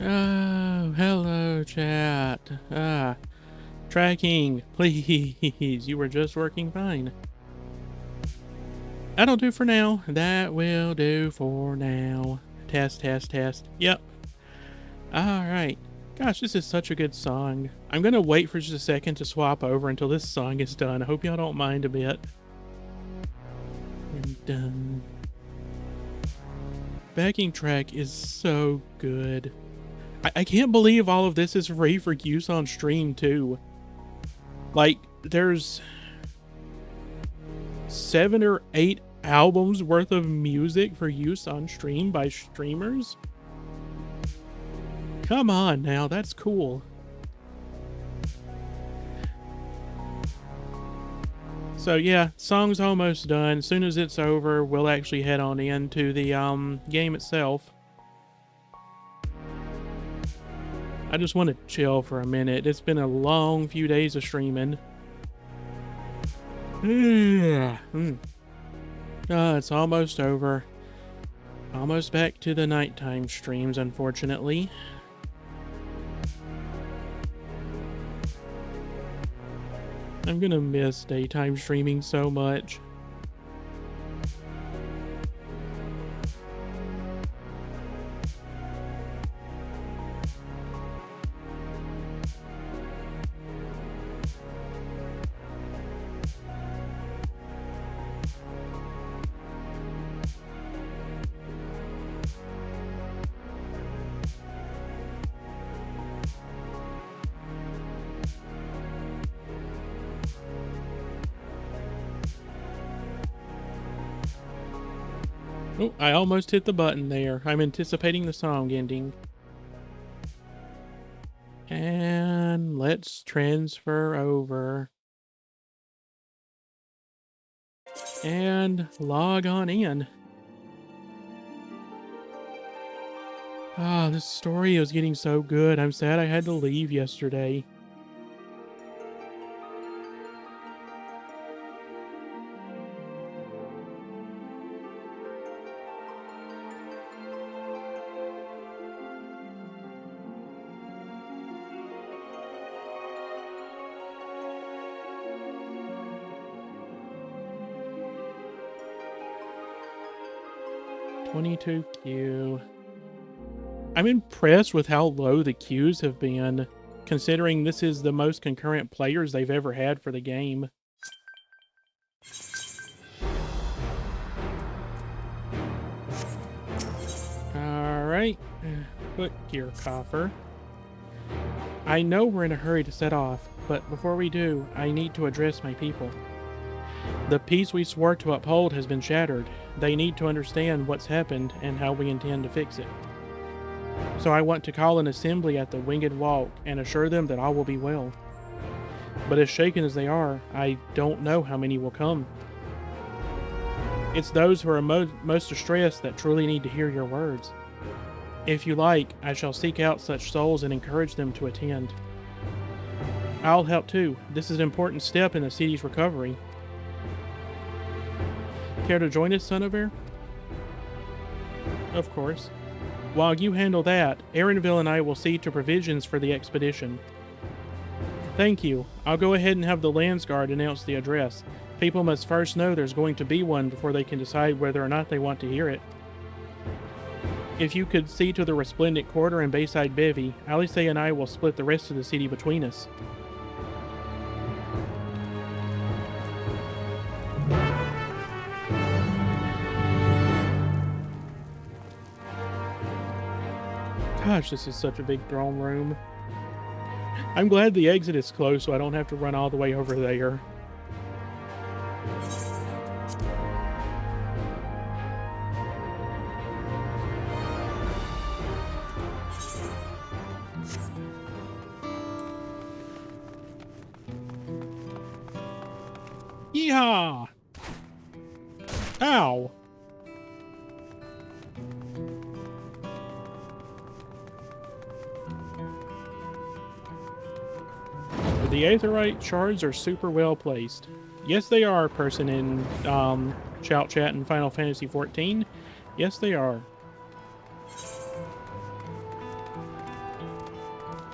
Uh, chat. Tracking, please. You were just working fine. That'll do for now. That will do for now. Test, test, test. Yep. Alright. Gosh, this is such a good song. I'm gonna wait for just a second to swap over until this song is done. I hope y'all don't mind a bit. And done. Backing track is so good. I can't believe all of this is free for use on stream too. Like, there's 7 or 8 albums worth of music for use on stream by streamers. Come on now, that's cool. So yeah, song's almost done. As soon as it's over, we'll actually head on into the game itself. I just want to chill for a minute. It's been a long few days of streaming. It's almost over. Almost back to the nighttime streams, unfortunately. I'm gonna miss daytime streaming so much. Oh, I almost hit the button there. I'm anticipating the song ending. And let's transfer over. And log on in. This story is getting so good. I'm sad I had to leave yesterday. Q. I'm impressed with how low the queues have been, considering this is the most concurrent players they've ever had for the game. Alright, foot gear coffer. I know we're in a hurry to set off, but before we do, I need to address my people. The peace we swore to uphold has been shattered. They need to understand what's happened and how we intend to fix it. So I want to call an assembly at the Winged Walk and assure them that all will be well. But as shaken as they are, I don't know how many will come. It's those who are most distressed that truly need to hear your words. If you like, I shall seek out such souls and encourage them to attend. I'll help too. This is an important step in the city's recovery. Care to join us, Suniver? Of course. While you handle that, Aaronville and I will see to provisions for the expedition. Thank you. I'll go ahead and have the Landsguard announce the address. People must first know there's going to be one before they can decide whether or not they want to hear it. If you could see to the Resplendent Quarter and Bayside Bevy, Alice and I will split the rest of the city between us. Gosh, this is such a big throne room. I'm glad the exit is close so I don't have to run all the way over there. Yeehaw! Ow! The aetherite shards are super well placed. Yes, they are, person in Shout Chat in Final Fantasy XIV. Yes, they are.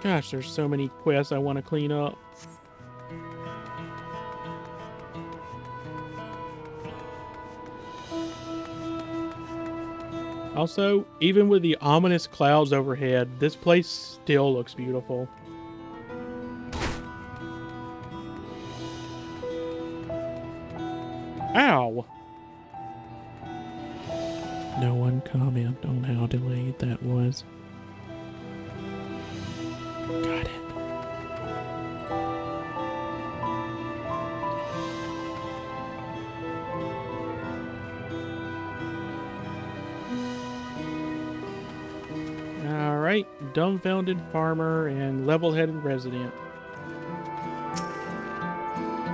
Gosh, there's so many quests I want to clean up. Also, even with the ominous clouds overhead, this place still looks beautiful. Ow! No one comment on how delayed that was. Got it. Alright, dumbfounded farmer and level-headed resident.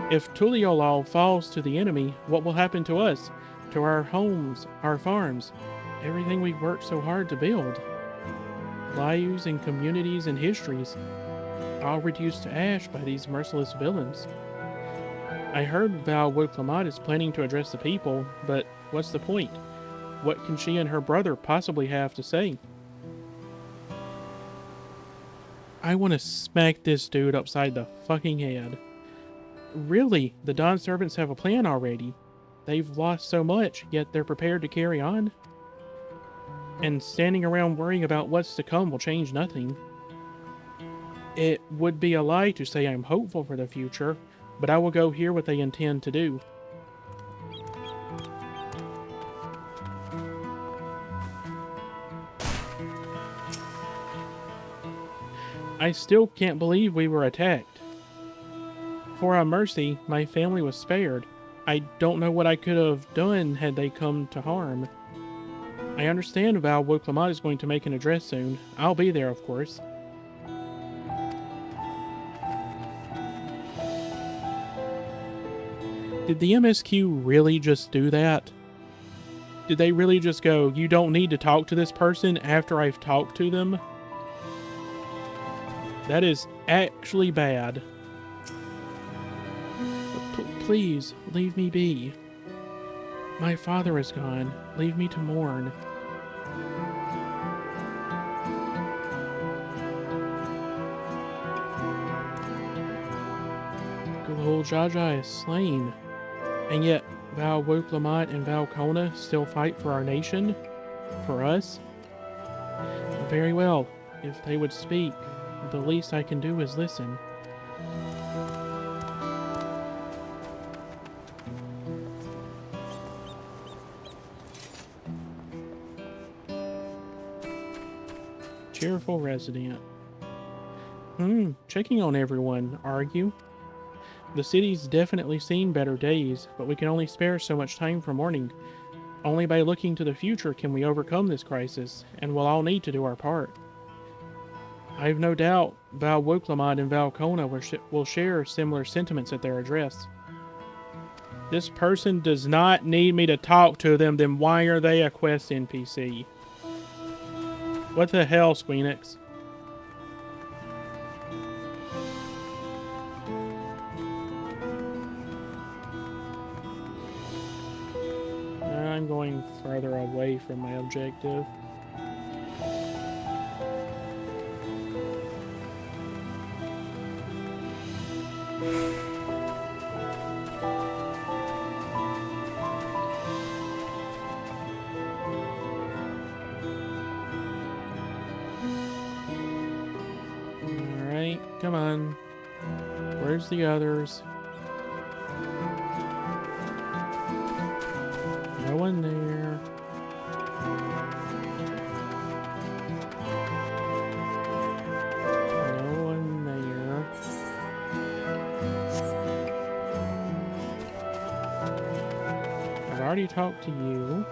If Tuliolal falls to the enemy, what will happen to us? To our homes, our farms, everything we worked so hard to build? Lives and communities and histories, all reduced to ash by these merciless villains. I heard Val Woodclamant is planning to address the people, but what's the point? What can she and her brother possibly have to say? I want to smack this dude upside the fucking head. Really, the Dawn Servants have a plan already. They've lost so much, yet they're prepared to carry on. And standing around worrying about what's to come will change nothing. It would be a lie to say I'm hopeful for the future, but I will go hear what they intend to do. I still can't believe we were attacked. For our mercy, my family was spared. I don't know what I could have done had they come to harm. I understand Val Woodclamant is going to make an address soon. I'll be there, of course. Did the MSQ really just do that? Did they really just go, you don't need to talk to this person after I've talked to them? That is actually bad. Please, leave me be. My father is gone. Leave me to mourn. Glul Jaja is slain. And yet, Val Woodclamant and Val Kona still fight for our nation? For us? Very well. If they would speak, the least I can do is listen. Cheerful resident. Checking on everyone, argue. The city's definitely seen better days, but we can only spare so much time for mourning. Only by looking to the future can we overcome this crisis, and we'll all need to do our part. I've no doubt Val Woodclamant and Val Kona will share similar sentiments at their address. This person does not need me to talk to them, then why are they a quest NPC? What the hell, Squeenix? I'm going further away from my objective. Alright, come on. Where's the others? No one there. No one there. I've already talked to you.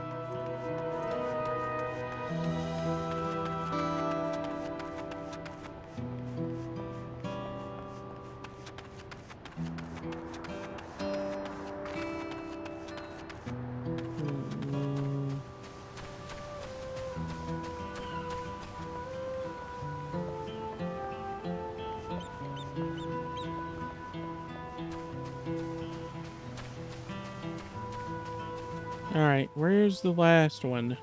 Alright, where's the last one?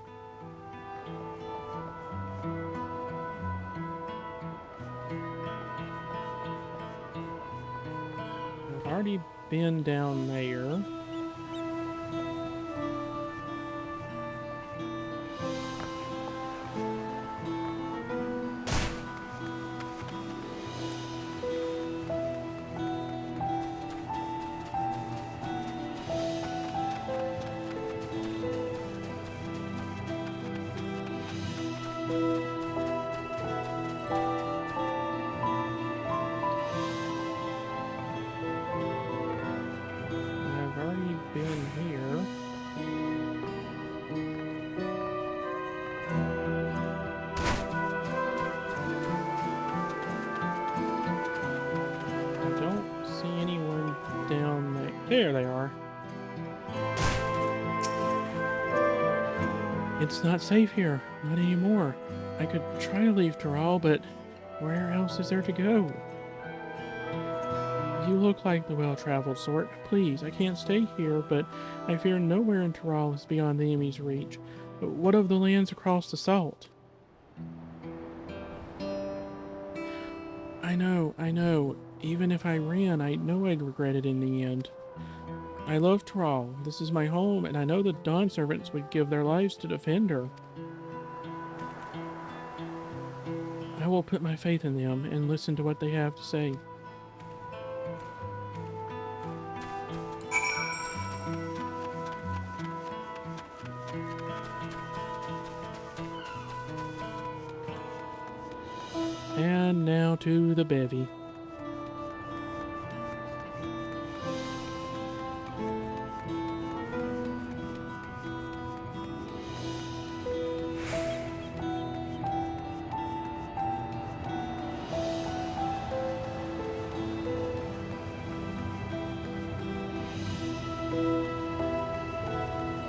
already been down there. There they are. It's not safe here. Not anymore. I could try to leave Taral, but where else is there to go? You look like the well-traveled sort. Please, I can't stay here, but I fear nowhere in Taral is beyond the enemy's reach. But what of the lands across the salt? I know. Even if I ran, I know I'd regret it in the end. I love Taral. This is my home, and I know the Dawn servants would give their lives to defend her. I will put my faith in them and listen to what they have to say. And now to the bevy.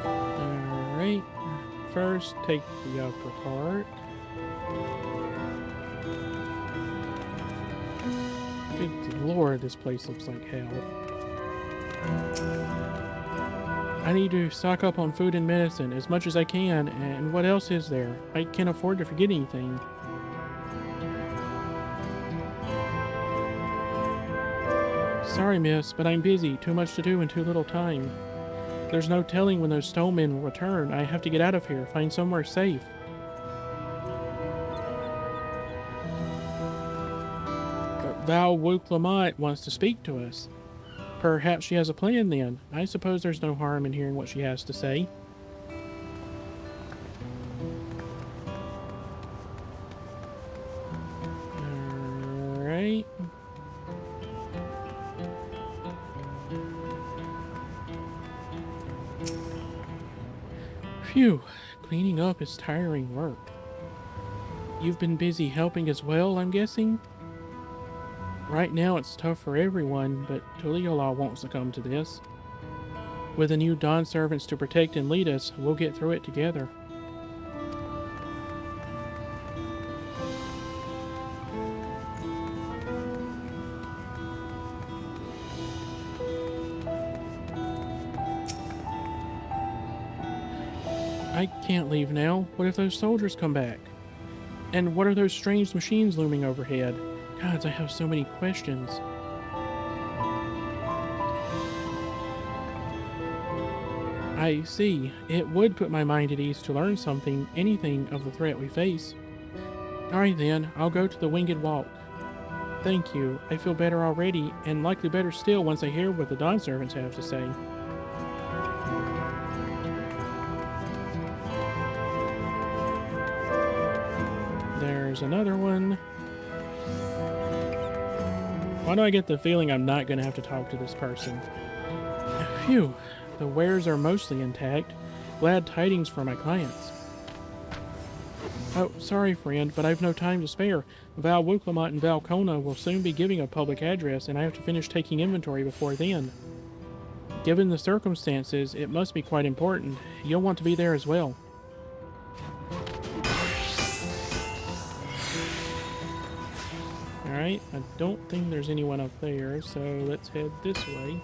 Alright, first take the upper part. Good lord, this place looks like hell. I need to stock up on food and medicine as much as I can, and what else is there? I can't afford to forget anything. Sorry, miss, but I'm busy. Too much to do in too little time. There's no telling when those stonemen will return. I have to get out of here, find somewhere safe. Val Wook-Lamont wants to speak to us. Perhaps she has a plan then. I suppose there's no harm in hearing what she has to say. Alright. Phew, cleaning up is tiring work. You've been busy helping as well, I'm guessing? Right now it's tough for everyone, but Tuliala won't succumb to this. With the new Dawn servants to protect and lead us, we'll get through it together. I can't leave now. What if those soldiers come back? And what are those strange machines looming overhead? Gods, I have so many questions. I see. It would put my mind at ease to learn anything of the threat we face. Alright then, I'll go to the Winged Walk. Thank you. I feel better already, and likely better still once I hear what the Dawn servants have to say. There's another one. Why do I get the feeling I'm not going to have to talk to this person? Phew, the wares are mostly intact. Glad tidings for my clients. Oh, sorry friend, but I've no time to spare. Val Wook-Lamont and Val Kona will soon be giving a public address, and I have to finish taking inventory before then. Given the circumstances, it must be quite important. You'll want to be there as well. Alright, I don't think there's anyone up there, so let's head this way.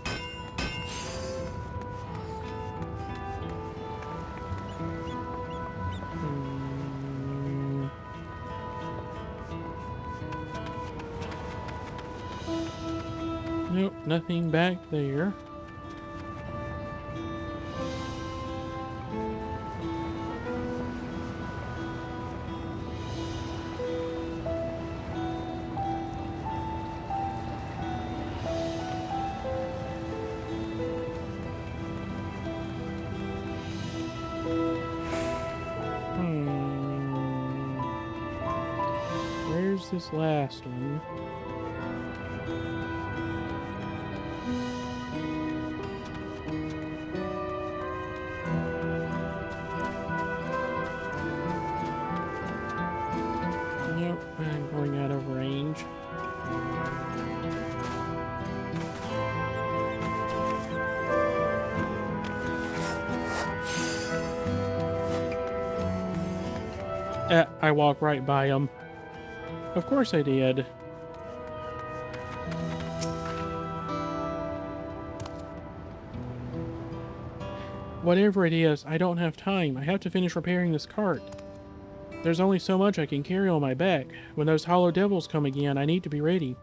Nope, nothing back there. Where's this last one? Nope, I'm going out of range. I walked right by him. Of course I did. Whatever it is, I don't have time. I have to finish repairing this cart. There's only so much I can carry on my back. When those hollow devils come again, I need to be ready.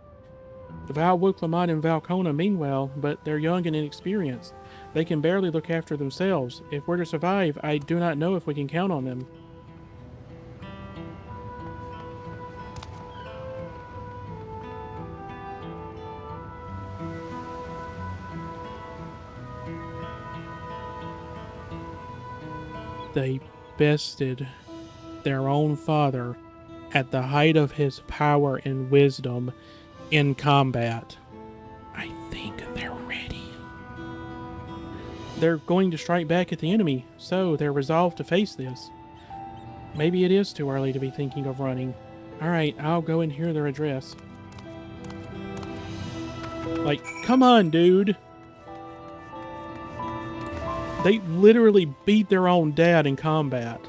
Val Wuklamot and Valcona mean well, but they're young and inexperienced. They can barely look after themselves. If we're to survive, I do not know if we can count on them. They bested their own father at the height of his power and wisdom in combat. I think they're ready. They're going to strike back at the enemy, so they're resolved to face this. Maybe it is too early to be thinking of running. Alright, I'll go and hear their address. Like, come on, dude! They literally beat their own dad in combat.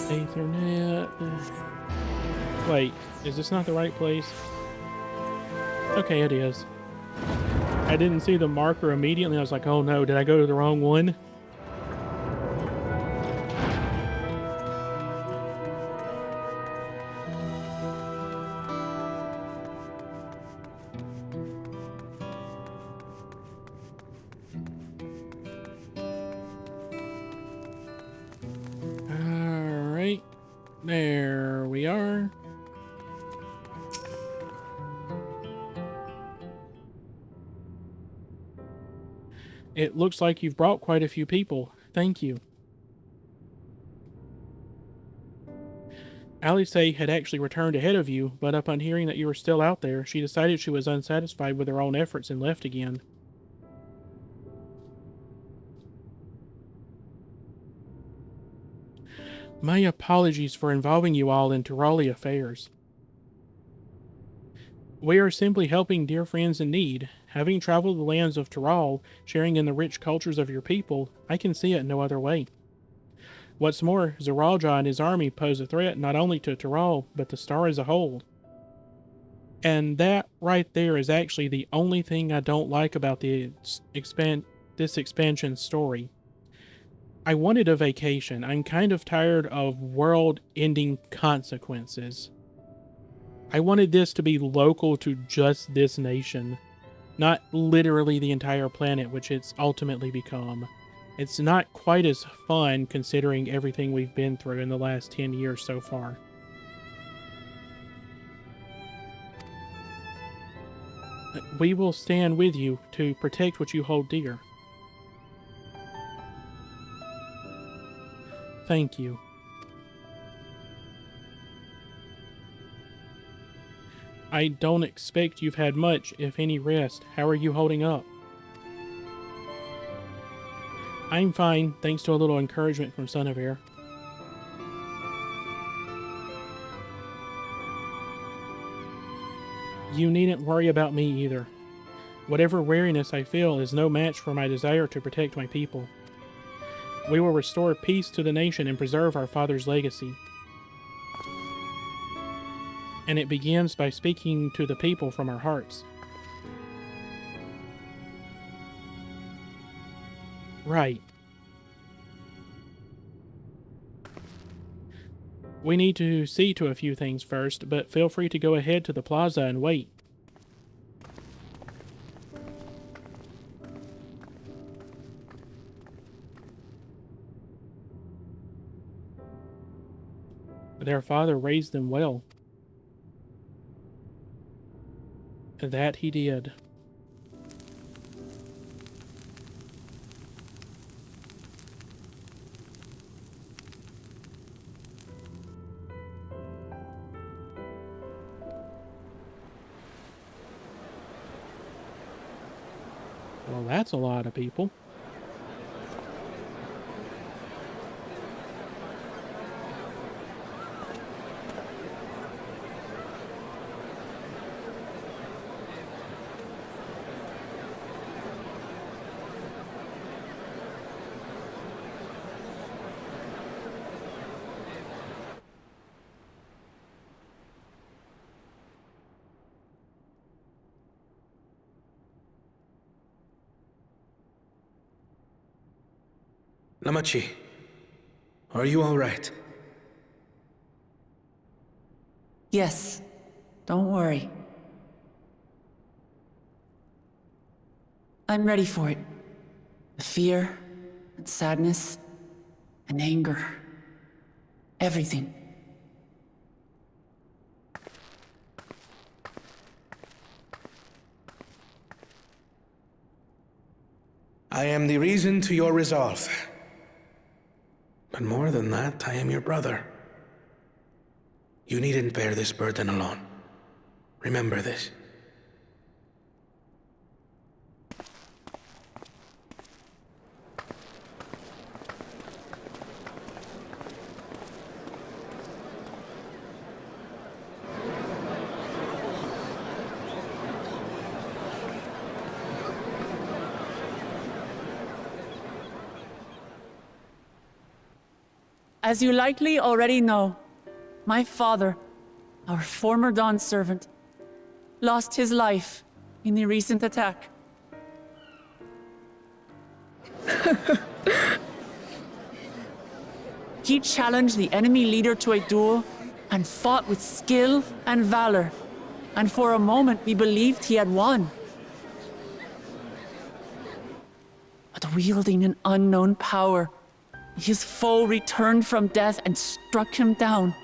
Ethernet. Wait, is this not the right place? Okay, it is. I didn't see the marker immediately. I was like, oh no, did I go to the wrong one? Alright, there we are. It looks like you've brought quite a few people. Thank you. Alice had actually returned ahead of you, but upon hearing that you were still out there, she decided she was unsatisfied with her own efforts and left again. My apologies for involving you all in Tirali affairs. We are simply helping dear friends in need. Having traveled the lands of Tiral, sharing in the rich cultures of your people, I can see it no other way. What's more, Zeralja and his army pose a threat not only to Tiral, but the star as a whole. And that right there is actually the only thing I don't like about this expansion story. I wanted a vacation. I'm kind of tired of world-ending consequences. I wanted this to be local to just this nation, not literally the entire planet, which it's ultimately become. It's not quite as fun considering everything we've been through in the last 10 years so far. We will stand with you to protect what you hold dear. Thank you. I don't expect you've had much, if any, rest. How are you holding up? I'm fine, thanks to a little encouragement from Suniver. You needn't worry about me either. Whatever weariness I feel is no match for my desire to protect my people. We will restore peace to the nation and preserve our father's legacy. And it begins by speaking to the people from our hearts. Right. We need to see to a few things first, but feel free to go ahead to the plaza and wait. Their father raised them well. That he did. Well, that's a lot of people. Namachi, are you all right? Yes, don't worry. I'm ready for it. The fear, and sadness, and anger. Everything. I am the reason to your resolve. But more than that, I am your brother. You needn't bear this burden alone. Remember this. As you likely already know, my father, our former Dawn servant, lost his life in the recent attack. He challenged the enemy leader to a duel and fought with skill and valor, and for a moment we believed he had won. But wielding an unknown power, his foe returned from death and struck him down.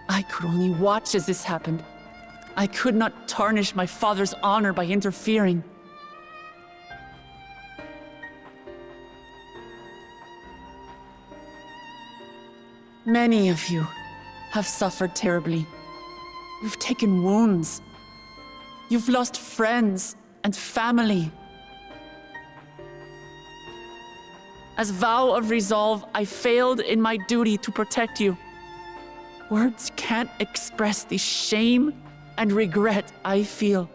I could only watch as this happened. I could not tarnish my father's honor by interfering. Many of you have suffered terribly. You've taken wounds. You've lost friends and family. As vow of resolve, I failed in my duty to protect you. Words can't express the shame and regret I feel.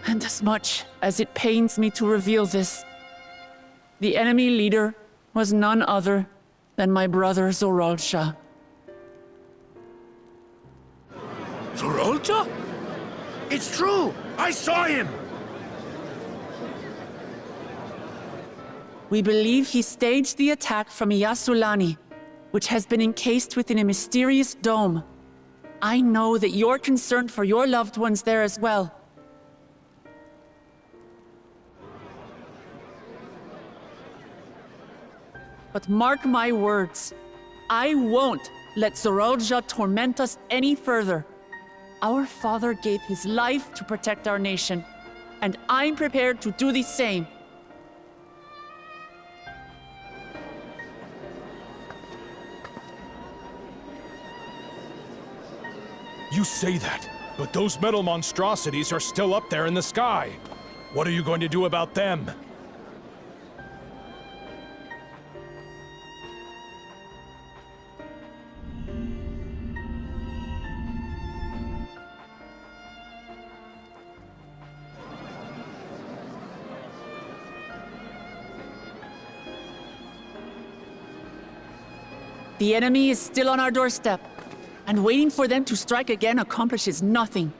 And as much as it pains me to reveal this, the enemy leader was none other than my brother Zoralsha. Zoralsha? It's true! I saw him! We believe he staged the attack from Yasulani, which has been encased within a mysterious dome. I know that you're concerned for your loved ones there as well. But mark my words, I won't let Zoralsha torment us any further. Our father gave his life to protect our nation, and I'm prepared to do the same. You say that, but those metal monstrosities are still up there in the sky. What are you going to do about them? The enemy is still on our doorstep, and waiting for them to strike again accomplishes nothing.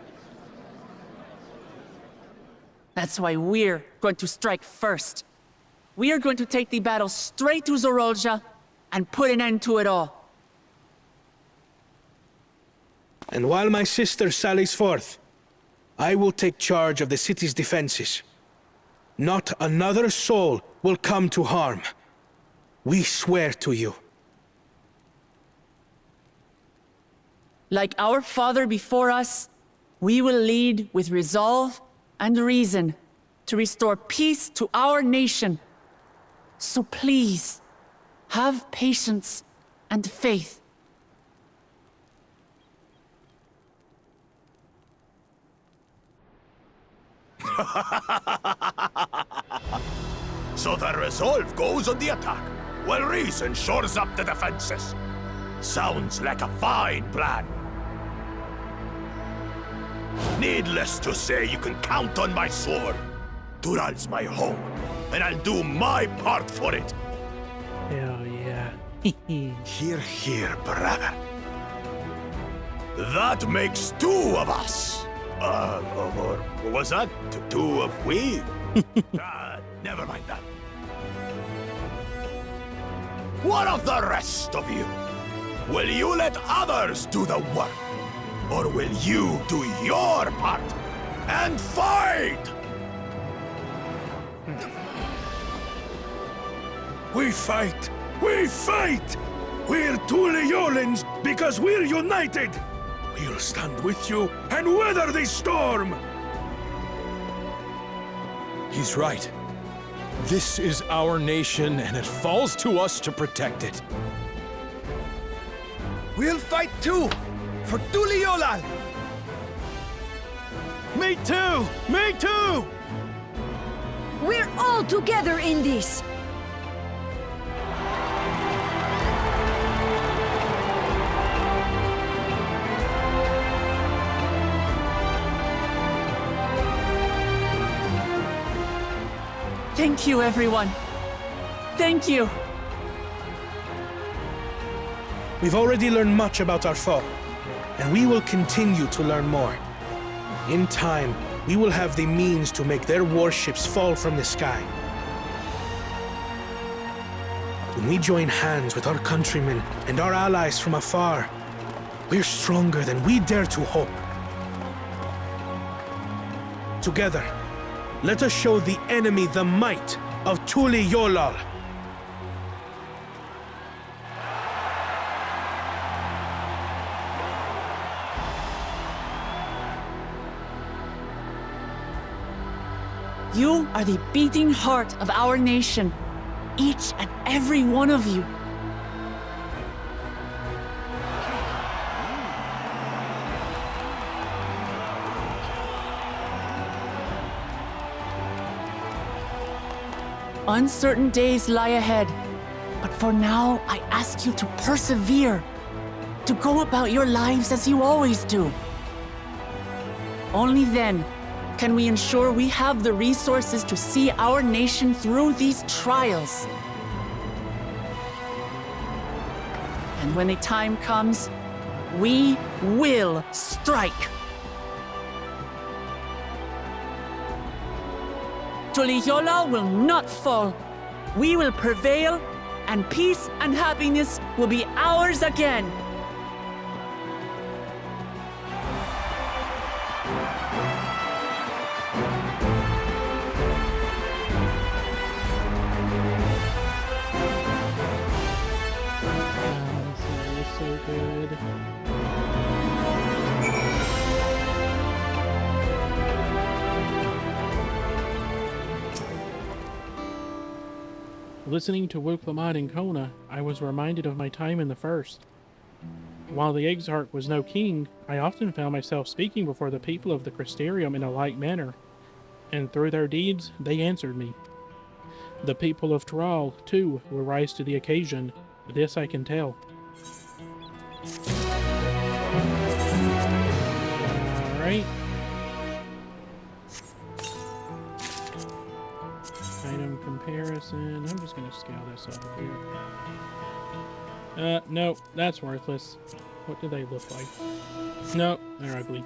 That's why we're going to strike first. We are going to take the battle straight to Zorolja and put an end to it all. And while my sister sallies forth, I will take charge of the city's defenses. Not another soul will come to harm. We swear to you. Like our father before us, we will lead with resolve and reason to restore peace to our nation. So please, have patience and faith. So the resolve goes on the attack, while reason shores up the defenses. Sounds like a fine plan. Needless to say, you can count on my sword. Dural's my home, and I'll do my part for it. Hell yeah. Hear, hear, brother. That makes two of us. Or was that two of we? Never mind that. What of the rest of you? Will you let others do the work? Or will you do your part and fight? We fight! We fight! We're Tuliolans because we're united! We'll stand with you and weather this storm! He's right. This is our nation, and it falls to us to protect it. We'll fight too! For Tuliolal! Me too! Me too! We're all together in this! Thank you, everyone. Thank you. We've already learned much about our foe, and we will continue to learn more. In time, we will have the means to make their warships fall from the sky. When we join hands with our countrymen and our allies from afar, we're stronger than we dare to hope. Together, let us show the enemy the might of Tuliolal. You are the beating heart of our nation, each and every one of you. Uncertain days lie ahead, but for now, I ask you to persevere, to go about your lives as you always do. Only then can we ensure we have the resources to see our nation through these trials. And when the time comes, we will strike. Tuliolal will not fall. We will prevail, and peace and happiness will be ours again. This is so good. Listening to Wuklamad and Kona, I was reminded of my time in the First. While the Exarch was no king, I often found myself speaking before the people of the Crystarium in a like manner, and through their deeds, they answered me. The people of Thrall, too, will rise to the occasion. This I can tell. Alright. Item comparison. I'm just going to scale this over here. No, that's worthless. What do they look like? No, they're ugly.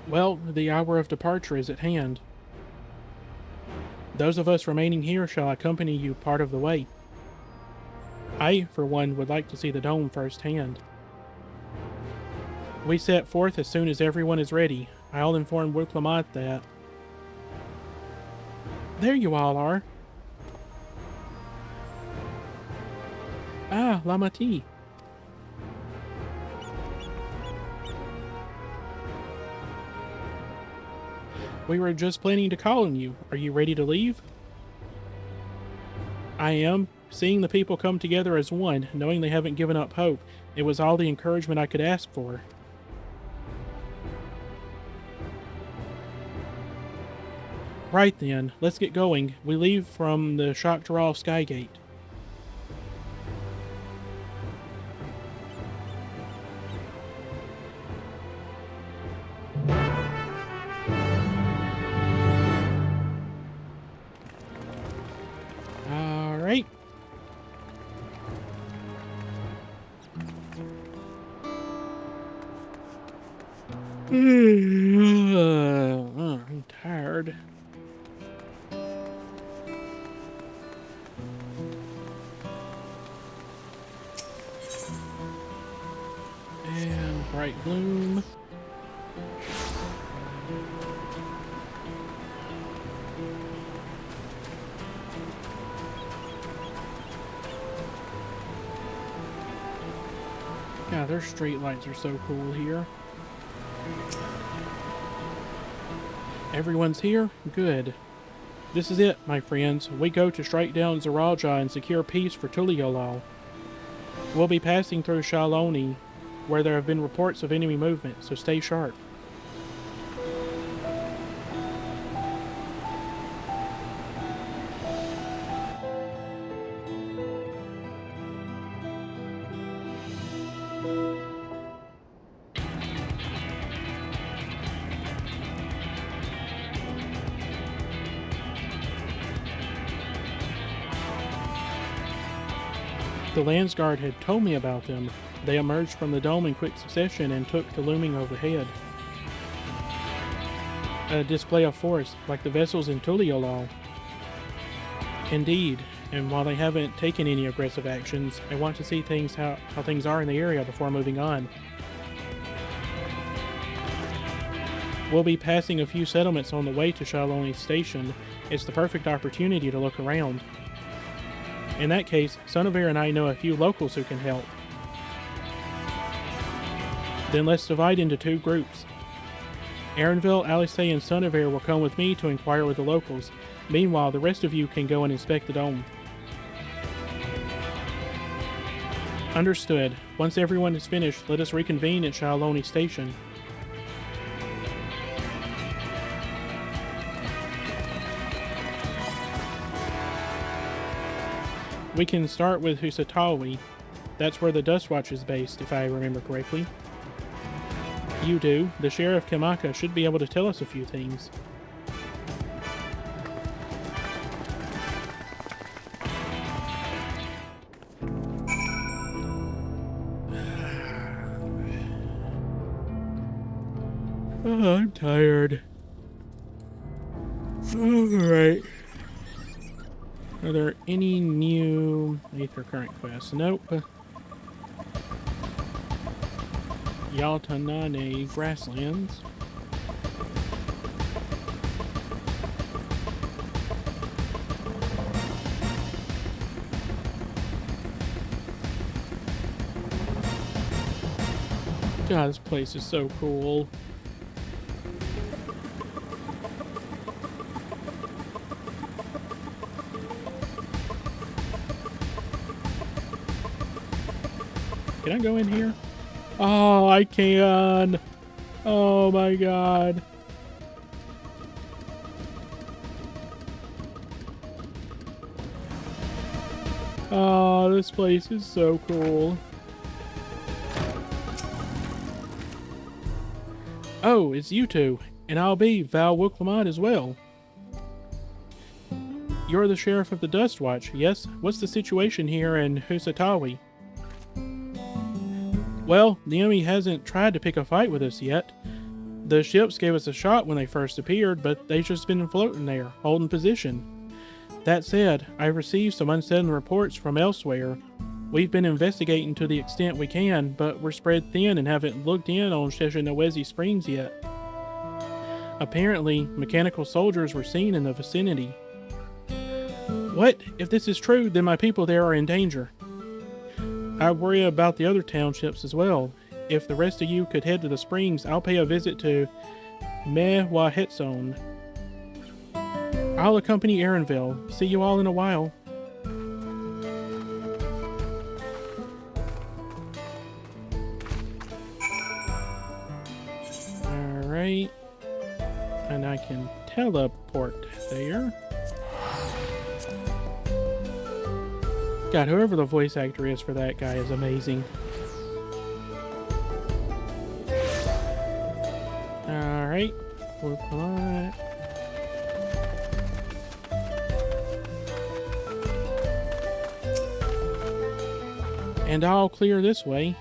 Well, the hour of departure is at hand. Those of us remaining here shall accompany you part of the way. I, for one, would like to see the dome firsthand. We set forth as soon as everyone is ready. I'll inform Wicklamat that... There you all are. Ah, Lamati. We were just planning to call on you. Are you ready to leave? I am. Seeing the people come together as one, knowing they haven't given up hope, it was all the encouragement I could ask for. Right then, let's get going. We leave from the Shock-Taral Skygate. Alright. I'm tired. And bright bloom. Yeah, their streetlights are so cool here. Everyone's here? Good. This is it, my friends. We go to strike down Zeralja and secure peace for Tuliolal. We'll be passing through Shaloni, where there have been reports of enemy movement, so stay sharp. The Landsguard had told me about them. They emerged from the dome in quick succession and took to looming overhead. A display of force, like the vessels in Tuliolal. Indeed, and while they haven't taken any aggressive actions, I want to see how things are in the area before moving on. We'll be passing a few settlements on the way to Shaloni Station. It's the perfect opportunity to look around. In that case, Suniver and I know a few locals who can help. Then let's divide into two groups. Aaronville, Alice, and Suniver will come with me to inquire with the locals. Meanwhile, the rest of you can go and inspect the dome. Understood. Once everyone is finished, let us reconvene at Shaloni Station. We can start with Husatawi. That's where the Dustwatch is based, if I remember correctly. You do. The Sheriff Kamaka should be able to tell us a few things. Oh, I'm tired. Alright. Are there any new Aether Current quests? Nope. Yaltanane Grasslands. God, this place is so cool. Can I go in here? Oh, I can. Oh my god. Oh, this place is so cool. Oh, it's you two. And I'll be Val Wilklamont as well. You're the sheriff of the Dust Watch, yes? What's the situation here in Husatawi? Well, the enemy hasn't tried to pick a fight with us yet. The ships gave us a shot when they first appeared, but they've just been floating there, holding position. That said, I've received some unsettling reports from elsewhere. We've been investigating to the extent we can, but we're spread thin and haven't looked in on Sheshinawezi Springs yet. Apparently, mechanical soldiers were seen in the vicinity. What? If this is true, then my people there are in danger. I worry about the other townships as well. If the rest of you could head to the springs, I'll pay a visit to Mehwahetsone. I'll accompany Aaronville. See you all in a while. Alright. And I can teleport there. God, whoever the voice actor is for that guy is amazing. Alright. Work a lot. And I'll clear this way.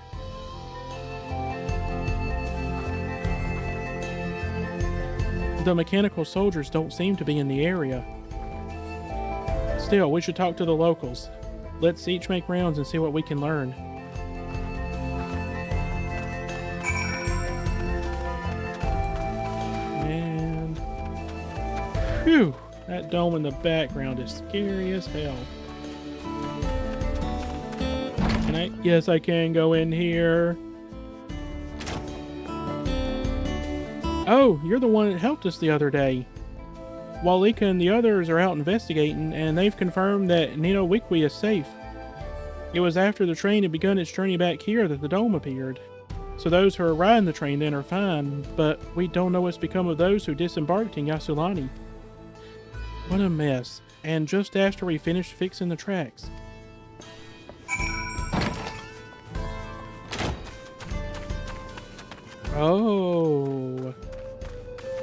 The mechanical soldiers don't seem to be in the area. Still, we should talk to the locals. Let's each make rounds and see what we can learn. And... Phew! That dome in the background is scary as hell. Can I? Yes, I can go in here. Oh, you're the one that helped us the other day. Walika and the others are out investigating, and they've confirmed that Nino Wikwi is safe. It was after the train had begun its journey back here that the dome appeared. So those who are riding the train then are fine, but we don't know what's become of those who disembarked in Yasulani. What a mess. And just after we finished fixing the tracks. Oh,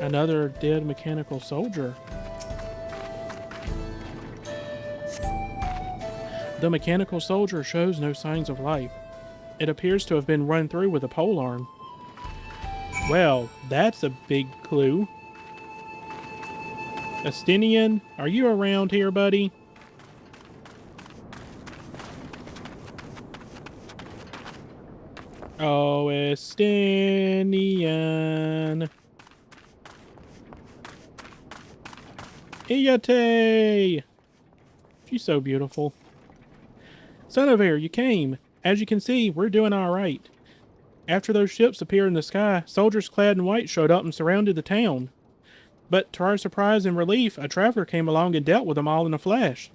another dead mechanical soldier. The mechanical soldier shows no signs of life. It appears to have been run through with a polearm. Well, that's a big clue. Astinian, are you around here, buddy? Oh, Estinian. Iyate! She's so beautiful. Sunivere, you came. As you can see, we're doing alright. After those ships appeared in the sky, soldiers clad in white showed up and surrounded the town. But to our surprise and relief, a traveler came along and dealt with them all in a flash.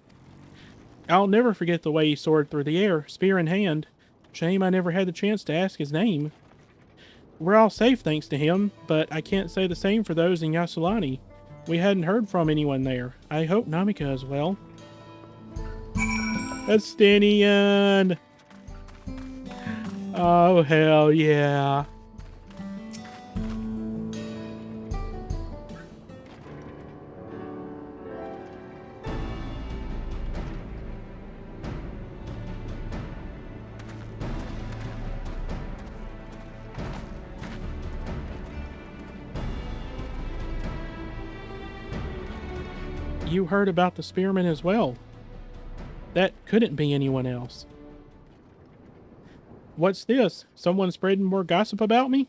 I'll never forget the way he soared through the air, spear in hand. Shame I never had the chance to ask his name. We're all safe thanks to him, but I can't say the same for those in Yasulani. We hadn't heard from anyone there. I hope Namika is well. Astinian! Oh, hell yeah. You heard about the spearman as well. That couldn't be anyone else. What's this? Someone spreading more gossip about me?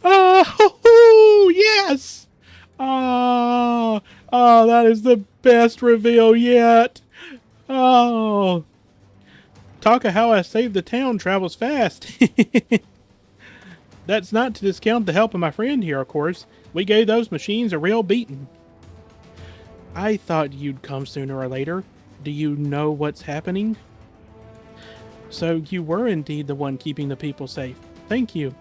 Oh, yes! Oh, that is the best reveal yet. Oh. Talk of how I saved the town travels fast. That's not to discount the help of my friend here, of course. We gave those machines a real beating. I thought you'd come sooner or later. Do you know what's happening? So you were indeed the one keeping the people safe. Thank you.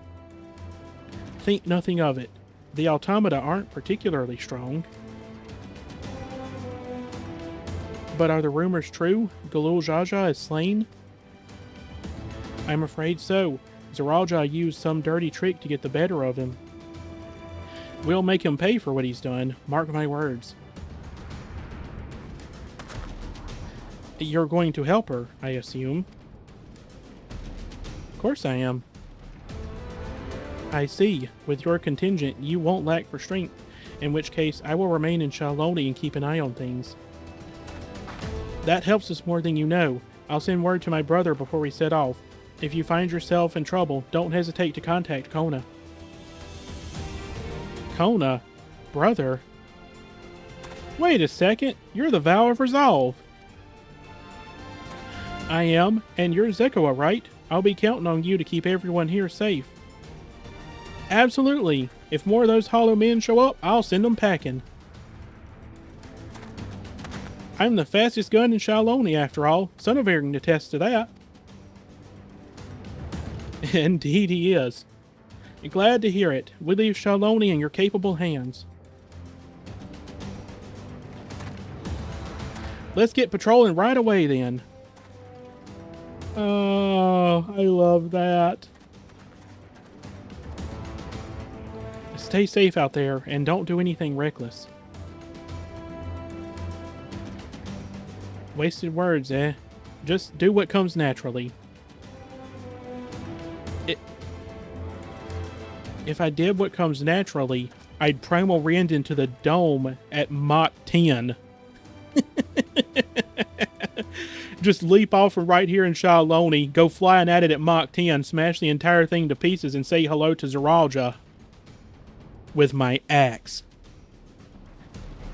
Think nothing of it. The automata aren't particularly strong. But are the rumors true? Galul Jaja is slain? I'm afraid so. Zoralja used some dirty trick to get the better of him. We'll make him pay for what he's done. Mark my words. You're going to help her, I assume. Of course I am. I see. With your contingent, you won't lack for strength, in which case I will remain in Shaloni and keep an eye on things. That helps us more than you know. I'll send word to my brother before we set off. If you find yourself in trouble, don't hesitate to contact Kona. Kona? Brother? Wait a second, you're the Vow of Resolve. I am, and you're Zekoa, right? I'll be counting on you to keep everyone here safe. Absolutely. If more of those hollow men show up, I'll send them packing. I'm the fastest gun in Shaloni, after all. Suniver can attest to that. Indeed he is. Glad to hear it. We leave Shaloni in your capable hands. Let's get patrolling right away, then. Oh, I love that. Stay safe out there, and don't do anything reckless. Wasted words, eh? Just do what comes naturally. If I did what comes naturally, I'd primal rend into the dome at Mach 10. Just leap off from right here in Shaloni, go flying at it at Mach 10, smash the entire thing to pieces, and say hello to Zoralja with my axe.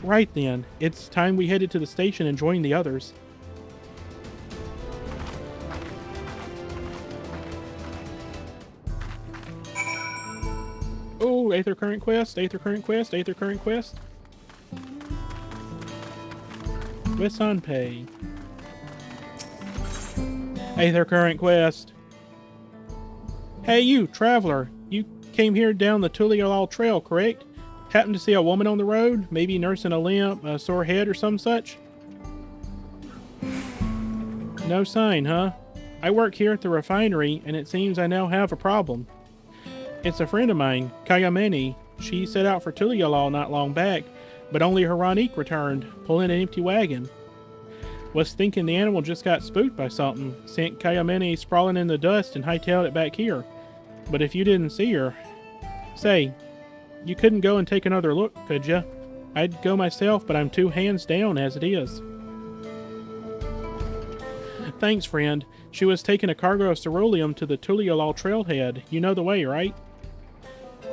Right then, it's time we headed to the station and joined the others. Oh, Aether Current Quest, Aether Current Quest, Aether Current Quest. Wesanpei. Aether Current Quest. Hey you, traveler. You came here down the Tuliolal Trail, correct? Happened to see a woman on the road? Maybe nursing a limp, a sore head, or some such? No sign, huh? I work here at the refinery, and it seems I now have a problem. It's a friend of mine, Kayameni. She set out for Tuliolal not long back, but only her Ranique returned, pulling an empty wagon. Was thinking the animal just got spooked by something, sent Kayameni sprawling in the dust and hightailed it back here. But if you didn't see her... Say, you couldn't go and take another look, could ya? I'd go myself, but I'm 2 hands down as it is. Thanks, friend. She was taking a cargo of ceruleum to the Tuliolal trailhead. You know the way, right?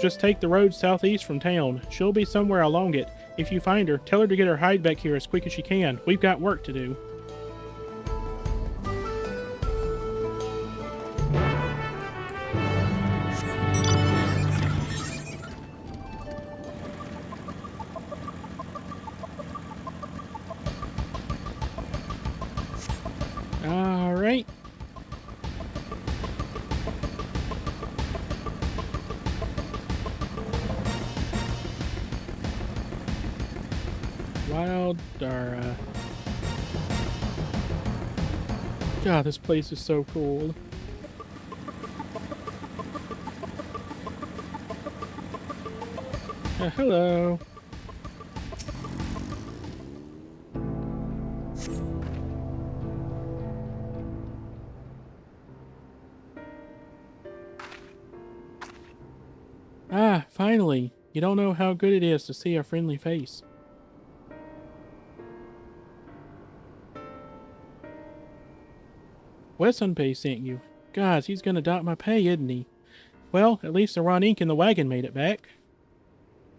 Just take the road southeast from town. She'll be somewhere along it. If you find her, tell her to get her hide back here as quick as she can. We've got work to do. All right. Wild Dara. God, this place is so cool. Hello. Ah, finally. You don't know how good it is to see a friendly face. Wesanpei sent you. Gosh, he's gonna dock my pay, isn't he? Well, at least the Ranique in the wagon made it back.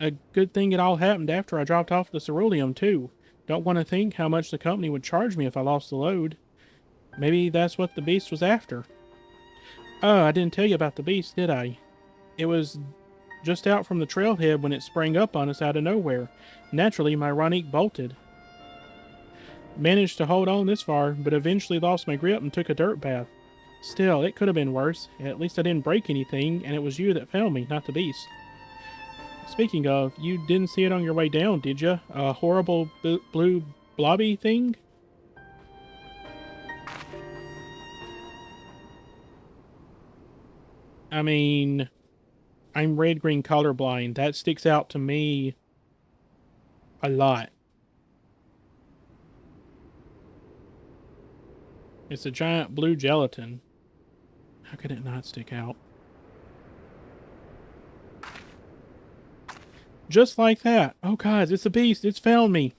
A good thing it all happened after I dropped off the ceruleum, too. Don't want to think how much the company would charge me if I lost the load. Maybe that's what the beast was after. Oh, I didn't tell you about the beast, did I? It was just out from the trailhead when it sprang up on us out of nowhere. Naturally, my Ranique bolted. Managed to hold on this far, but eventually lost my grip and took a dirt bath. Still, it could have been worse. At least I didn't break anything, and it was you that found me, not the beast. Speaking of, you didn't see it on your way down, did you? A horrible blue blobby thing? I mean, I'm red-green colorblind. That sticks out to me a lot. It's a giant blue gelatin. How could it not stick out? Just like that. Oh, God, it's a beast. It's found me.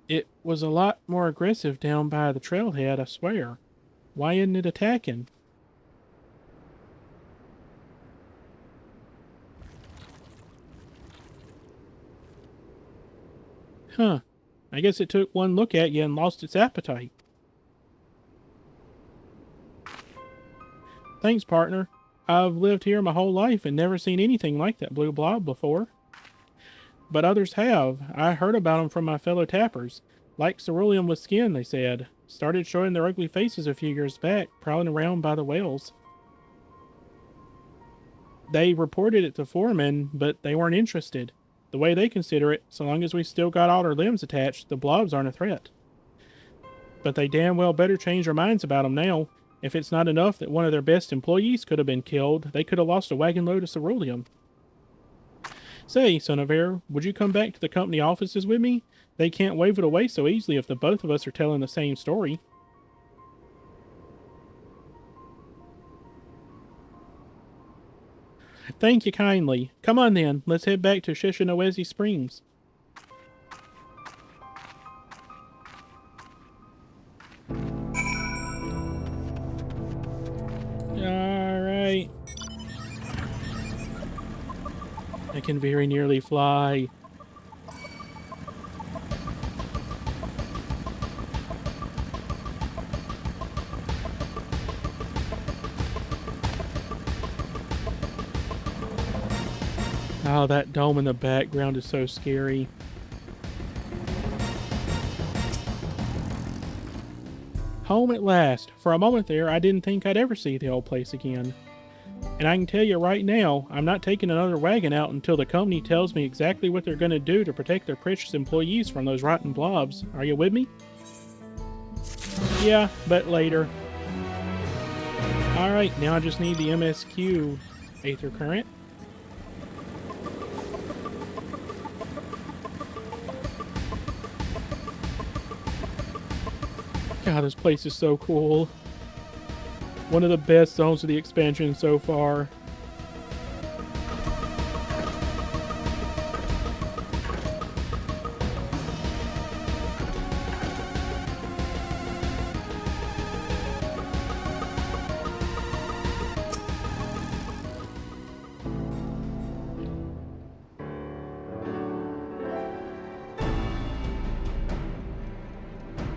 It was a lot more aggressive down by the trailhead, I swear. Why isn't it attacking? Huh. I guess it took one look at you and lost its appetite. Thanks, partner. I've lived here my whole life and never seen anything like that blue blob before. But others have. I heard about them from my fellow tappers. Like cerulean with skin, they said. Started showing their ugly faces a few years back, prowling around by the whales. They reported it to foremen, but they weren't interested. The way they consider it, so long as we still got all our limbs attached, the blobs aren't a threat. But they damn well better change their minds about them now. If it's not enough that one of their best employees could have been killed, they could have lost a wagon load of ceruleum. Say, Suniver, would you come back to the company offices with me? They can't wave it away so easily if the both of us are telling the same story. Thank you kindly. Come on then, let's head back to Sheshinowezi Springs. Alright. I can very nearly fly. Oh, that dome in the background is so scary. Home at last. For a moment there, I didn't think I'd ever see the old place again. And I can tell you right now, I'm not taking another wagon out until the company tells me exactly what they're going to do to protect their precious employees from those rotten blobs. Are you with me? Yeah, but later. Alright, now I just need the MSQ Aether Current. God, this place is so cool. One of the best zones of the expansion so far.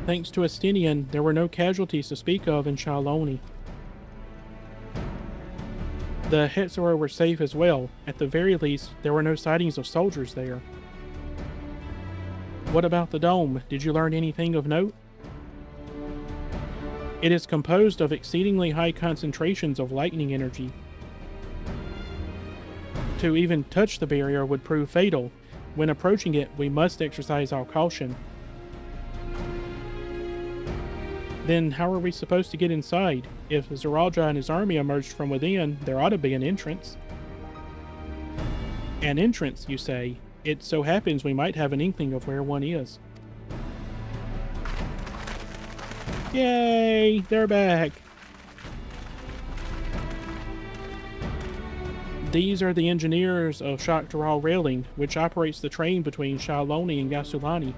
Thanks to Estinian, there were no casualties to speak of in Shaloni. The Hetzor were safe as well. At the very least, there were no sightings of soldiers there. What about the dome? Did you learn anything of note? It is composed of exceedingly high concentrations of lightning energy. To even touch the barrier would prove fatal. When approaching it, we must exercise all caution. Then how are we supposed to get inside? If Zeralja and his army emerged from within, there ought to be an entrance. An entrance, you say? It so happens we might have an inkling of where one is. Yay! They're back! These are the engineers of Shaktaral Railing, which operates the train between Shaloni and Yasulani.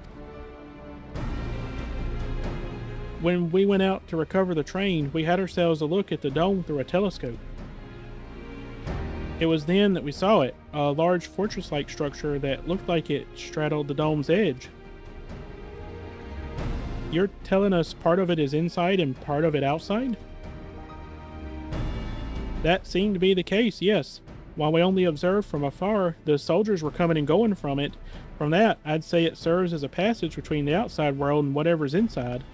When we went out to recover the train, we had ourselves a look at the dome through a telescope. It was then that we saw it, a large fortress-like structure that looked like it straddled the dome's edge. You're telling us part of it is inside and part of it outside? That seemed to be the case, yes. While we only observed from afar, the soldiers were coming and going from it. From that, I'd say it serves as a passage between the outside world and whatever's inside.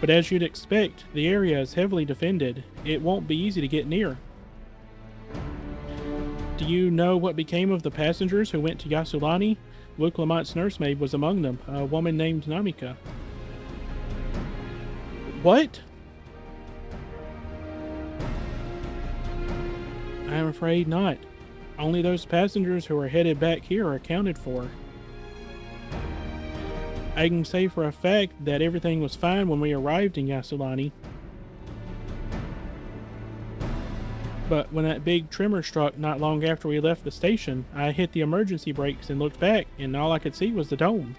But as you'd expect, the area is heavily defended. It won't be easy to get near. Do you know what became of the passengers who went to Yasulani? Luke Lamont's nursemaid was among them, a woman named Namika. What? I'm afraid not. Only those passengers who are headed back here are accounted for. I can say for a fact that everything was fine when we arrived in Yassilani. But when that big tremor struck not long after we left the station, I hit the emergency brakes and looked back, and all I could see was the dome.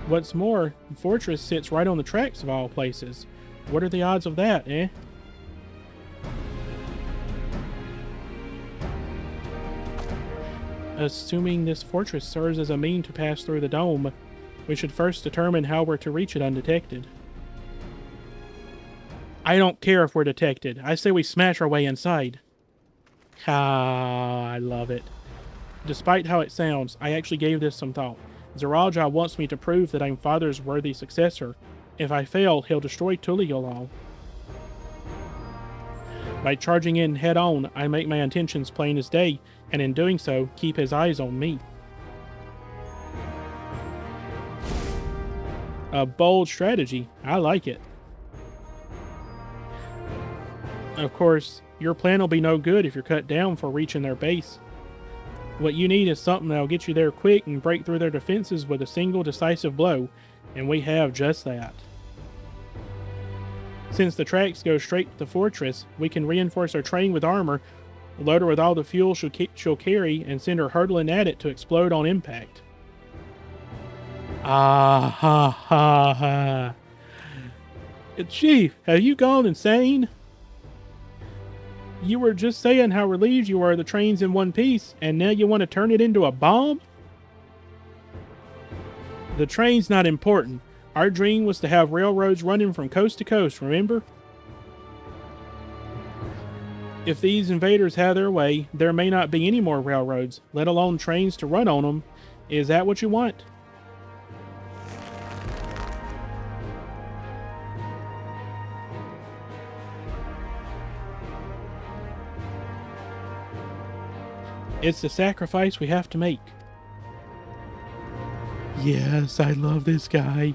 What's more, the fortress sits right on the tracks of all places. What are the odds of that, eh? Assuming this fortress serves as a mean to pass through the dome, we should first determine how we're to reach it undetected. I don't care if we're detected. I say we smash our way inside. Ah, I love it. Despite how it sounds, I actually gave this some thought. Zeralja wants me to prove that I'm Father's worthy successor. If I fail, he'll destroy Tuliolal. By charging in head-on, I make my intentions plain as day, and in doing so, keep his eyes on me. A bold strategy. I like it. Of course, your plan will be no good if you're cut down for reaching their base. What you need is something that'll get you there quick and break through their defenses with a single decisive blow, and we have just that. Since the tracks go straight to the fortress, we can reinforce our train with armor, load her with all the fuel she'll carry, and send her hurtling at it to explode on impact. Ah ha ha ha. Chief, have you gone insane? You were just saying how relieved you were the train's in one piece, and now you want to turn it into a bomb? The train's not important. Our dream was to have railroads running from coast to coast, remember? If these invaders have their way, there may not be any more railroads, let alone trains to run on them. Is that what you want? It's the sacrifice we have to make. Yes, I love this guy.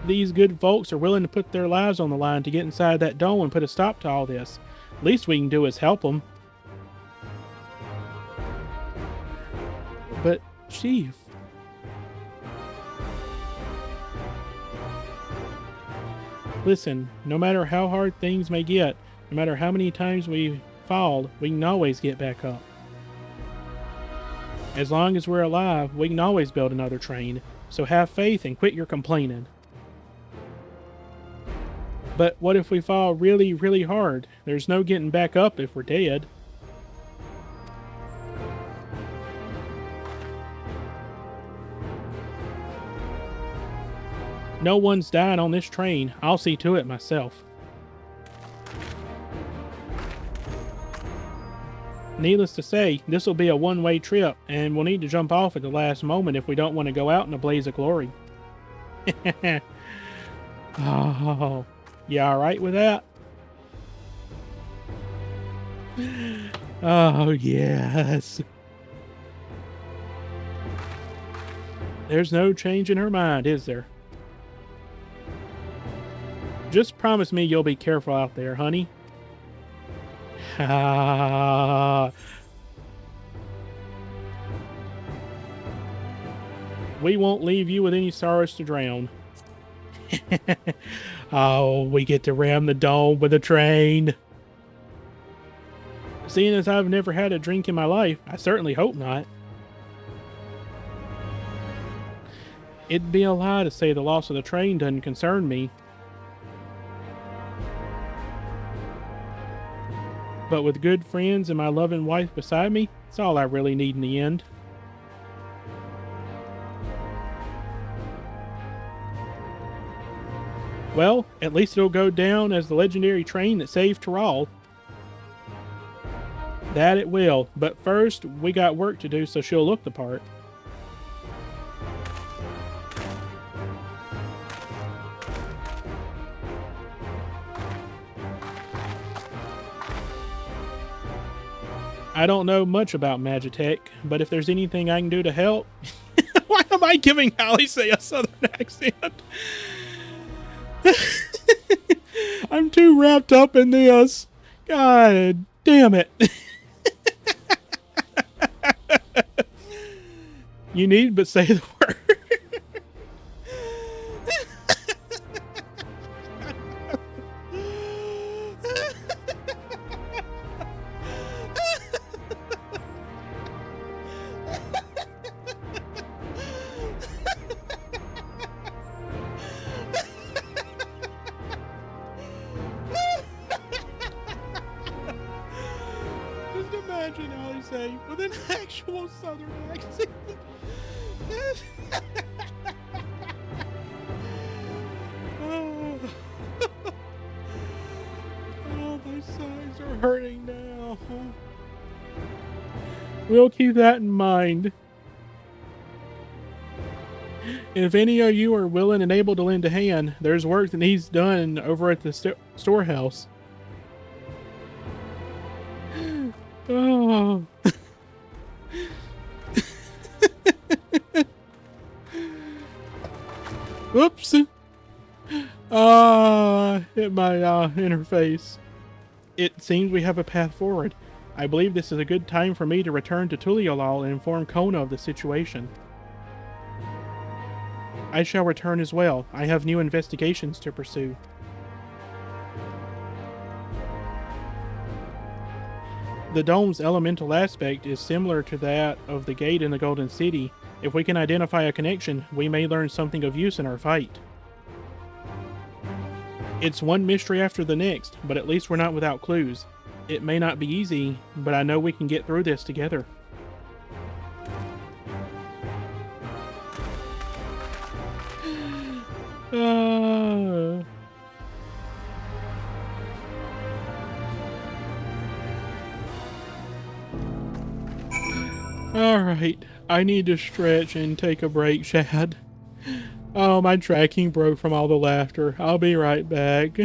These good folks are willing to put their lives on the line to get inside that dome and put a stop to all this. Least we can do is help them. But, Chief... Listen, no matter how hard things may get, no matter how many times we fall, we can always get back up. As long as we're alive, we can always build another train, so have faith and quit your complaining. But what if we fall really, really hard? There's no getting back up if we're dead. No one's dying on this train. I'll see to it myself. Needless to say, this will be a one-way trip, and we'll need to jump off at the last moment if we don't want to go out in a blaze of glory. Oh, you alright with that? Oh, yes. There's no change in her mind, is there? Just promise me you'll be careful out there, honey. We won't leave you with any sorrows to drown. Oh, we get to ram the dome with a train. Seeing as I've never had a drink in my life, I certainly hope not. It'd be a lie to say the loss of the train doesn't concern me. But with good friends and my loving wife beside me, it's all I really need in the end. Well, at least it'll go down as the legendary train that saved Taral. That it will, but first, we got work to do so she'll look the part. I don't know much about Magitech, but if there's anything I can do to help... Why am I giving Alisaie a southern accent? I'm too wrapped up in this. God damn it. You need but say the word. Just imagine Alisaie with an actual southern accent. Oh, my sides are hurting now. We'll keep that in mind. If any of you are willing and able to lend a hand, there's work that needs done over at the storehouse. Oh. Whoops. Hit my interface. It seems we have a path forward. I believe this is a good time for me to return to Tuliolal and inform Kona of the situation. I shall return as well. I have new investigations to pursue. The dome's elemental aspect is similar to that of the gate in the Golden City. If we can identify a connection, we may learn something of use in our fight. It's one mystery after the next, but at least we're not without clues. It may not be easy, but I know we can get through this together. Alright, I need to stretch and take a break, Shad. Oh, my tracking broke from all the laughter. I'll be right back.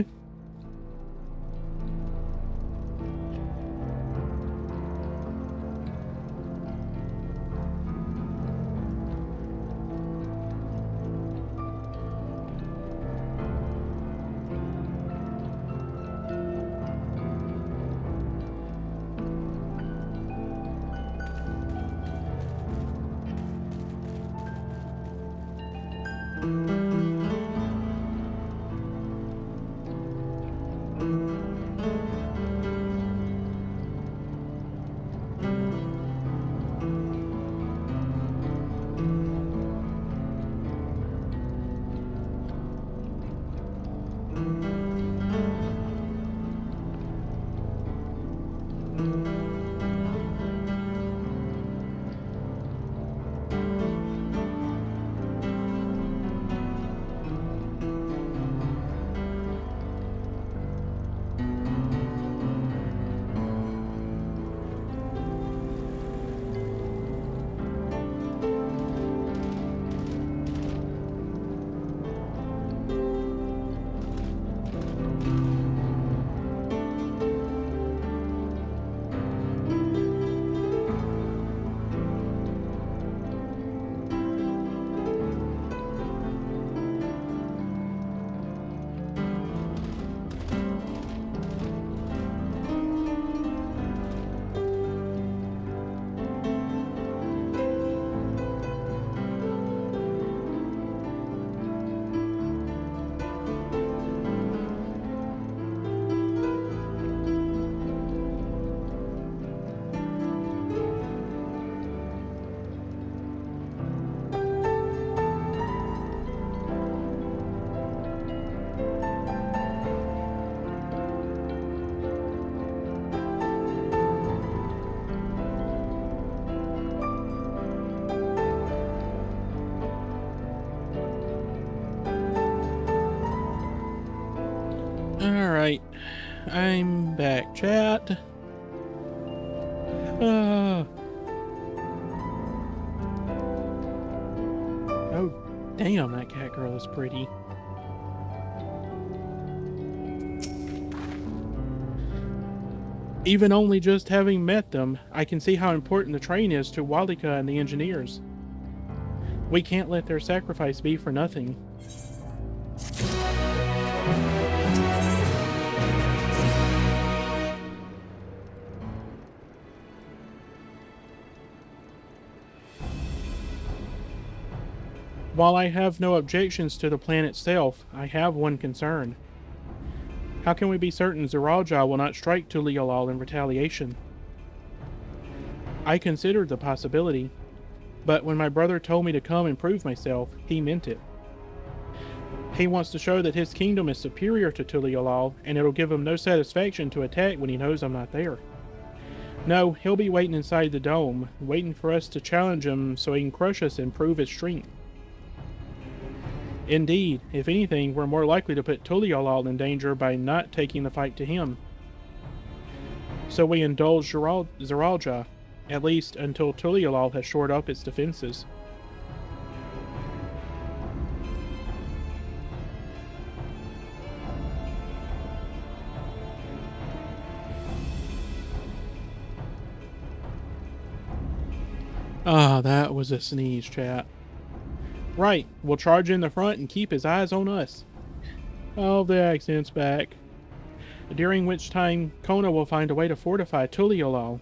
Alright, I'm back, chat. Oh, damn, that cat girl is pretty. Even only just having met them, I can see how important the train is to Walika and the engineers. We can't let their sacrifice be for nothing. While I have no objections to the plan itself, I have one concern. How can we be certain Zeralja will not strike Tuliolal in retaliation? I considered the possibility, but when my brother told me to come and prove myself, he meant it. He wants to show that his kingdom is superior to Tuliolal, and it'll give him no satisfaction to attack when he knows I'm not there. No, he'll be waiting inside the dome, waiting for us to challenge him so he can crush us and prove his strength. Indeed, if anything, we're more likely to put Tuliolal in danger by not taking the fight to him. So we indulge Zeralja, at least until Tuliolal has shored up its defenses. Ah, that was a sneeze, chat. Right, we'll charge in the front and keep his eyes on us. Oh, the accent's back. During which time, Kona will find a way to fortify Tuliolal.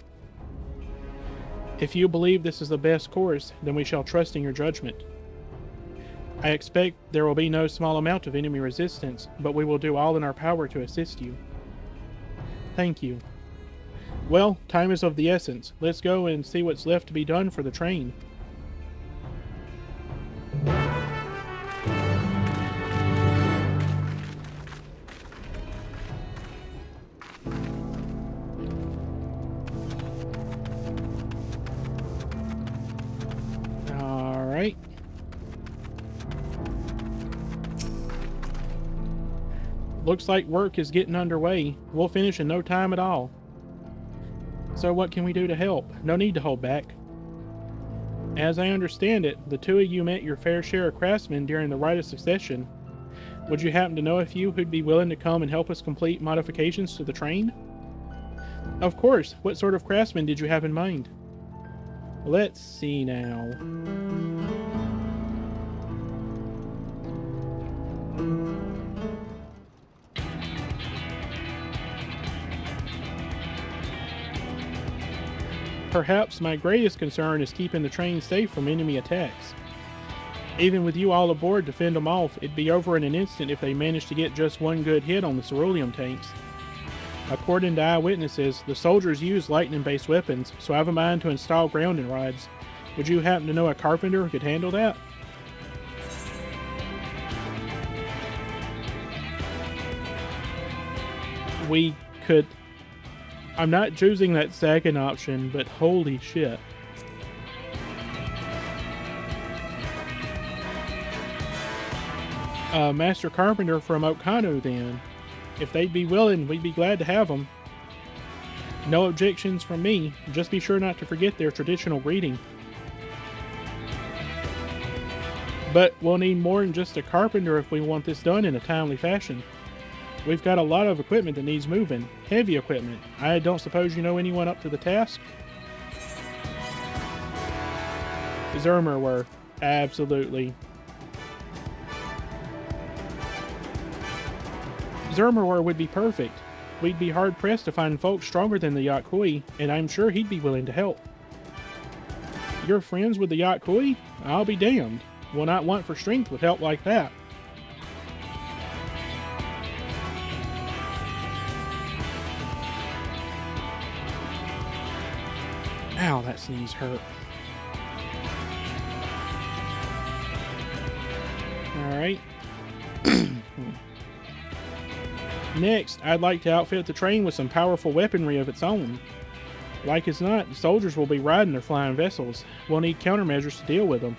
If you believe this is the best course, then we shall trust in your judgment. I expect there will be no small amount of enemy resistance, but we will do all in our power to assist you. Thank you. Well, time is of the essence. Let's go and see what's left to be done for the train. Alright. Looks like work is getting underway. We'll finish in no time at all. So what can we do to help? No need to hold back. As I understand it, the two of you met your fair share of craftsmen during the Rite of Succession. Would you happen to know a few who'd be willing to come and help us complete modifications to the train? Of course. What sort of craftsmen did you have in mind? Let's see now. Perhaps my greatest concern is keeping the train safe from enemy attacks. Even with you all aboard to fend them off, it'd be over in an instant if they managed to get just one good hit on the ceruleum tanks. According to eyewitnesses, the soldiers use lightning-based weapons, so I have a mind to install grounding rods. Would you happen to know a carpenter who could handle that? We could... I'm not choosing that second option, but holy shit. Master Carpenter from Okano, then. If they'd be willing, we'd be glad to have them. No objections from me. Just be sure not to forget their traditional greeting. But we'll need more than just a carpenter if we want this done in a timely fashion. We've got a lot of equipment that needs moving. Heavy equipment. I don't suppose you know anyone up to the task? Zermerwer. Absolutely. Zermerwer would be perfect. We'd be hard-pressed to find folks stronger than the Yatkui, and I'm sure he'd be willing to help. You're friends with the Yatkui? I'll be damned. Will not want for strength with help like that. Ow, that sneeze hurt. Alright. Next, I'd like to outfit the train with some powerful weaponry of its own. Like as not, the soldiers will be riding their flying vessels. We'll need countermeasures to deal with them.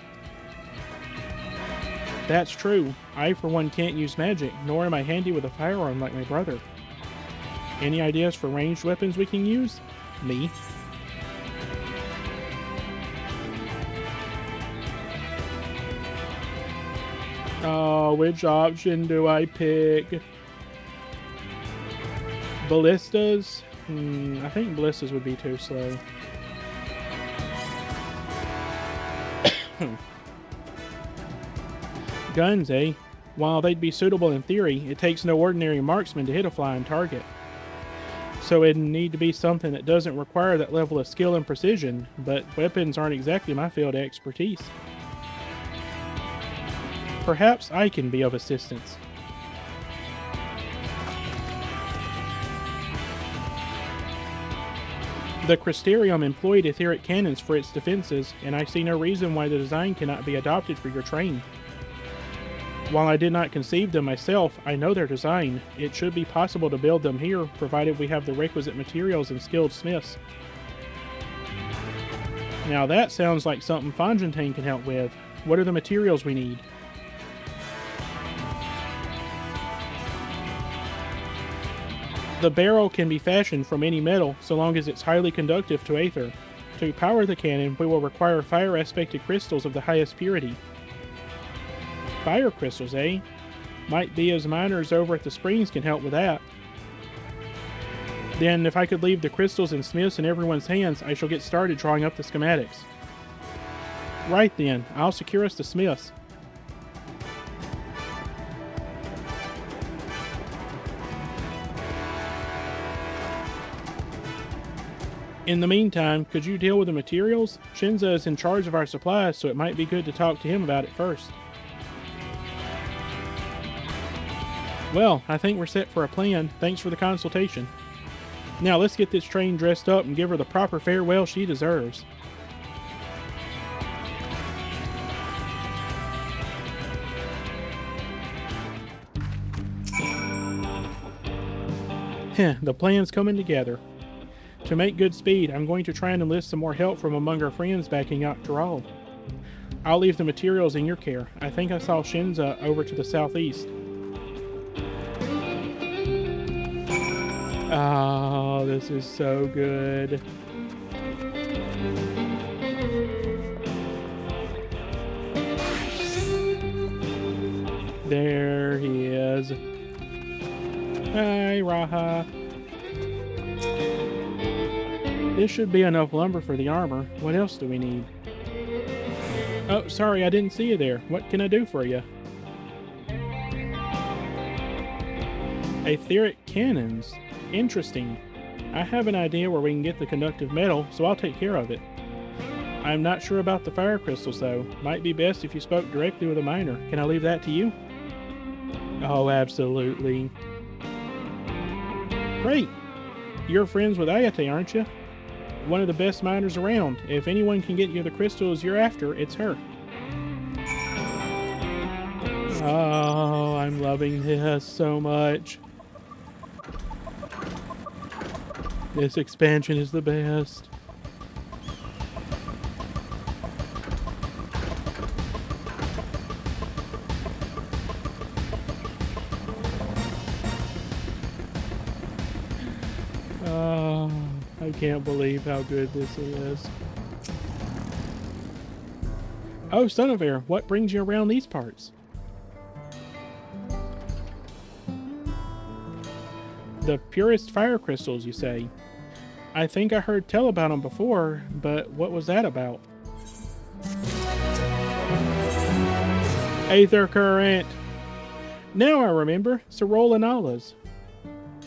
That's true. I, for one, can't use magic, nor am I handy with a firearm like my brother. Any ideas for ranged weapons we can use? Me. Oh, which option do I pick? Ballistas? I think Blisses would be too slow. Guns, eh? While they'd be suitable in theory, it takes no ordinary marksman to hit a flying target. So it'd need to be something that doesn't require that level of skill and precision, but weapons aren't exactly my field of expertise. Perhaps I can be of assistance. The Crystarium employed etheric cannons for its defenses, and I see no reason why the design cannot be adopted for your train. While I did not conceive them myself, I know their design. It should be possible to build them here, provided we have the requisite materials and skilled smiths. Now that sounds like something Fontaine can help with. What are the materials we need? The barrel can be fashioned from any metal, so long as it's highly conductive to aether. To power the cannon, we will require fire-aspected crystals of the highest purity. Fire crystals, eh? Might be as miners over at the springs can help with that. Then, if I could leave the crystals and smiths in everyone's hands, I shall get started drawing up the schematics. Right then, I'll secure us the smiths. In the meantime, could you deal with the materials? Shinza is in charge of our supplies, so it might be good to talk to him about it first. Well, I think we're set for a plan. Thanks for the consultation. Now let's get this train dressed up and give her the proper farewell she deserves. The plan's coming together. To make good speed, I'm going to try and enlist some more help from among our friends backing up Dural. I'll leave the materials in your care. I think I saw Shinza over to the southeast. Oh, this is so good. There he is. Hi, Raha. This should be enough lumber for the armor. What else do we need? Oh, sorry, I didn't see you there. What can I do for you? Etheric cannons. Interesting. I have an idea where we can get the conductive metal, so I'll take care of it. I'm not sure about the fire crystals, though. Might be best if you spoke directly with a miner. Can I leave that to you? Oh, absolutely. Great. You're friends with Ayate, aren't you? One of the best miners around. If anyone can get you the crystals you're after, it's her. Oh, I'm loving this so much. This expansion is the best. Oh, I can't believe how good this is. Oh, Suniver, what brings you around these parts? The purest fire crystals, you say? I think I heard tell about them before, but what was that about? Aether current! Now I remember, Sorolanalas.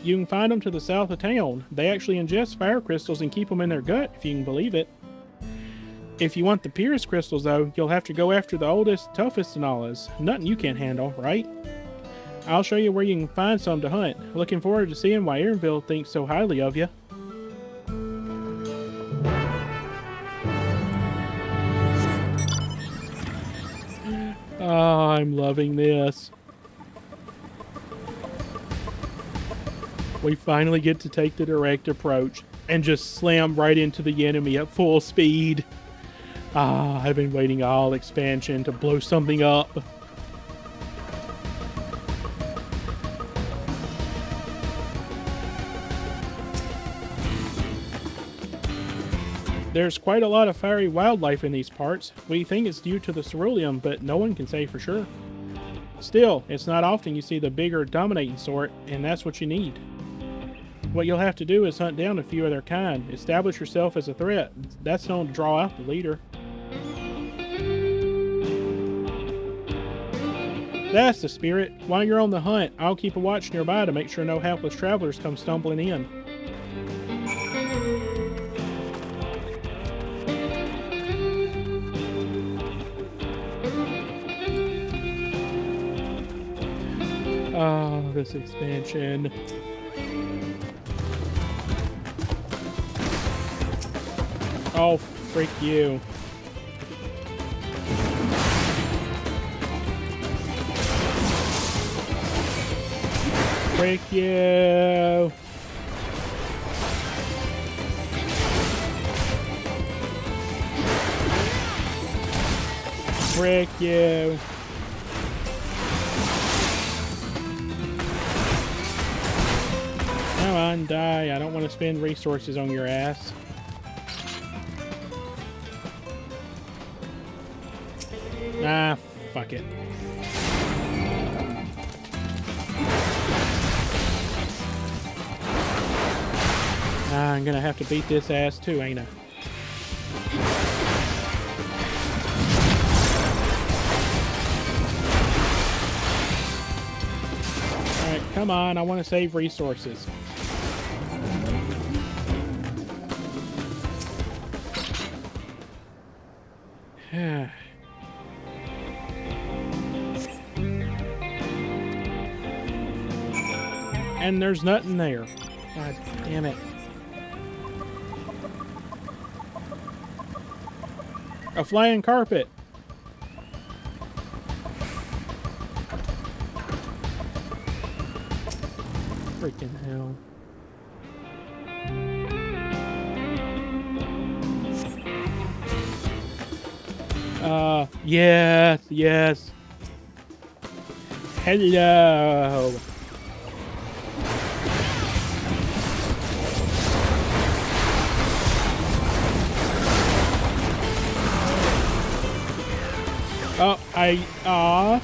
You can find them to the south of town. They actually ingest fire crystals and keep them in their gut, if you can believe it. If you want the purest crystals, though, you'll have to go after the oldest, toughest Analas. Nothing you can't handle, right? I'll show you where you can find some to hunt. Looking forward to seeing why Aaronville thinks so highly of you. Oh, I'm loving this. We finally get to take the direct approach and just slam right into the enemy at full speed. Ah, I've been waiting all expansion to blow something up. There's quite a lot of fiery wildlife in these parts. We think it's due to the ceruleum, but no one can say for sure. Still, it's not often you see the bigger, dominating sort, and that's what you need. What you'll have to do is hunt down a few of their kind. Establish yourself as a threat. That's known to draw out the leader. That's the spirit. While you're on the hunt, I'll keep a watch nearby to make sure no hapless travelers come stumbling in. Oh, this expansion. Oh, freak you. Freak you. Frick you. Come on, die. I don't want to spend resources on your ass. Ah, fuck it. Ah, I'm gonna have to beat this ass too, ain't I? Alright, come on, I want to save resources. And there's nothing there. God damn it. A flying carpet. Freaking hell. Yes, yes. Hello. Oh,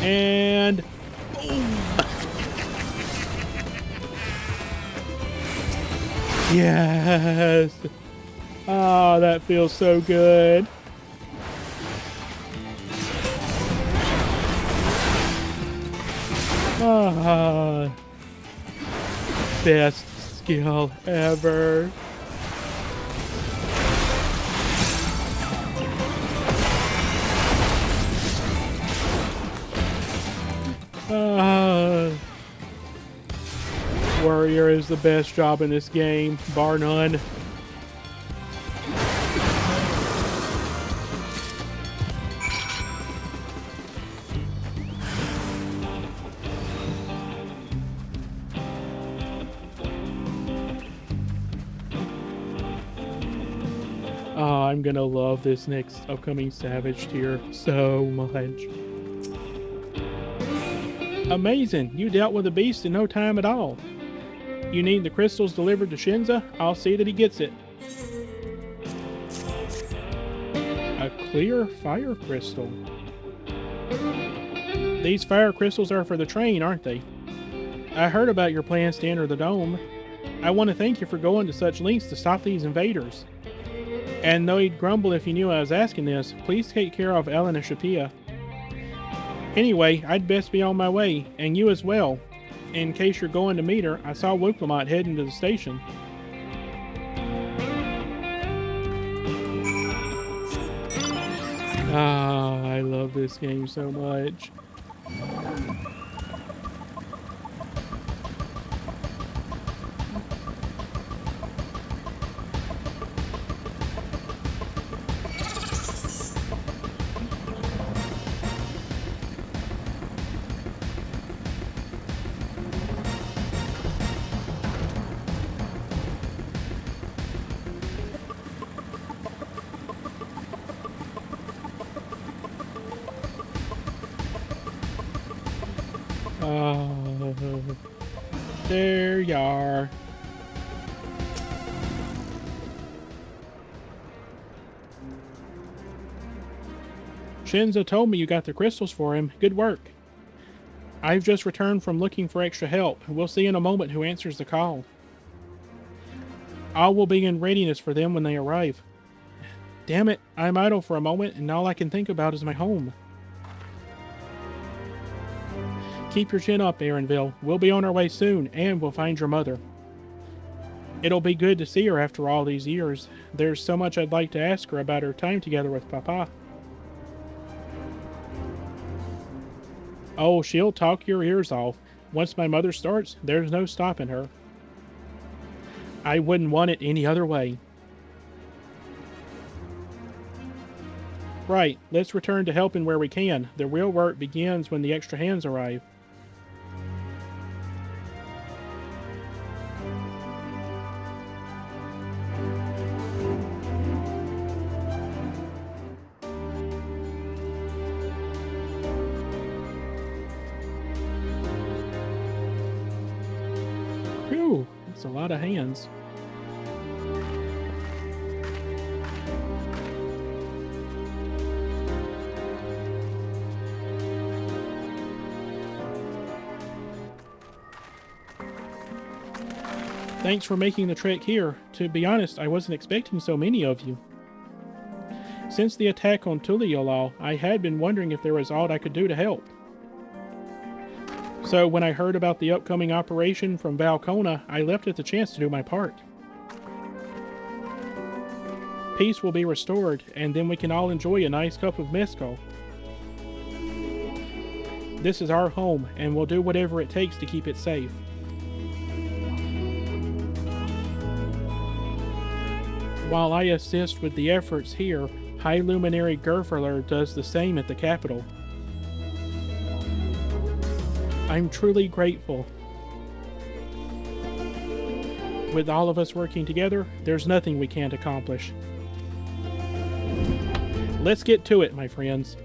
and boom. Yes. Oh, that feels so good. Ah, best skill ever. Warrior is the best job in this game, bar none. Oh, I'm gonna love this next upcoming Savage tier so much. Amazing! You dealt with the beast in no time at all. You need the crystals delivered to Shinza? I'll see that he gets it. A clear fire crystal. These fire crystals are for the train, aren't they? I heard about your plans to enter the dome. I want to thank you for going to such lengths to stop these invaders. And though he'd grumble if he knew I was asking this, please take care of Ellen and Shapia. Anyway, I'd best be on my way, and you as well. In case you're going to meet her, I saw Wuklamot heading to the station. Ah, I love this game so much. Oh, there you are. Shinza told me you got the crystals for him. Good work. I've just returned from looking for extra help. We'll see in a moment who answers the call. All will be in readiness for them when they arrive. Damn it, I'm idle for a moment, and all I can think about is my home. Keep your chin up, Aaronville. We'll be on our way soon, and we'll find your mother. It'll be good to see her after all these years. There's so much I'd like to ask her about her time together with Papa. Oh, she'll talk your ears off. Once my mother starts, there's no stopping her. I wouldn't want it any other way. Right, let's return to helping where we can. The real work begins when the extra hands arrive. Whew, that's a lot of hands. Thanks for making the trek here. To be honest, I wasn't expecting so many of you. Since the attack on Tuliolal, I had been wondering if there was aught I could do to help. So when I heard about the upcoming operation from Valcona, I leapt at the chance to do my part. Peace will be restored, and then we can all enjoy a nice cup of mezcal. This is our home, and we'll do whatever it takes to keep it safe. While I assist with the efforts here, High Luminary Gerferler does the same at the capital. I'm truly grateful. With all of us working together, there's nothing we can't accomplish. Let's get to it, my friends.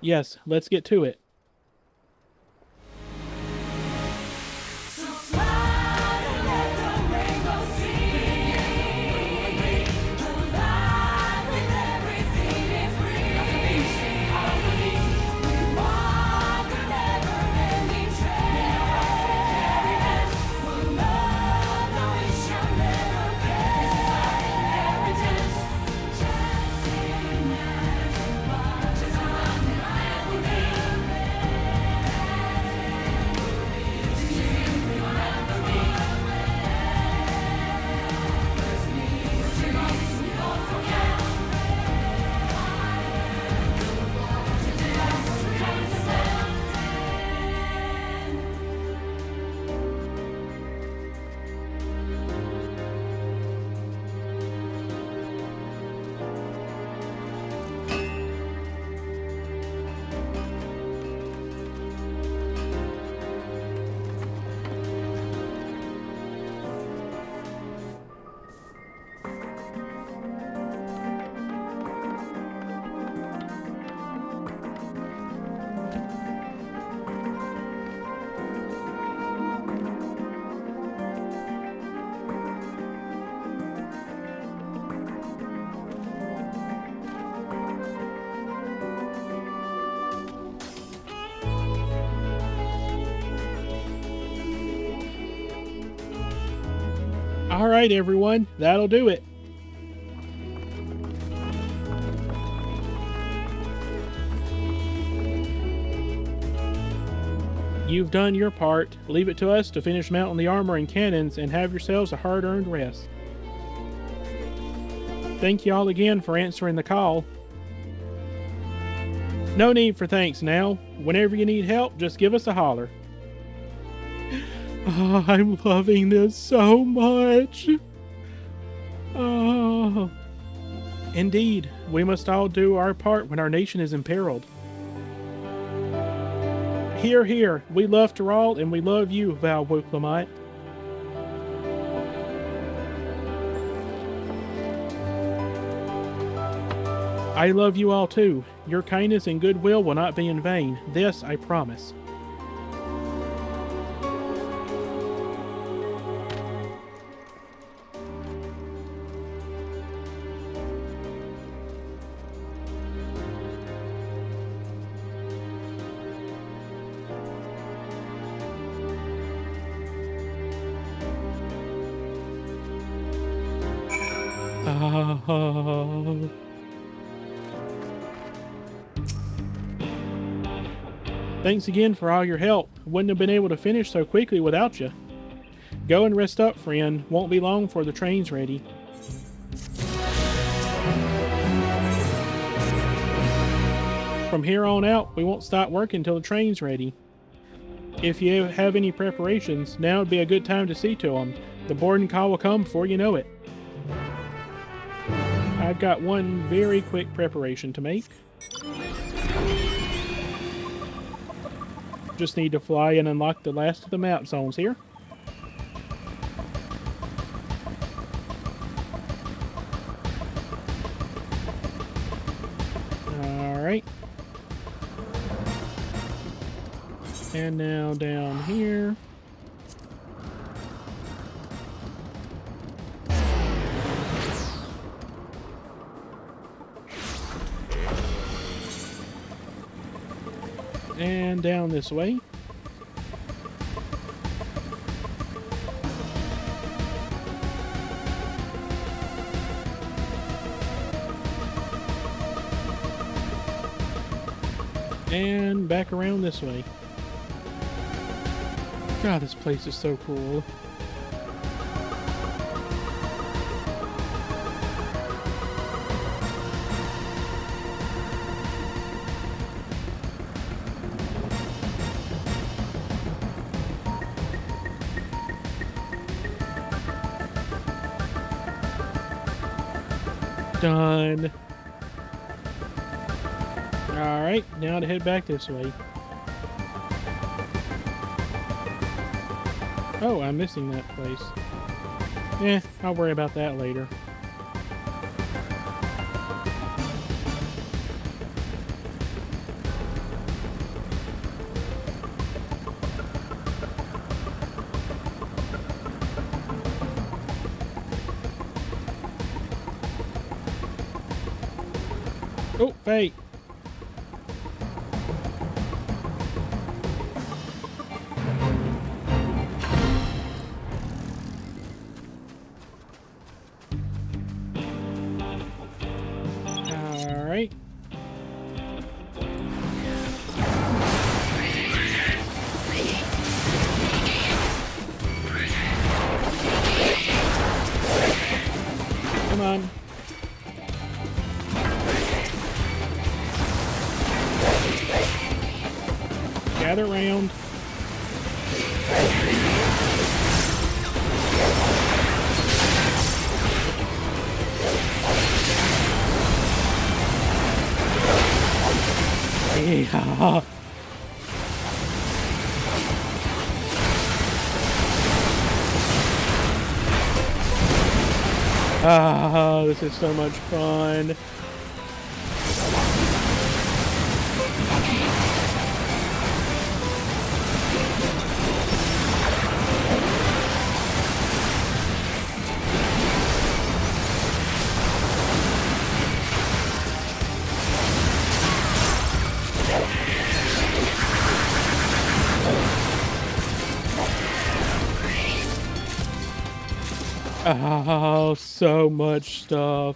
Yes, let's get to it. All right, everyone, that'll do it. You've done your part. Leave it to us to finish mounting the armor and cannons and have yourselves a hard-earned rest. Thank you all again for answering the call. No need for thanks now. Whenever you need help, just give us a holler. Oh, I'm loving this so much. Oh. Indeed, we must all do our part when our nation is imperiled. Hear, hear. We love Terral and we love you, Val Wuklamite. I love you all too. Your kindness and goodwill will not be in vain. This I promise. Oh. Thanks again for all your help. Wouldn't have been able to finish so quickly without you. Go and rest up, friend. Won't be long before the train's ready. From here on out, we won't stop working until the train's ready. If you have any preparations, now would be a good time to see to them. The boarding call will come before you know it. I've got one very quick preparation to make. Just need to fly and unlock the last of the map zones here. Alright. And now down here. And down this way. And back around this way. God, this place is so cool. Done. Alright, now to head back this way. Oh, I'm missing that place. I'll worry about that later. Oh, Fate! Alright. Come on. Gather round. Yeah. Ah, this is so much fun. Oh, so much stuff.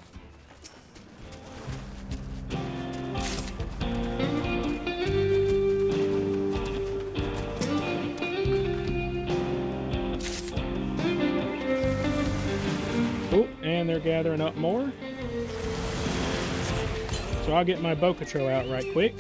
Oh, and they're gathering up more. So I'll get my Bocatro out right quick.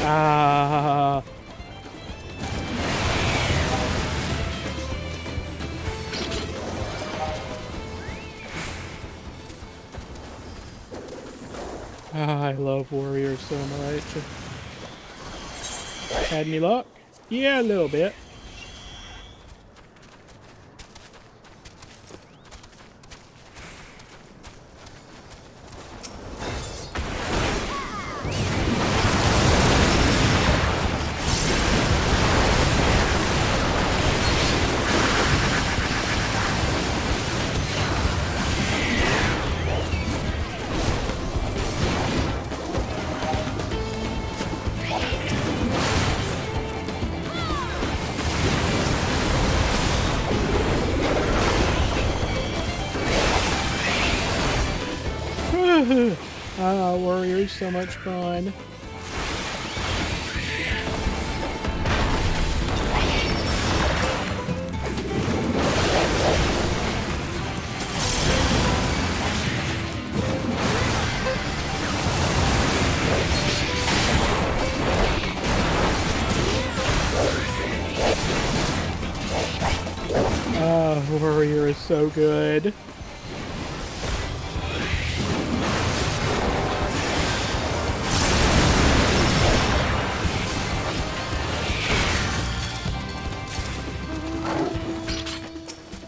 Ah. I love warriors so much. Had any luck? Yeah, a little bit. Ah, Warrior is so much fun. Ah, Warrior is so good.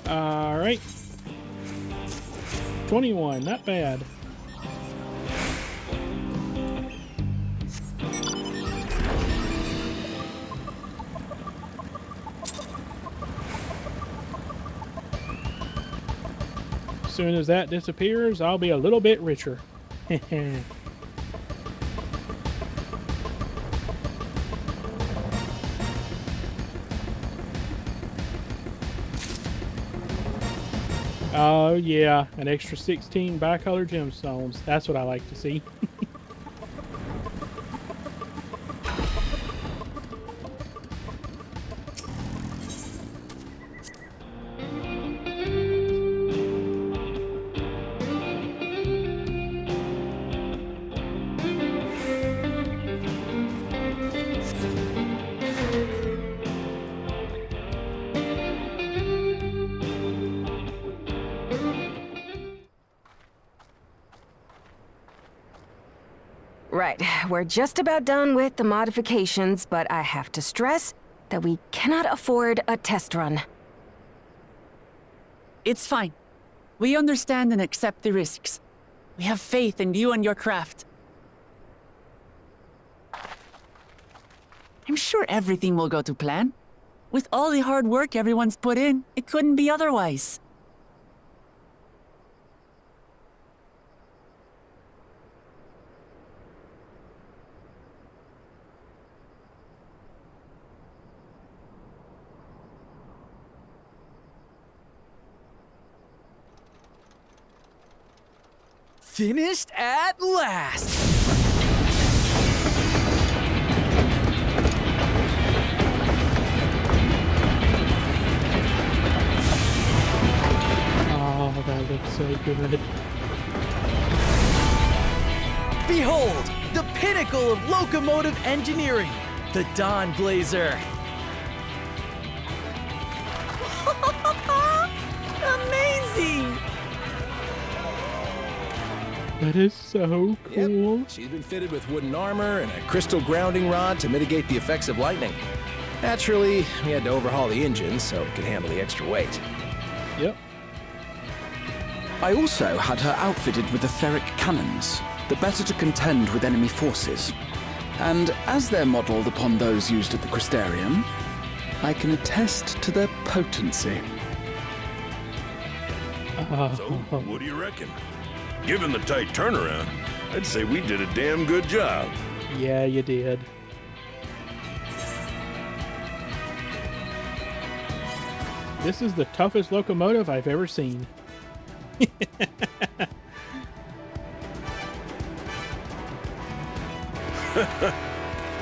Alright. 21, not bad. As soon as that disappears, I'll be a little bit richer. Oh yeah, an extra 16 bicolor gemstones. That's what I like to see. Right, we're just about done with the modifications, but I have to stress that we cannot afford a test run. It's fine. We understand and accept the risks. We have faith in you and your craft. I'm sure everything will go to plan. With all the hard work everyone's put in, it couldn't be otherwise. Finished at last! Oh, that looks so good. Behold, the pinnacle of locomotive engineering, the Dawn Blazer. Amazing! That is so cool. Yep. She's been fitted with wooden armor and a crystal grounding rod to mitigate the effects of lightning. Naturally, we had to overhaul the engine so it could handle the extra weight. Yep. I also had her outfitted with etheric cannons, the better to contend with enemy forces. And as they're modeled upon those used at the Crystarium, I can attest to their potency. So, what do you reckon? Given the tight turnaround, I'd say we did a damn good job. Yeah, you did. This is the toughest locomotive I've ever seen.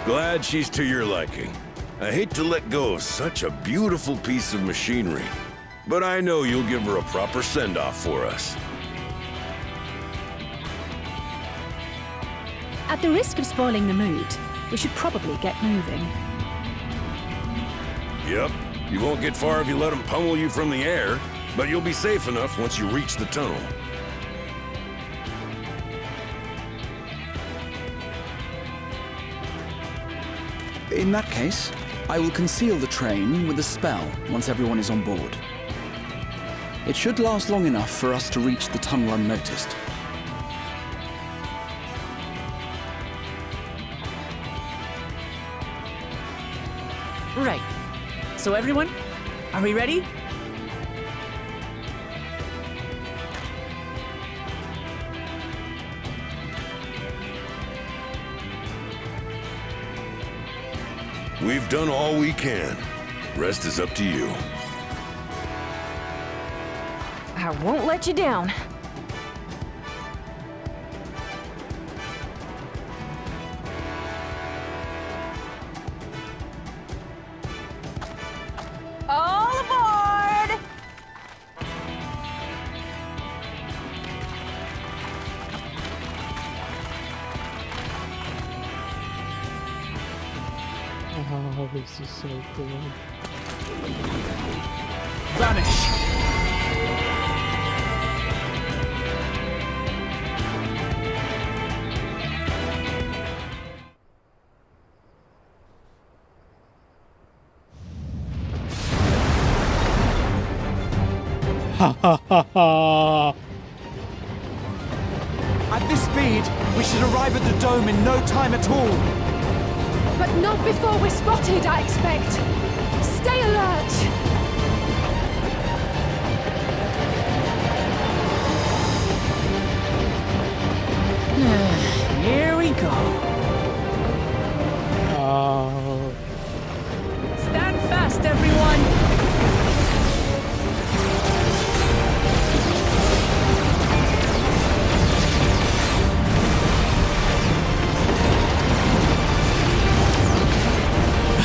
Glad she's to your liking. I hate to let go of such a beautiful piece of machinery, but I know you'll give her a proper send-off for us. At the risk of spoiling the mood, we should probably get moving. Yep, you won't get far if you let them pummel you from the air, but you'll be safe enough once you reach the tunnel. In that case, I will conceal the train with a spell once everyone is on board. It should last long enough for us to reach the tunnel unnoticed. Right. So everyone, are we ready? We've done all we can. Rest is up to you. I won't let you down. This is so cool. Vanish! Ha ha ha ha! At this speed, we should arrive at the dome in no time at all. But not before we're spotted, I expect. Stay alert! Here we go. Oh. Stand fast, everyone.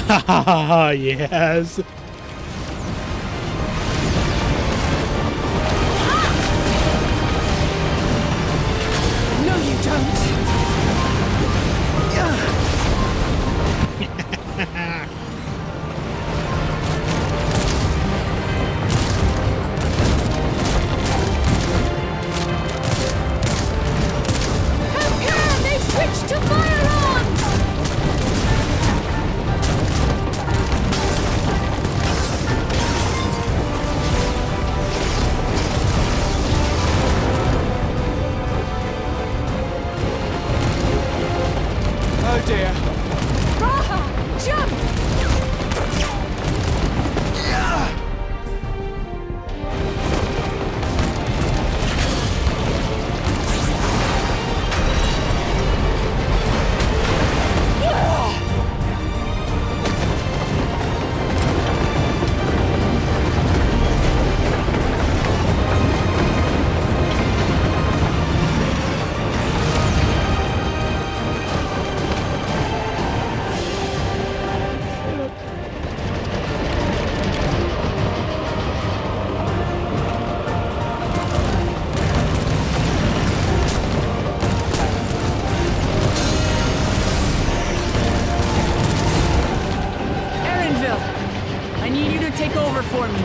Ha ha ha ha! Yes. No, you don't. They switched to firearms! Oh dear. Raha, jump! Erinville, I need you to take over for me.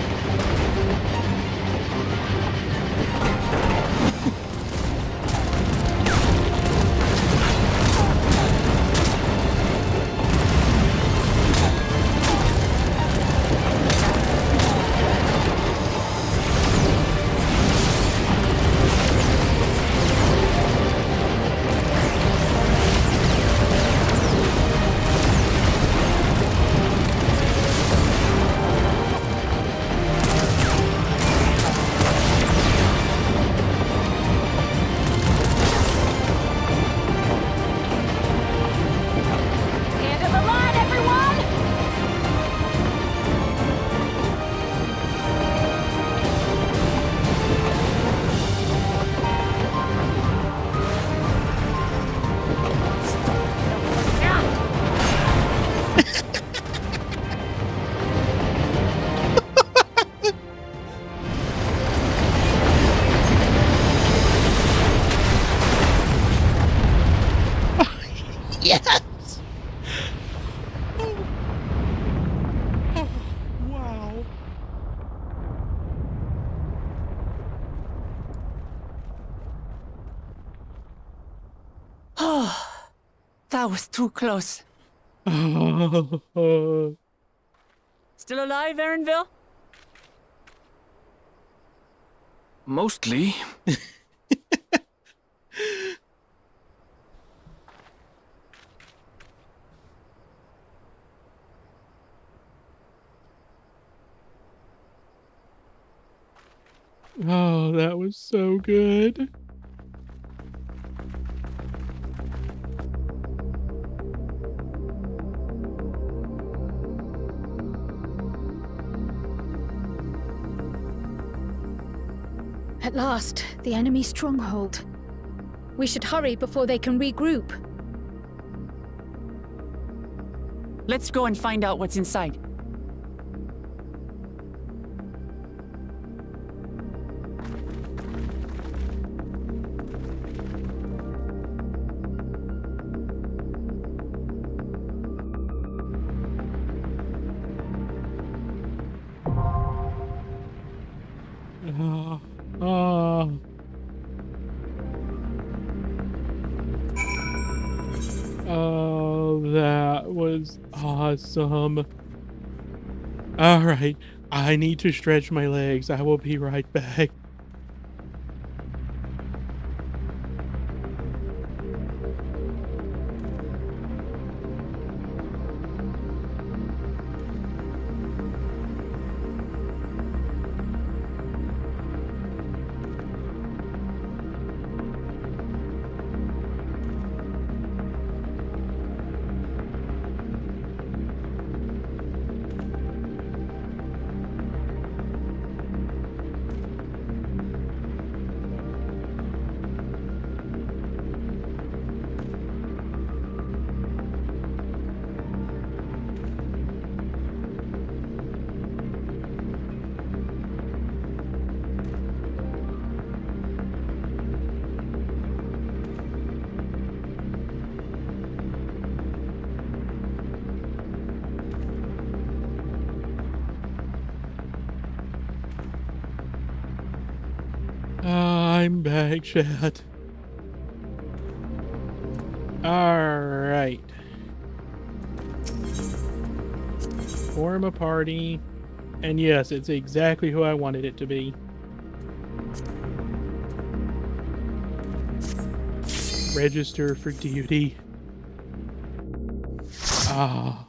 End of the line, everyone! Yes. Wow. That was too close. Still alive, Erinville? Mostly. Oh, that was so good. At last, the enemy stronghold. We should hurry before they can regroup. Let's go and find out what's inside. Oh. Oh, that was awesome. All right, I need to stretch my legs. I will be right back. I'm back, chat. Alright. Form a party. And yes, it's exactly who I wanted it to be. Register for duty. Ah.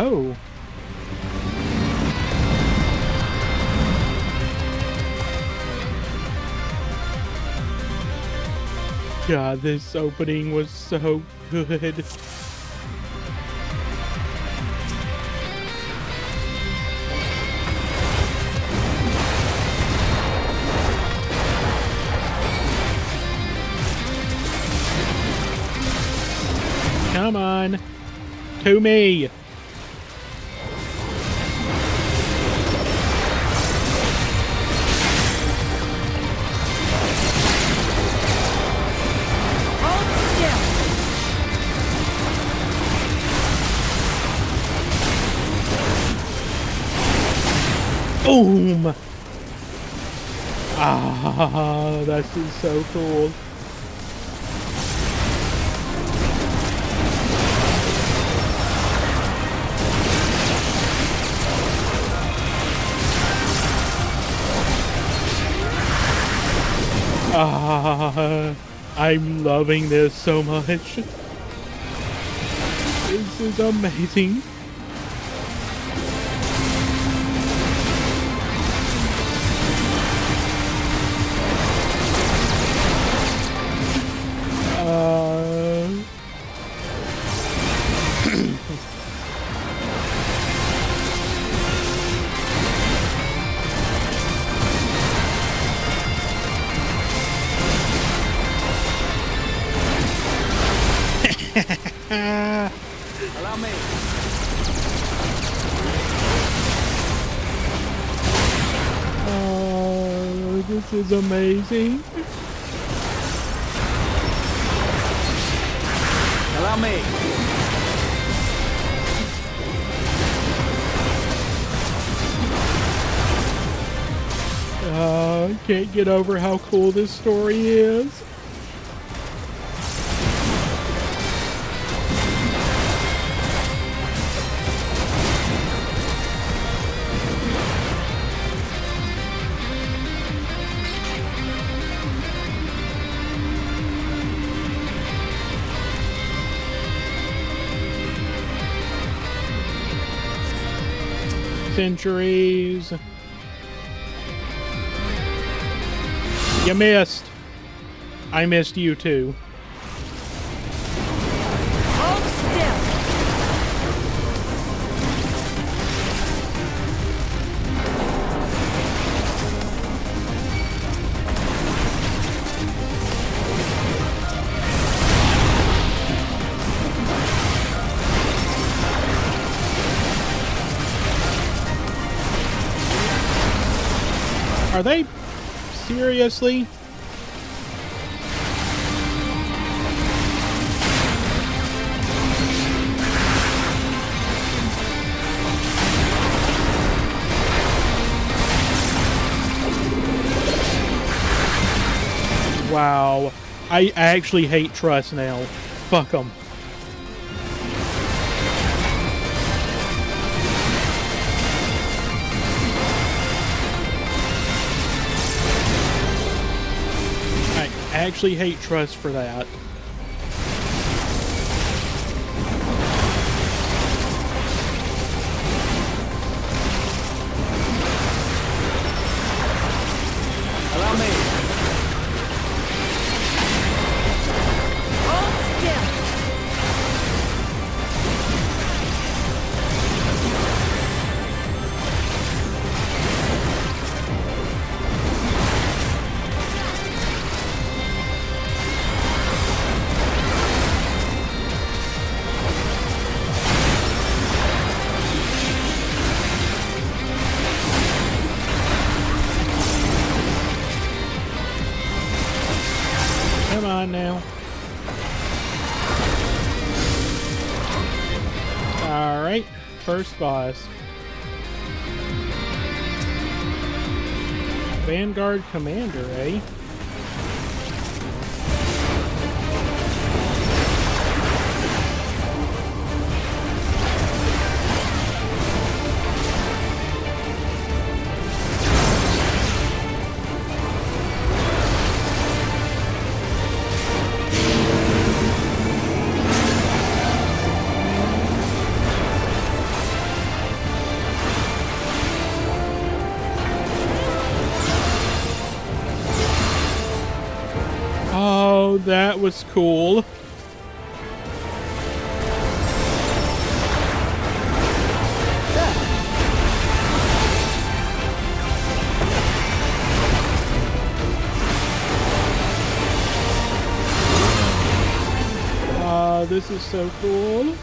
Oh. God, this opening was so good. Come on. To me. Boom! Ah, that is so cool. Ah, I'm loving this so much. This is amazing. Allow me. Oh, this is amazing. Allow me. Can't get over how cool this story is. Centuries. You missed. I missed you too. Hold still. Are they Seriously? Wow. I actually hate trust now. Fuck them. I actually hate trust for that. Allow me. Hold still. Come on now. Alright, first boss. Vanguard Commander, eh? Oh, that was cool. This is so cool.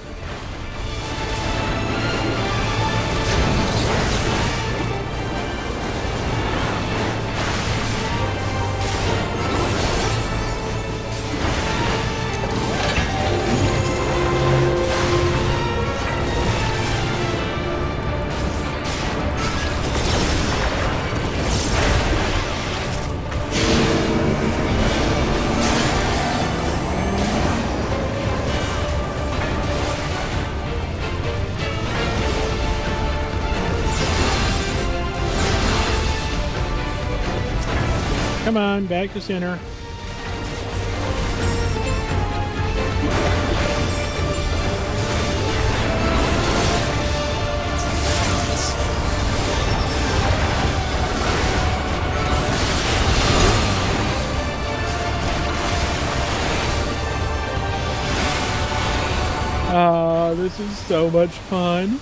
Come on, back to center. This is so much fun.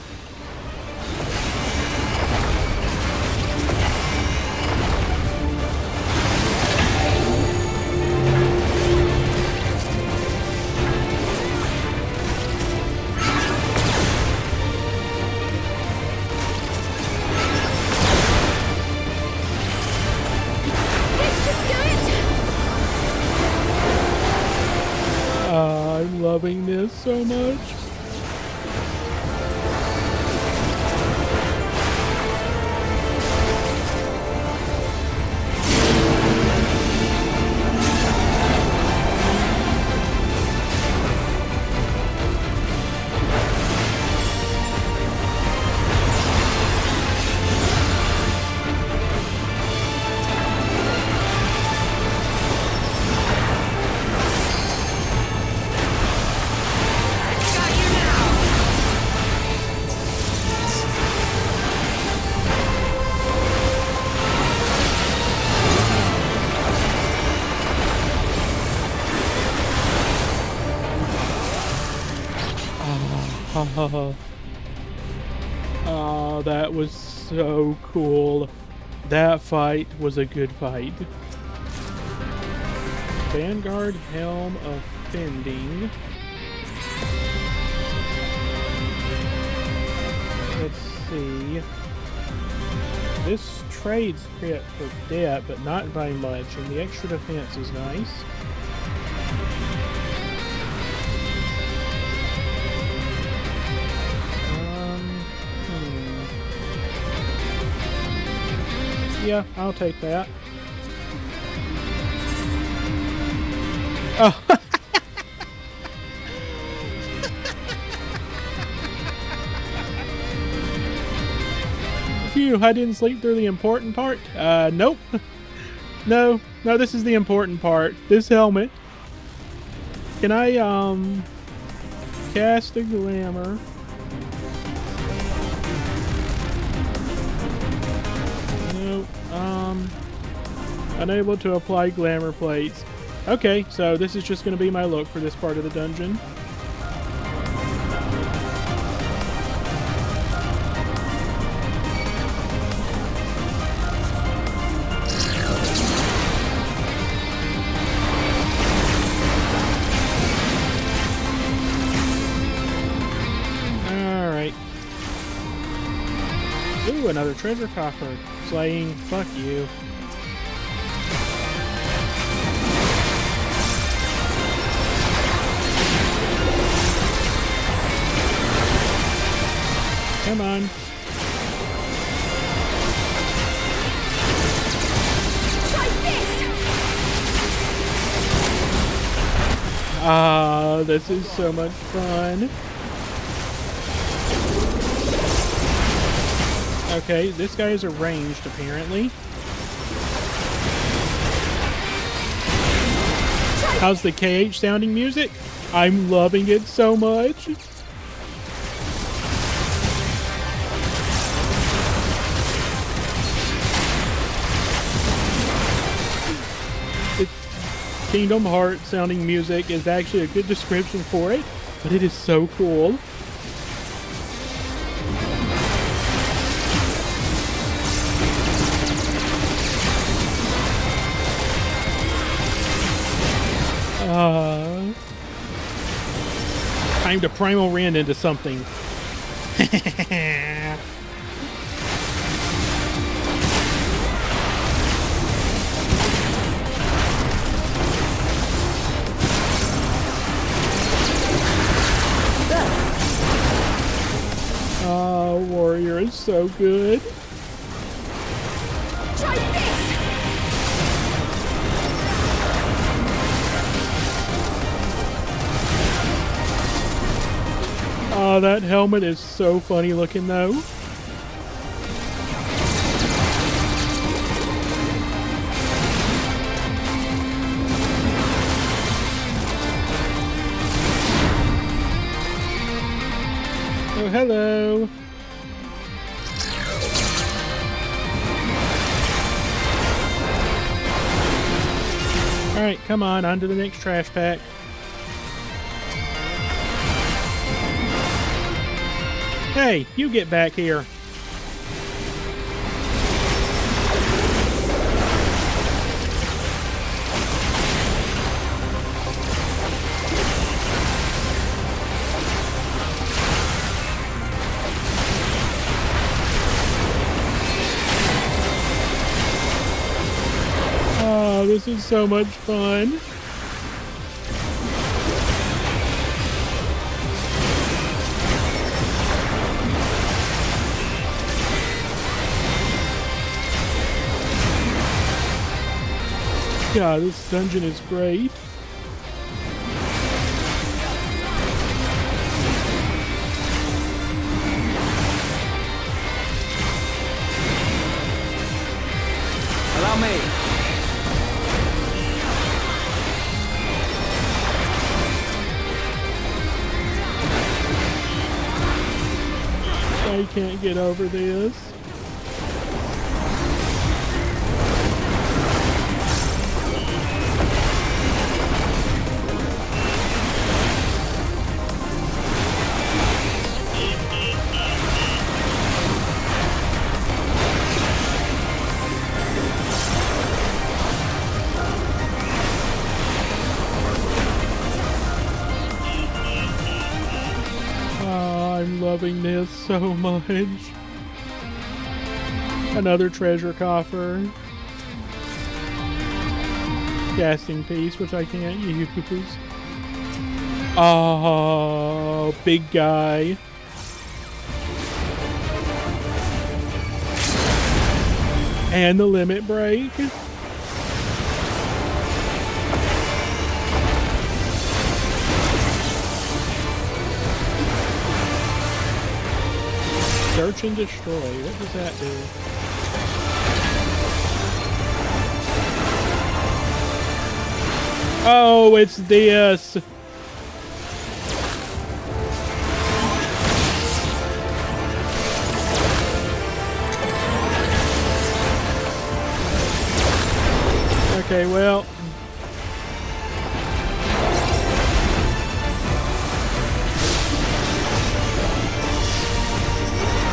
I'm loving this so much. Oh, that was so cool. That fight was a good fight. Vanguard Helm of Fending. Let's see. This trades crit for debt, but not by much, and the extra defense is nice. Yeah, I'll take that. Oh. Phew, I didn't sleep through the important part. Nope. No, this is the important part. This helmet. Can I, cast a glamour? Nope. Unable to apply glamour plates. Okay, so this is just going to be my look for this part of the dungeon. Alright. Ooh, another treasure coffer. Slaying. Fuck you. Come on. Ah, this is so much fun. Okay, this guy is ranged apparently. How's the KH sounding music? I'm loving it so much. Kingdom Hearts sounding music is actually a good description for it, but it is so cool. Time to primal rend into something. Warrior is so good. Try this! Oh, that helmet is so funny looking though. Oh, hello. Alright, come on to the next trash pack. Hey, you get back here. Oh, this is so much fun. Yeah, this dungeon is great. Allow me. I can't get over this. I'm loving this so much. Another treasure coffer. Casting piece, which I can't use. Oh, big guy. And the limit break. Search and destroy. What does that do? Oh, it's this. Okay, well.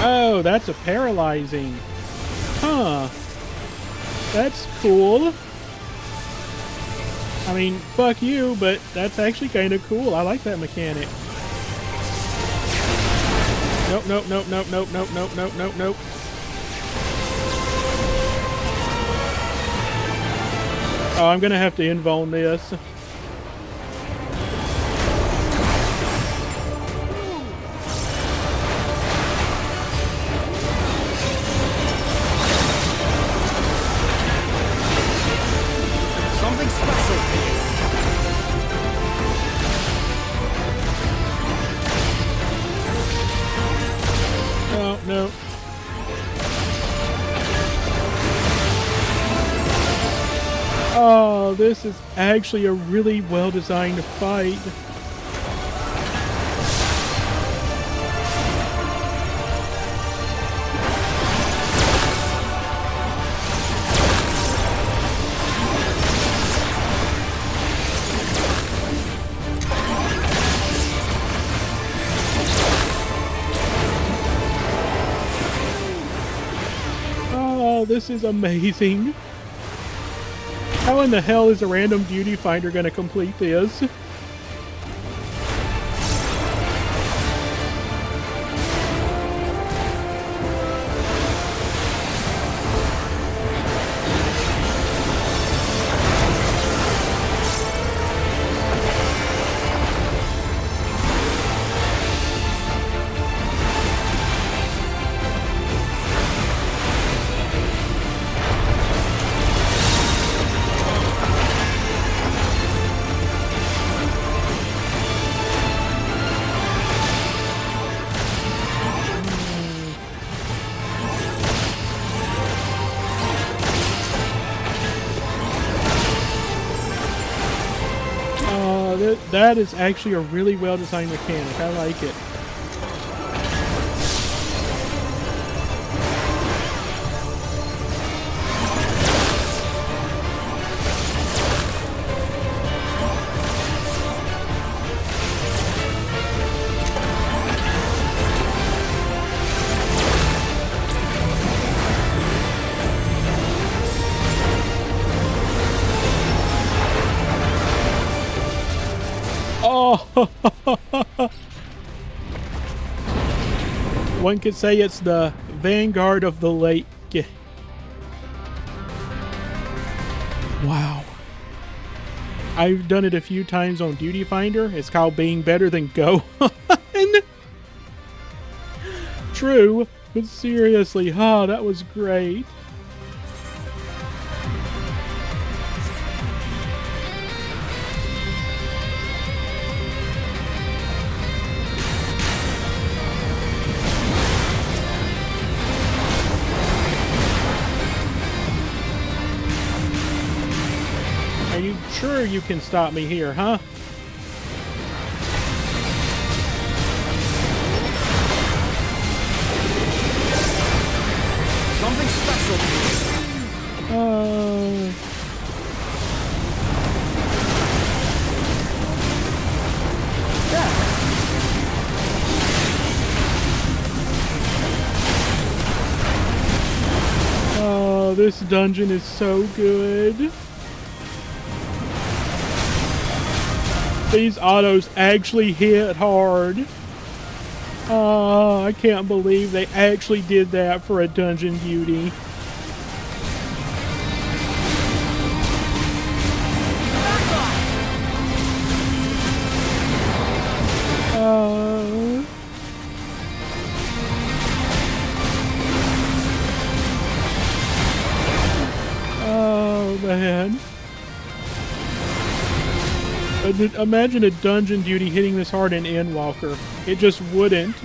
Oh, that's a paralyzing. Huh. That's cool. I mean, fuck you, but that's actually kind of cool. I like that mechanic. Nope, nope, nope, nope, nope, nope, nope, nope, nope, nope. Oh, I'm gonna have to invuln this. Something special for you. Oh, no. Oh, this is actually a really well-designed fight. Oh, this is amazing. How in the hell is a random beauty finder gonna complete this? That is actually a really well-designed mechanic. I like it. One could say it's the vanguard of the late game. Wow. I've done it a few times on Duty Finder. It's called being better than Gohan. True, but seriously, that was great. Sure you can stop me here, huh? Something special. Oh, this dungeon is so good. These autos actually hit hard. Oh, I can't believe they actually did that for a dungeon beauty. Oh, man. Imagine a dungeon duty hitting this hard in Endwalker. It just wouldn't.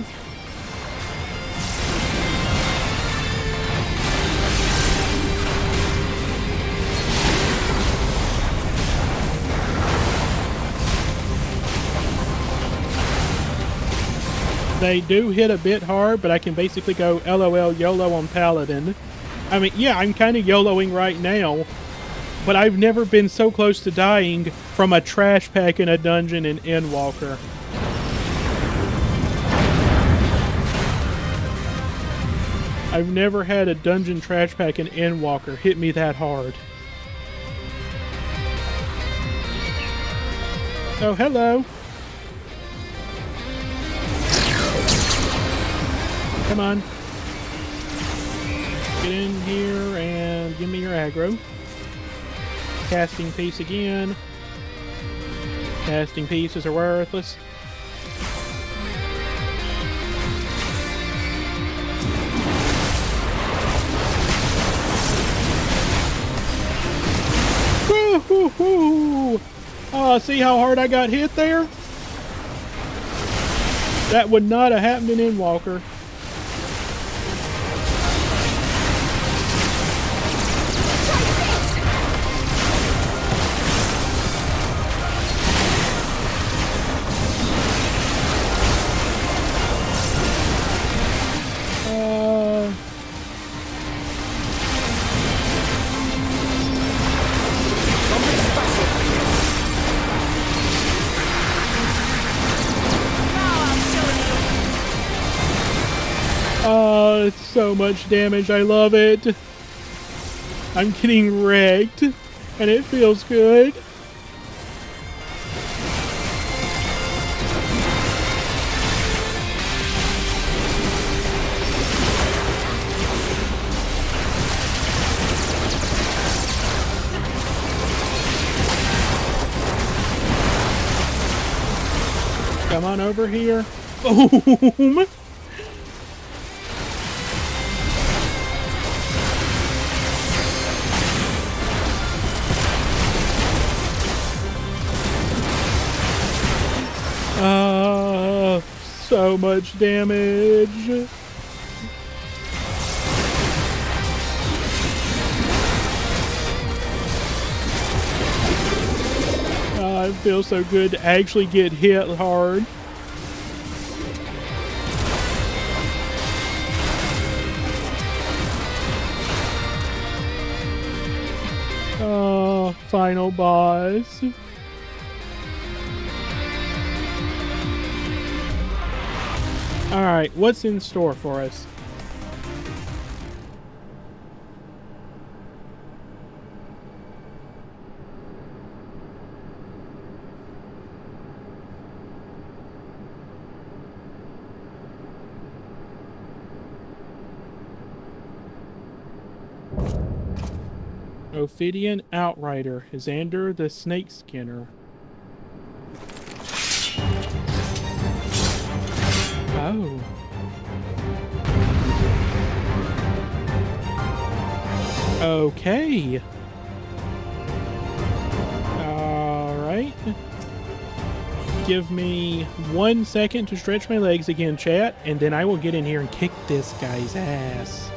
They do hit a bit hard, but I can basically go LOL YOLO on Paladin. I mean, yeah, I'm kind of YOLOing right now, but I've never been so close to dying from a trash pack in a dungeon in Endwalker. I've never had a dungeon trash pack in Endwalker hit me that hard. Oh, hello. Come on. Get in here and give me your aggro. Casting piece again. Casting pieces are worthless. Woo hoo hoo! Oh, see how hard I got hit there? That would not have happened in Endwalker. Oh, it's so much damage. I love it. I'm getting wrecked, and it feels good. Come on over here. Boom! So much damage. It feels so good to actually get hit hard. Oh, final boss. Alright, what's in store for us? Ophidian Outrider, Xander the Snake Skinner. Oh. Okay. Alright. Give me 1 second to stretch my legs again, chat, and then I will get in here and kick this guy's ass.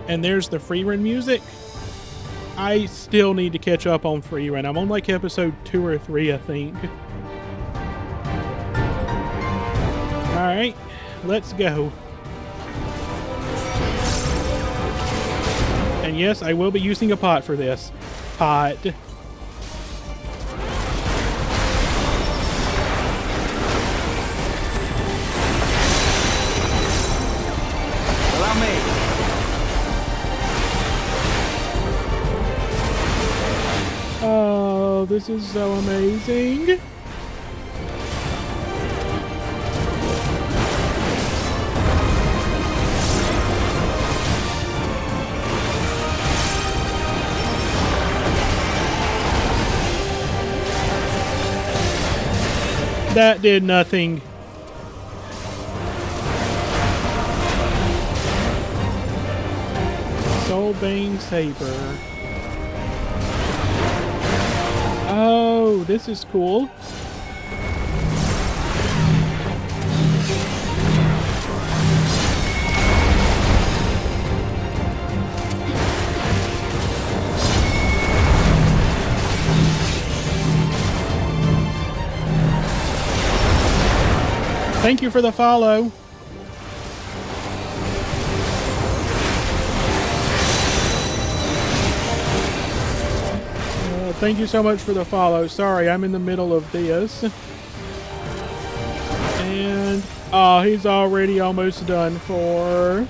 And there's the free run music. I still need to catch up on free run. I'm on like episode 2 or 3, I think. Alright, let's go. And yes, I will be using a pot for this. Pot. Allow me. Oh, this is so amazing. That did nothing. Soulbane Saber. Oh, this is cool. Thank you for the follow. Thank you so much for the follow. Sorry, I'm in the middle of this. And, oh, he's already almost done for.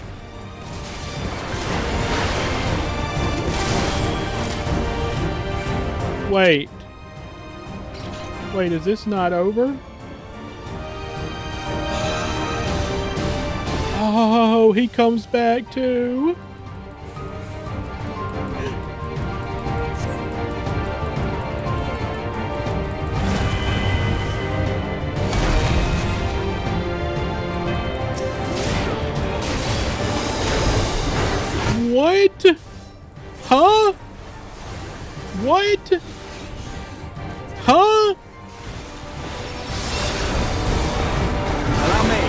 Wait. Wait, is this not over? Oh, he comes back too. What? Huh? What? Huh? Allow me.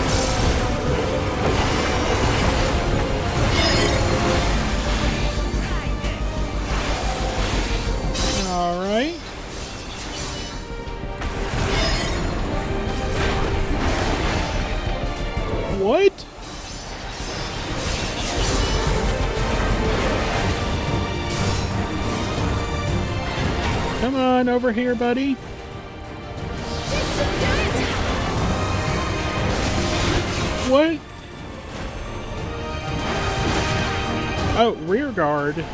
All right. What? Come on over here, buddy. What? Oh, rear guard.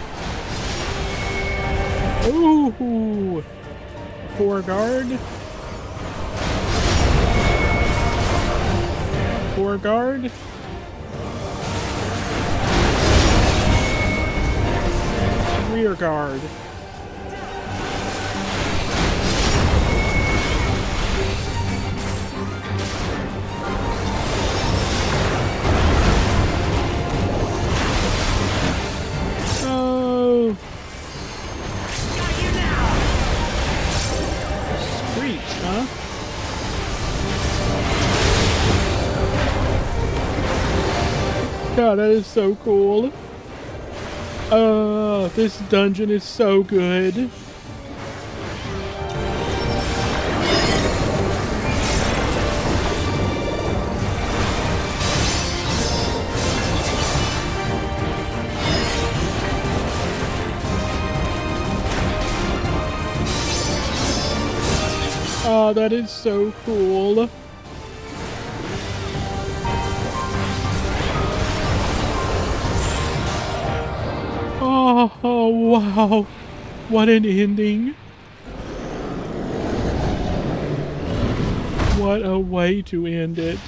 Ooh. Fore guard. Fore guard. Rear guard. Oh. Screech, huh? God, that is so cool. This dungeon is so good. Oh, that is so cool. Oh, wow. What an ending. What a way to end it.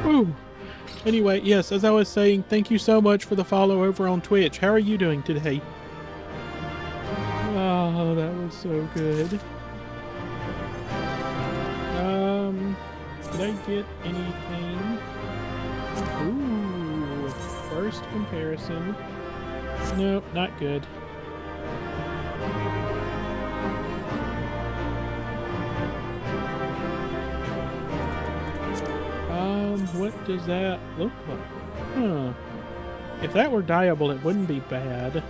Ooh. Anyway, yes, as I was saying, thank you so much for the follow over on Twitch. How are you doing today? Oh, that was so good. Did I get anything? Ooh, first comparison. Nope, not good. What does that look like? Huh. If that were dyeable, it wouldn't be bad.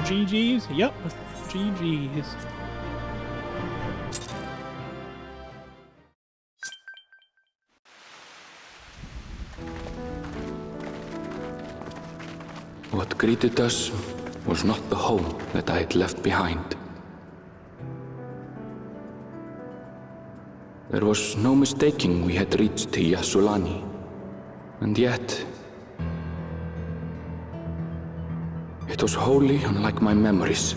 GG's? Yep. GG's. What greeted us was not the home that I had left behind. There was no mistaking we had reached Yassulani, and yet it was wholly unlike my memories.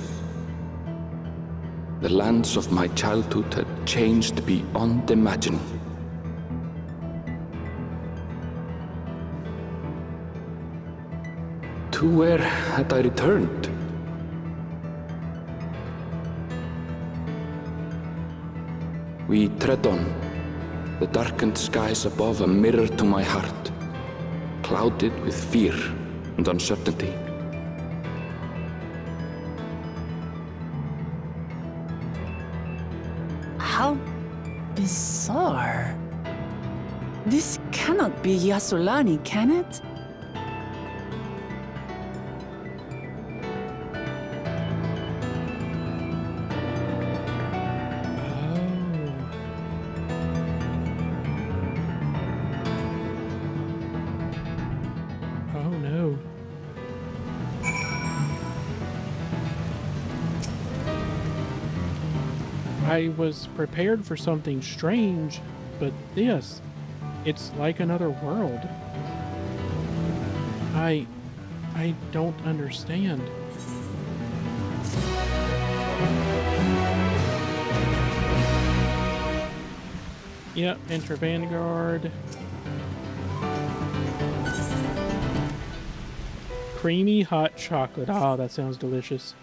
The lands of my childhood had changed beyond imagining. To where had I returned? We tread on, the darkened skies above a mirror to my heart, clouded with fear and uncertainty. How bizarre. This cannot be Yassulani, can it? I was prepared for something strange, but this, it's like another world. I don't understand. Yep, enter Vanguard. Creamy hot chocolate. Oh, that sounds delicious.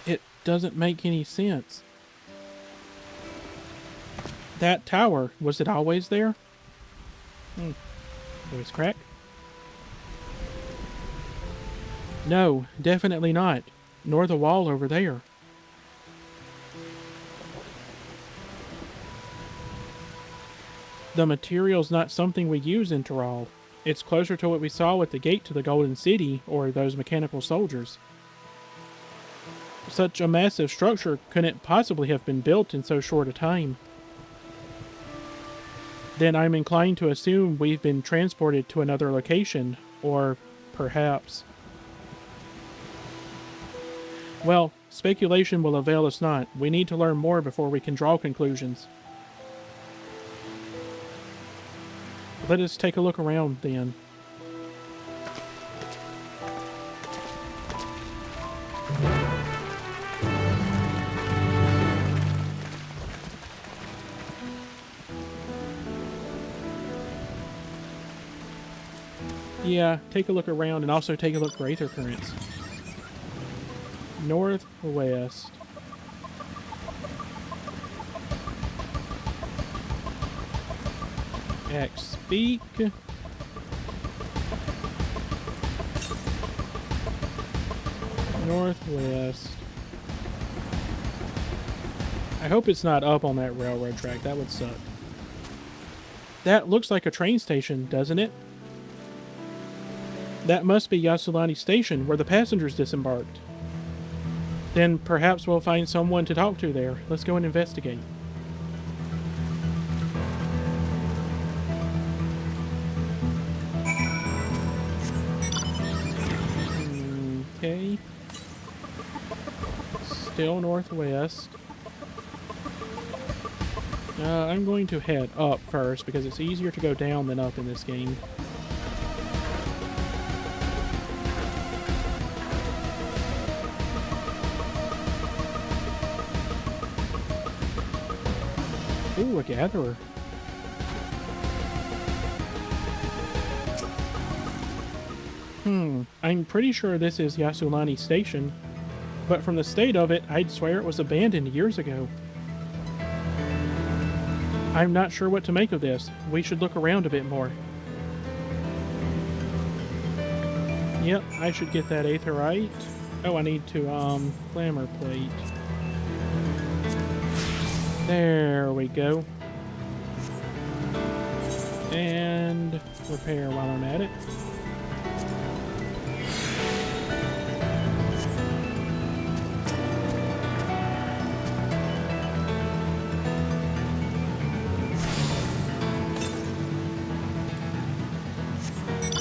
It doesn't make any sense. That tower, was it always there? Voice crack? No, definitely not. Nor the wall over there. The material's not something we use in Tyral. It's closer to what we saw with the gate to the Golden City, or those mechanical soldiers. Such a massive structure couldn't possibly have been built in so short a time. Then I'm inclined to assume we've been transported to another location, or perhaps... Well, speculation will avail us not. We need to learn more before we can draw conclusions. Let us take a look around, then. Yeah, take a look around and also take a look for Aether Currents. Northwest. Speak. Northwest. I hope it's not up on that railroad track. That would suck. That looks like a train station, doesn't it? That must be Yassulani Station, where the passengers disembarked. Then perhaps we'll find someone to talk to there. Let's go and investigate. Okay. Still northwest. I'm going to head up first because it's easier to go down than up in this game. Ooh, a gatherer. I'm pretty sure this is Yasulani Station, but from the state of it, I'd swear it was abandoned years ago. I'm not sure what to make of this. We should look around a bit more. Yep, I should get that aetherite. Oh, I need to, glamour plate. There we go. And repair while I'm at it.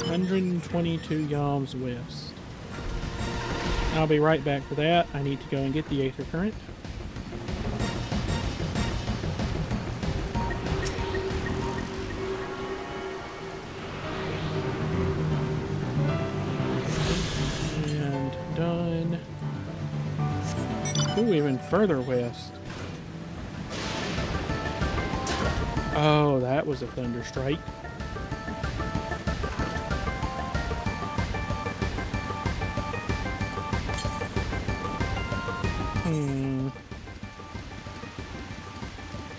$122 yalms west. I'll be right back for that. I need to go and get the aether current. And done. Ooh, even further west. Oh, that was a thunderstrike.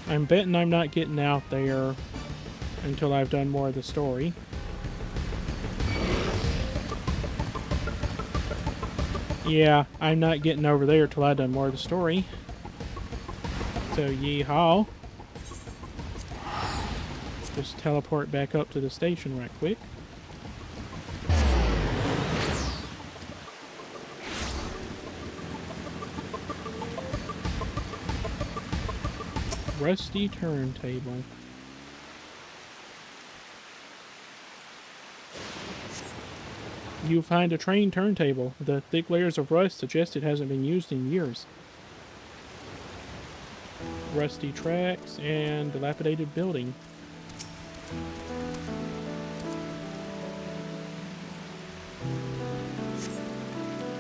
I'm betting I'm not getting out there until I've done more of the story. Yeah, I'm not getting over there till I've done more of the story. So, yeehaw. Just teleport back up to the station right quick. Rusty turntable. You find a train turntable. The thick layers of rust suggest it hasn't been used in years. Rusty tracks and dilapidated building.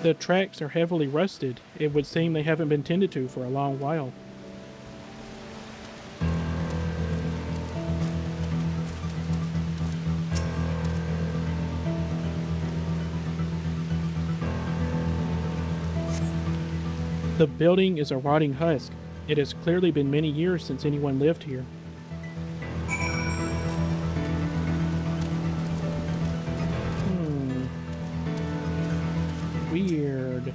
The tracks are heavily rusted. It would seem they haven't been tended to for a long while. The building is a rotting husk. It has clearly been many years since anyone lived here. Weird.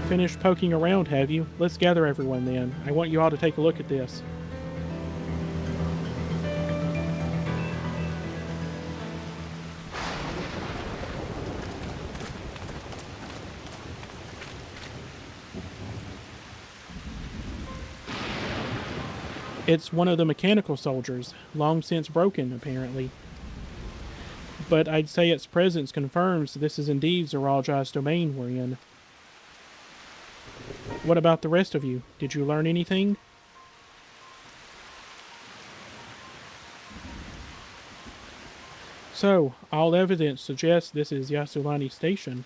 Finished poking around, have you? Let's gather everyone then. I want you all to take a look at this. It's one of the mechanical soldiers, long since broken, apparently. But I'd say its presence confirms this is indeed Zoraljah's domain we're in. What about the rest of you? Did you learn anything? So, all evidence suggests this is Yasulani Station.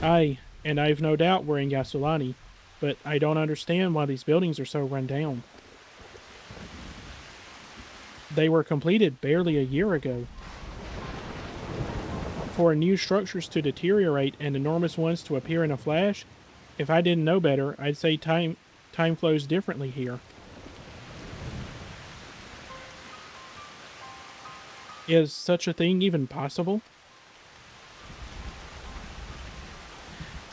Aye. And I've no doubt we're in Yasulani, but I don't understand why these buildings are so run down. They were completed barely a year ago. For new structures to deteriorate and enormous ones to appear in a flash, if I didn't know better, I'd say time flows differently here. Is such a thing even possible?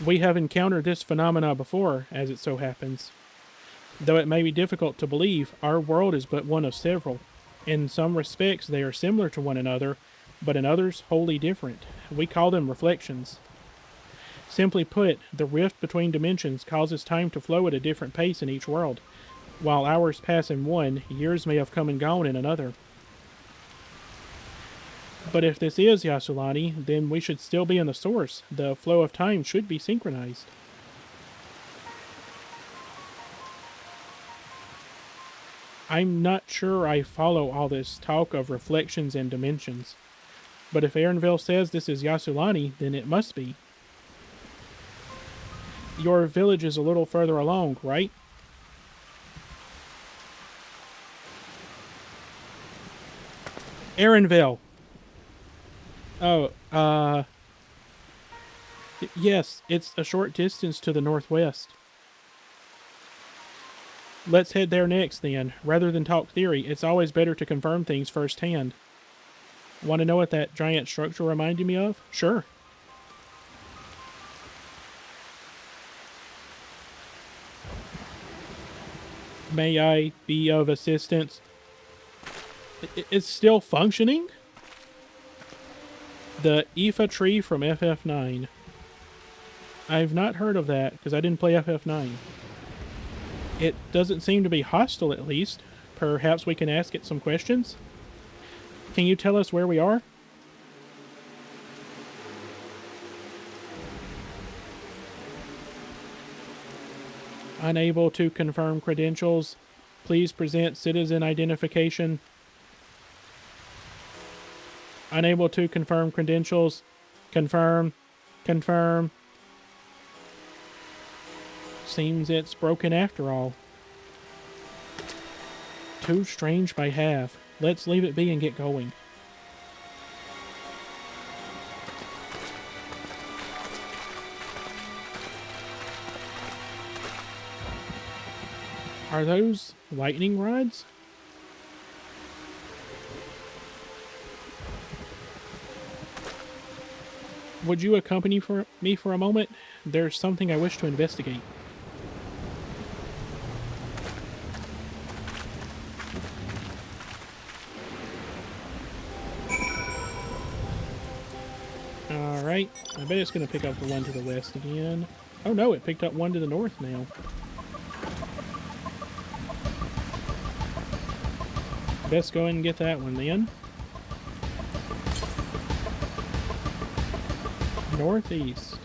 We have encountered this phenomena before, as it so happens. Though it may be difficult to believe, our world is but one of several. In some respects, they are similar to one another, but in others, wholly different. We call them reflections. Simply put, the rift between dimensions causes time to flow at a different pace in each world. While hours pass in one, years may have come and gone in another. But if this is Yasulani, then we should still be in the source. The flow of time should be synchronized. I'm not sure I follow all this talk of reflections and dimensions. But if Aaronville says this is Yasulani, then it must be. Your village is a little further along, right? Aaronville. Oh, yes, it's a short distance to the northwest. Let's head there next, then. Rather than talk theory, it's always better to confirm things firsthand. Want to know what that giant structure reminded me of? Sure. May I be of assistance? It's still functioning? The IFA tree from FF9. I've not heard of that, because I didn't play FF9. It doesn't seem to be hostile, at least. Perhaps we can ask it some questions? Can you tell us where we are? Unable to confirm credentials. Please present citizen identification. Unable to confirm credentials. Confirm. Confirm. Seems it's broken after all. Too strange by half. Let's leave it be and get going. Are those lightning rods? Would you accompany me for a moment? There's something I wish to investigate. Alright, I bet it's going to pick up the one to the west again. Oh no, it picked up one to the north now. Best go ahead and get that one then. Northeast.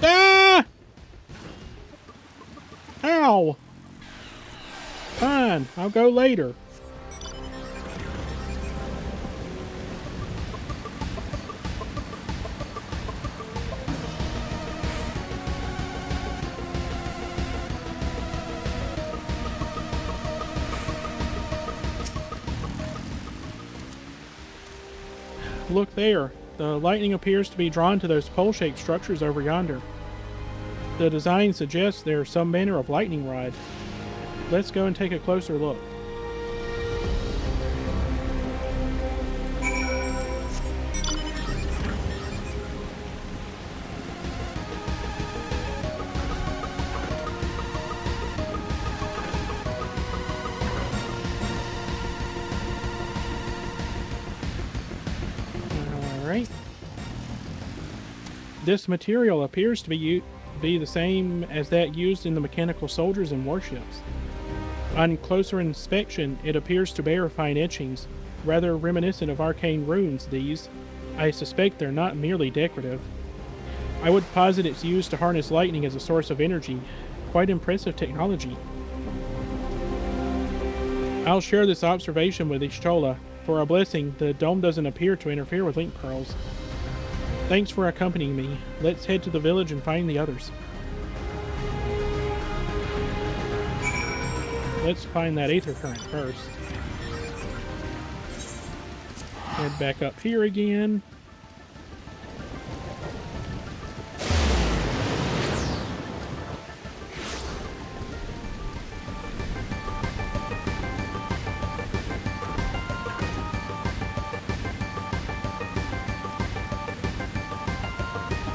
Ah! Ow! Fine, I'll go later. Look there. The lightning appears to be drawn to those pole-shaped structures over yonder. The design suggests there's some manner of lightning rod. Let's go and take a closer look. Alright. This material appears to be the same as that used in the mechanical soldiers and warships. On closer inspection, it appears to bear fine etchings, rather reminiscent of arcane runes. These, I suspect they're not merely decorative. I would posit it's used to harness lightning as a source of energy. Quite impressive technology. I'll share this observation with Ishtola. For a blessing, the dome doesn't appear to interfere with link pearls. Thanks for accompanying me. Let's head to the village and find the others. Let's find that aether current first. Head back up here again.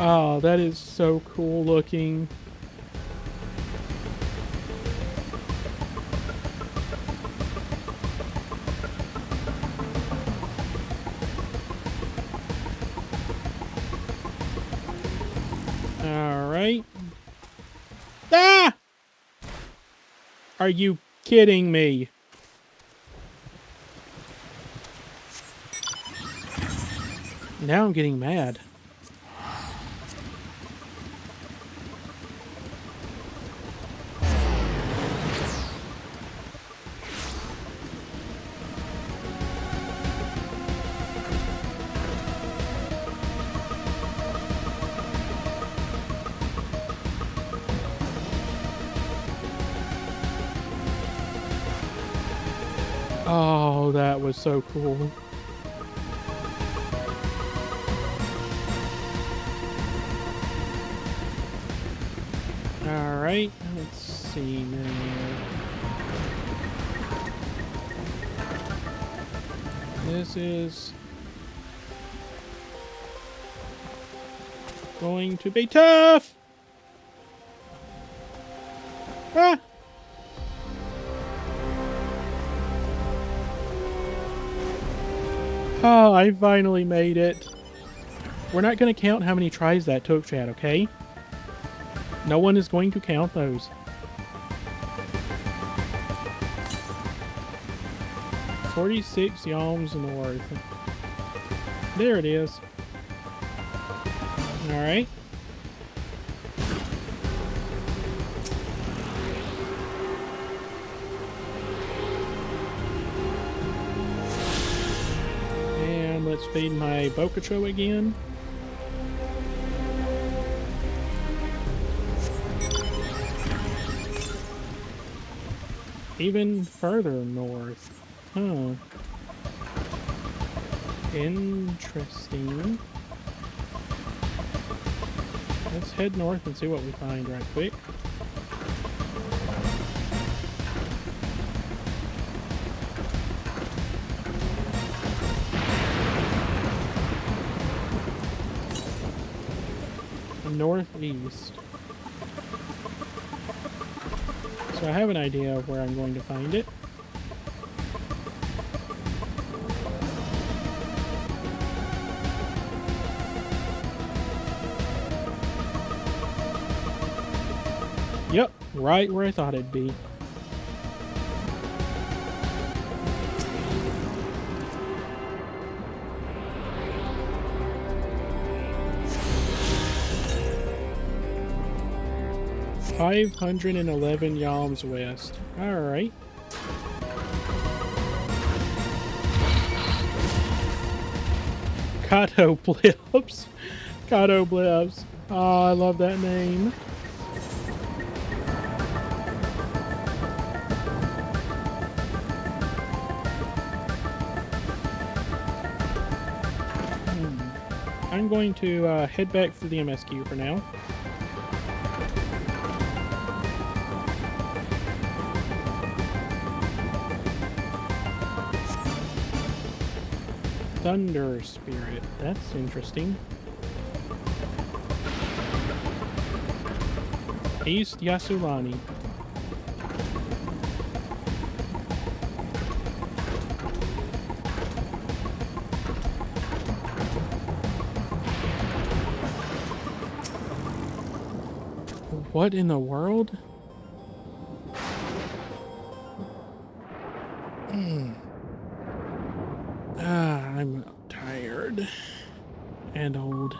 Oh, that is so cool looking. Alright. Ah! Are you kidding me? Now I'm getting mad. Oh, that was so cool. Alright, let's see now. This is going to be tough! Ah! Oh, I finally made it. We're not going to count how many tries that took, Chad, okay? No one is going to count those. "46 yalms north." There it is. Alright. And let's feed my bigotry again. Even further north. Huh. Interesting. Let's head north and see what we find right quick. Northeast. So I have an idea of where I'm going to find it. Yep, right where I thought it'd be. $511 yalms west. Alright. Kato Blips. Kato Blips. Oh, I love that name. I'm going to head back to the MSQ for now. Thunder Spirit. That's interesting. East Yasulani. What in the world? I'm tired and old.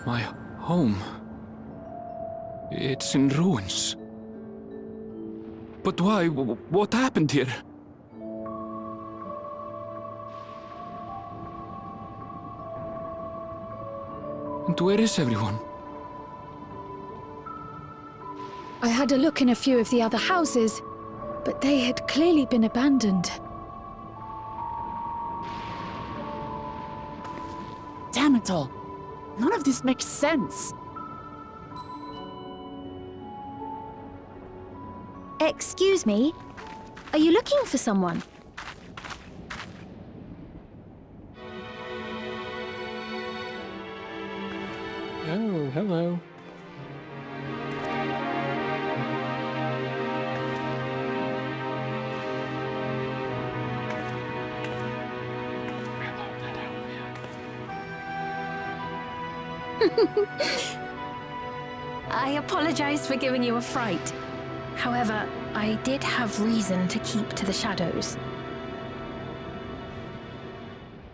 My home. It's in ruins. But why? What happened here? And where is everyone? I had a look in a few of the other houses, but they had clearly been abandoned. Damn it all. None of this makes sense. Excuse me? Are you looking for someone? Oh, hello. I apologize for giving you a fright. However, I did have reason to keep to the shadows.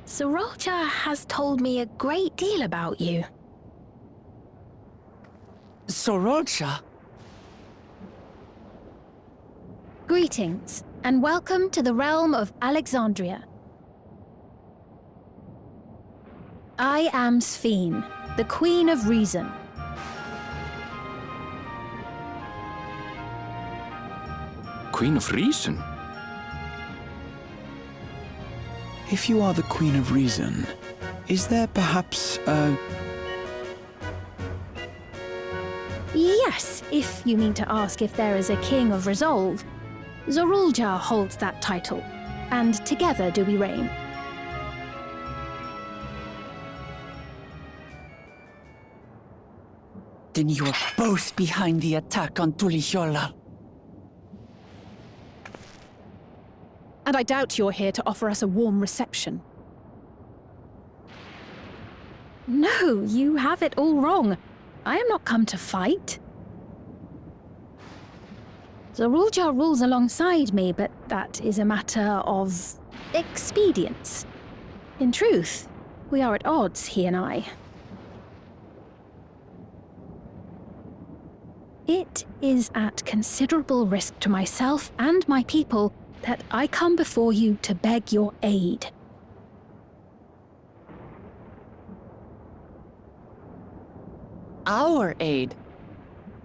Sorolja has told me a great deal about you. Sorolja? Greetings, and welcome to the realm of Alexandria. I am Sphene, the Queen of Reason. Queen of Reason? If you are the Queen of Reason, is there perhaps a... Yes, if you mean to ask if there is a King of Resolve. Sorolja holds that title, and together do we reign. Then you are both behind the attack on Tuliyollal. And I doubt you're here to offer us a warm reception. No, you have it all wrong. I am not come to fight. Sorolja rules alongside me, but that is a matter of expedience. In truth, we are at odds, he and I. It is at considerable risk to myself and my people that I come before you to beg your aid. Our aid?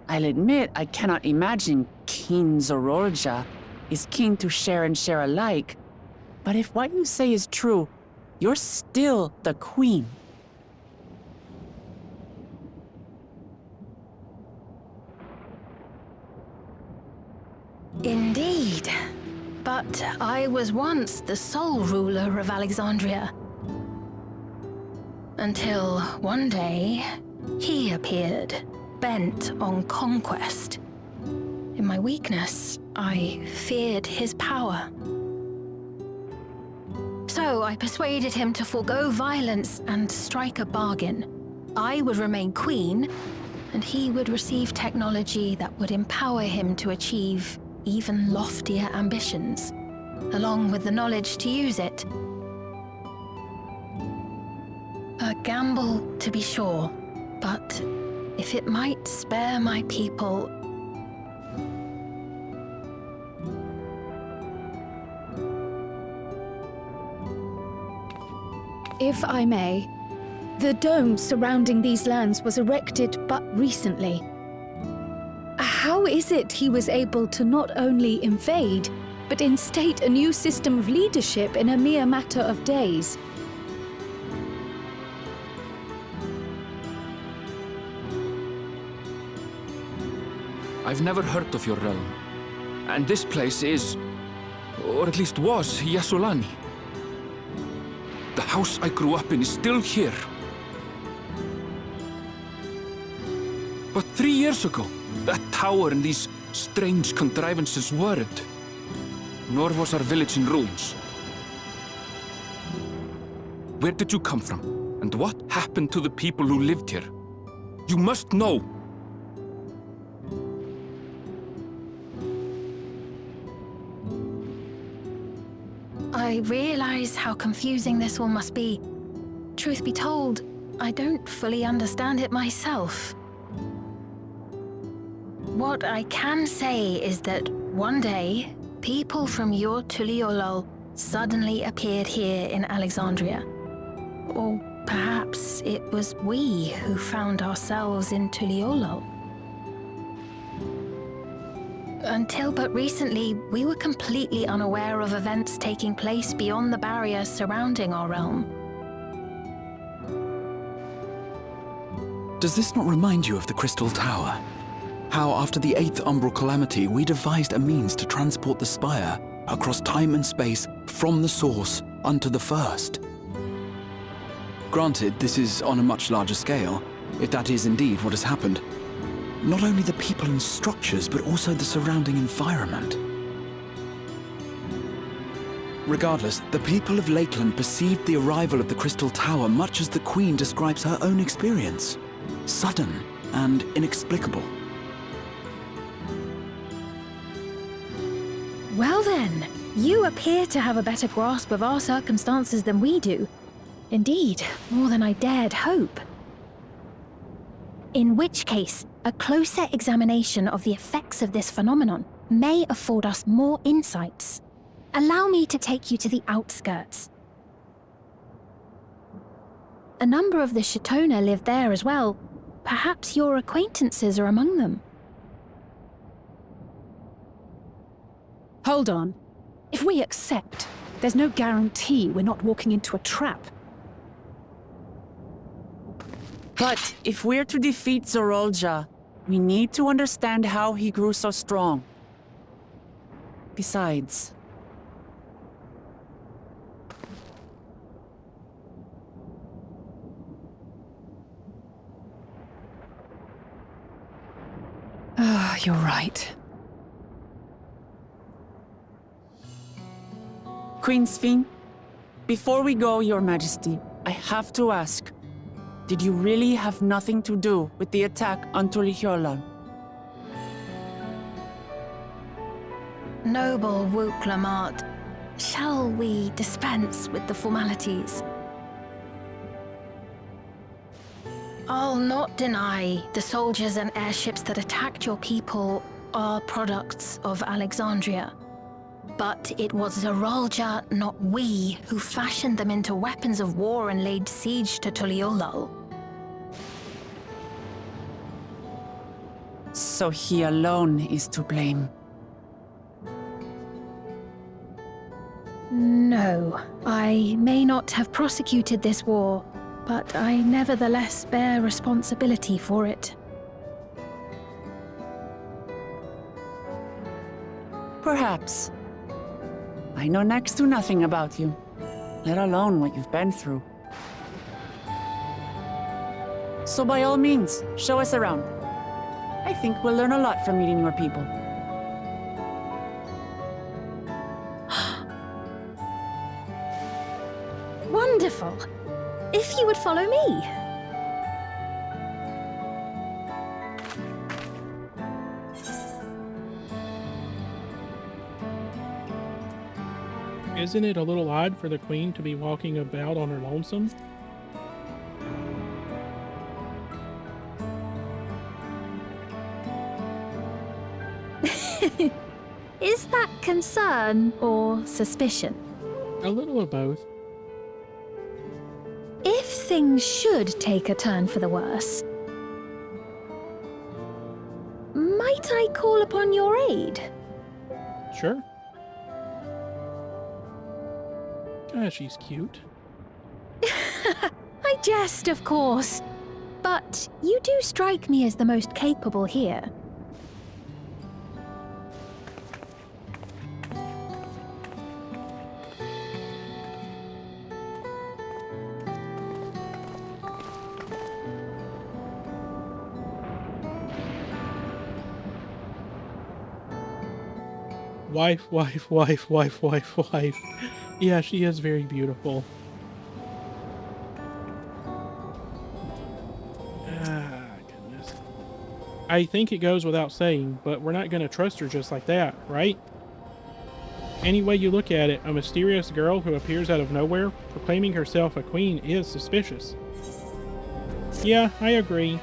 I'll admit I cannot imagine King Sorolja is keen to share and share alike. But if what you say is true, you're still the Queen. Indeed. But I was once the sole ruler of Alexandria. Until one day, he appeared, bent on conquest. In my weakness, I feared his power. So I persuaded him to forego violence and strike a bargain. I would remain queen, and he would receive technology that would empower him to achieve even loftier ambitions, along with the knowledge to use it. A gamble, to be sure, but if it might spare my people... If I may, the dome surrounding these lands was erected but recently. How is it he was able to not only invade, but instate a new system of leadership in a mere matter of days? I've never heard of your realm. And this place is, or at least was, Yassolani. The house I grew up in is still here. But 3 years ago, that tower and these strange contrivances weren't. Nor was our village in ruins. Where did you come from? And what happened to the people who lived here? You must know! I realize how confusing this all must be. Truth be told, I don't fully understand it myself. What I can say is that one day, people from your Tuliyollal suddenly appeared here in Alexandria. Or perhaps it was we who found ourselves in Tuliyollal. Until but recently, we were completely unaware of events taking place beyond the barrier surrounding our realm. Does this not remind you of the Crystal Tower? How after the 8th Umbral Calamity, we devised a means to transport the Spire across time and space from the source unto the First. Granted, this is on a much larger scale, if that is indeed what has happened. Not only the people and structures, but also the surrounding environment. Regardless, the people of Lakeland perceived the arrival of the Crystal Tower much as the Queen describes her own experience. sudden and inexplicable. Well then, you appear to have a better grasp of our circumstances than we do. Indeed, more than I dared hope. In which case, a closer examination of the effects of this phenomenon may afford us more insights. Allow me to take you to the outskirts. A number of the Shatona live there as well. Perhaps your acquaintances are among them. Hold on. If we accept, there's no guarantee we're not walking into a trap. But if we're to defeat Zorolja, we need to understand how he grew so strong. Besides... You're right. Queen Sphene, before we go, Your Majesty, I have to ask, did you really have nothing to do with the attack on Tulihyolal? Noble Wook Lamart, shall we dispense with the formalities? I'll not deny the soldiers and airships that attacked your people are products of Alexandria. But it was Zorolja, not we, who fashioned them into weapons of war and laid siege to Tulihyolal. So he alone is to blame. No, I may not have prosecuted this war, but I nevertheless bear responsibility for it. Perhaps. I know next to nothing about you, let alone what you've been through. So by all means, show us around. I think we'll learn a lot from meeting your people. Wonderful! If you would follow me. Isn't it a little odd for the Queen to be walking about on her lonesome? Is that concern or suspicion? A little of both. If things should take a turn for the worse, might I call upon your aid? Sure. Ah, she's cute. I jest, of course. But you do strike me as the most capable here. Wife, wife, wife, wife, wife, wife. Yeah, she is very beautiful. Ah, goodness. I think it goes without saying, but we're not going to trust her just like that, right? Any way you look at it, a mysterious girl who appears out of nowhere, proclaiming herself a queen, is suspicious. Yeah, I agree.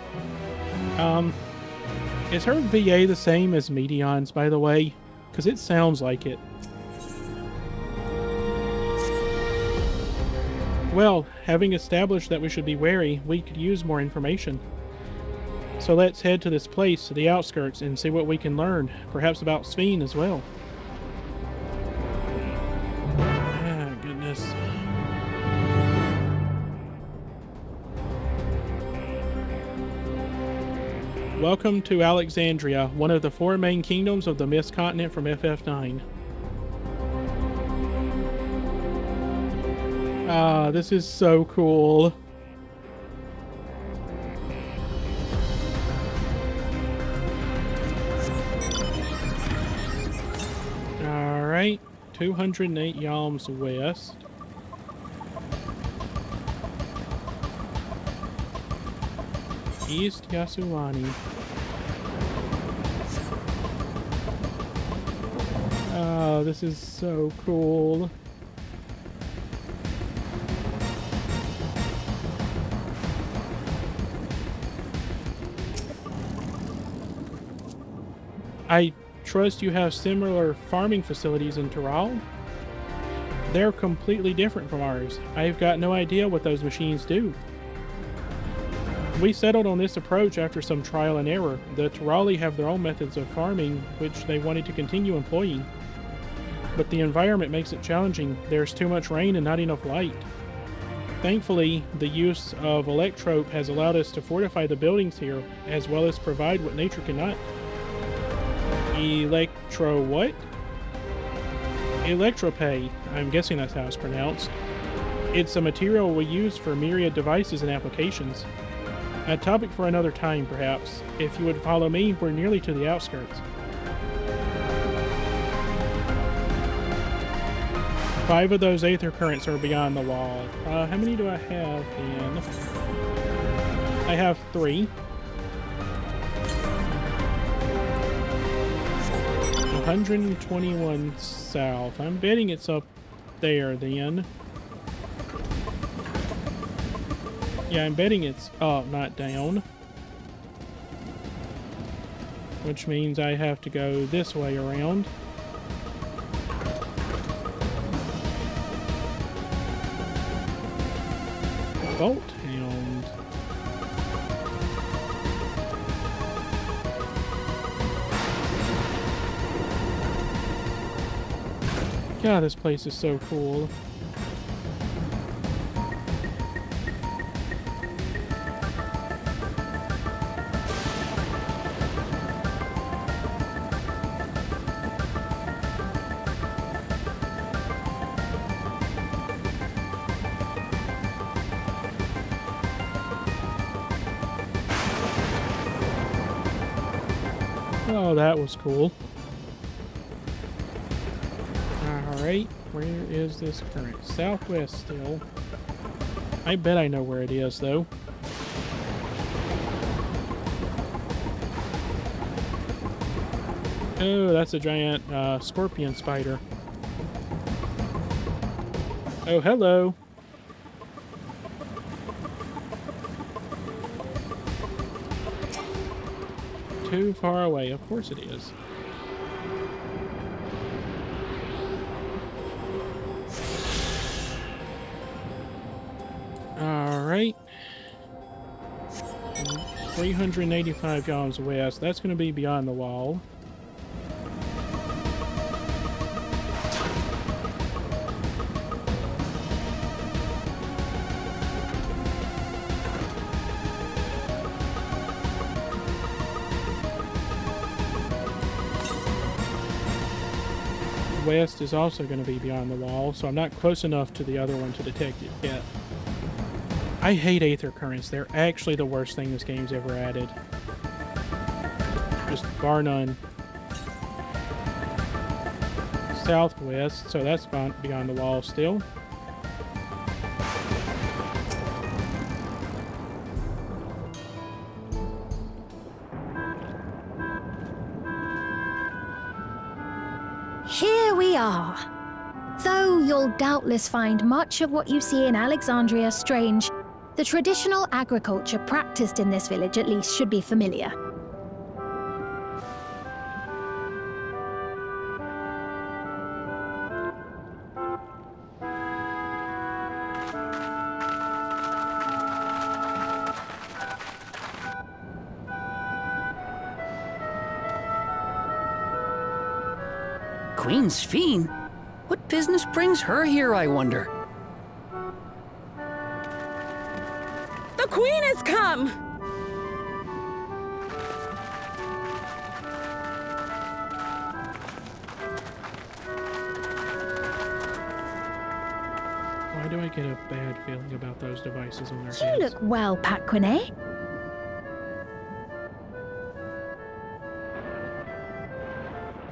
Is her VA the same as Medion's, by the way? Because it sounds like it. Well, having established that we should be wary, we could use more information. So let's head to this place, to the outskirts, and see what we can learn. Perhaps about Sphene as well. Ah, goodness. Welcome to Alexandria, one of the 4 main kingdoms of the Mist Continent from FF9. Ah, this is so cool. Alright, 208 yalms west. East Yasulani. Oh, this is so cool. I trust you have similar farming facilities in Tyrol? They're completely different from ours. I've got no idea what those machines do. We settled on this approach after some trial and error. The Tyroli have their own methods of farming, which they wanted to continue employing. But the environment makes it challenging. There's too much rain and not enough light. Thankfully, the use of electrope has allowed us to fortify the buildings here, as well as provide what nature cannot. Electro what? Electropay. I'm guessing that's how it's pronounced. It's a material we use for myriad devices and applications. A topic for another time, perhaps. If you would follow me, we're nearly to the outskirts. 5 of those aether currents are beyond the wall. How many do I have, then? I have 3. 121 south. I'm betting it's up there, then. Yeah, I'm betting it's up, not down. Which means I have to go this way around. Bolt Hound. God, this place is so cool. Oh, that was cool. Alright, where is this current? Southwest still. I bet I know where it is, though. Oh, that's a giant scorpion spider. Oh, hello. Too far away. Of course it is. Alright. 385 yards west. That's going to be beyond the wall. West is also going to be beyond the wall, so I'm not close enough to the other one to detect it yet. I hate aether currents. They're actually the worst thing this game's ever added. Just bar none. Southwest, so that's beyond the wall still. Here we are. Though you'll doubtless find much of what you see in Alexandria strange, the traditional agriculture practiced in this village at least should be familiar. Queen's Fiend? What business brings her here, I wonder? The Queen has come! Why do I get a bad feeling about those devices on their heads? You look well, Paquine.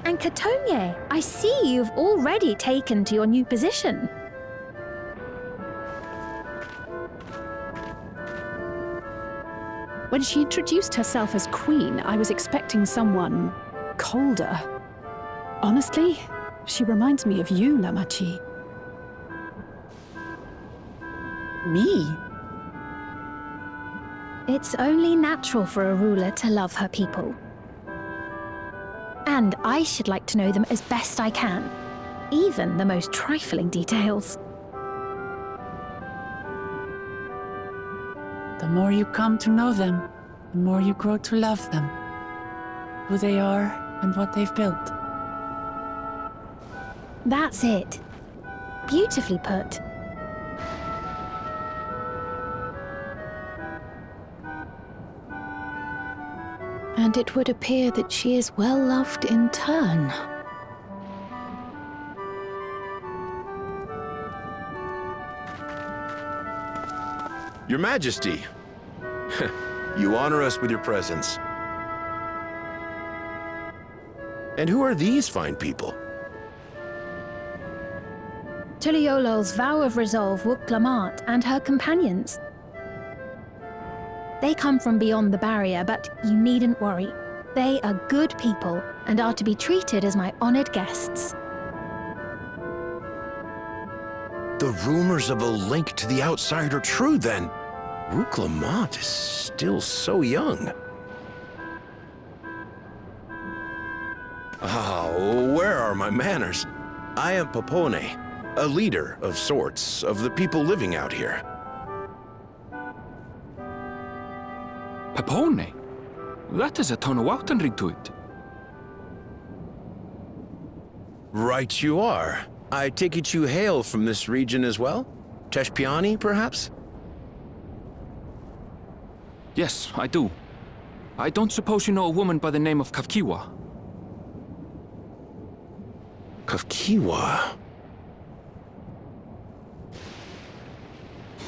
And Katonye, I see you've already taken to your new position. When she introduced herself as queen, I was expecting someone colder. Honestly, she reminds me of you, Lamachi. Me? It's only natural for a ruler to love her people. And I should like to know them as best I can, even the most trifling details. The more you come to know them, the more you grow to love them. Who they are and what they've built. That's it. Beautifully put. And it would appear that she is well loved in turn. Your Majesty, you honor us with your presence. And who are these fine people? Tuliolol's vow of resolve Wuk-Lamat and her companions. They come from beyond the barrier, but you needn't worry. They are good people and are to be treated as my honored guests. The rumors of a link to the outside are true, then. Wuk-Lamat is still so young. Where are my manners? I am Papone, a leader of sorts of the people living out here. Papone? That is a Tonawautan ring to it. Right you are. I take it you hail from this region as well? Teshpiani, perhaps? Yes, I do. I don't suppose you know a woman by the name of Kafkiwa? Kafkiwa?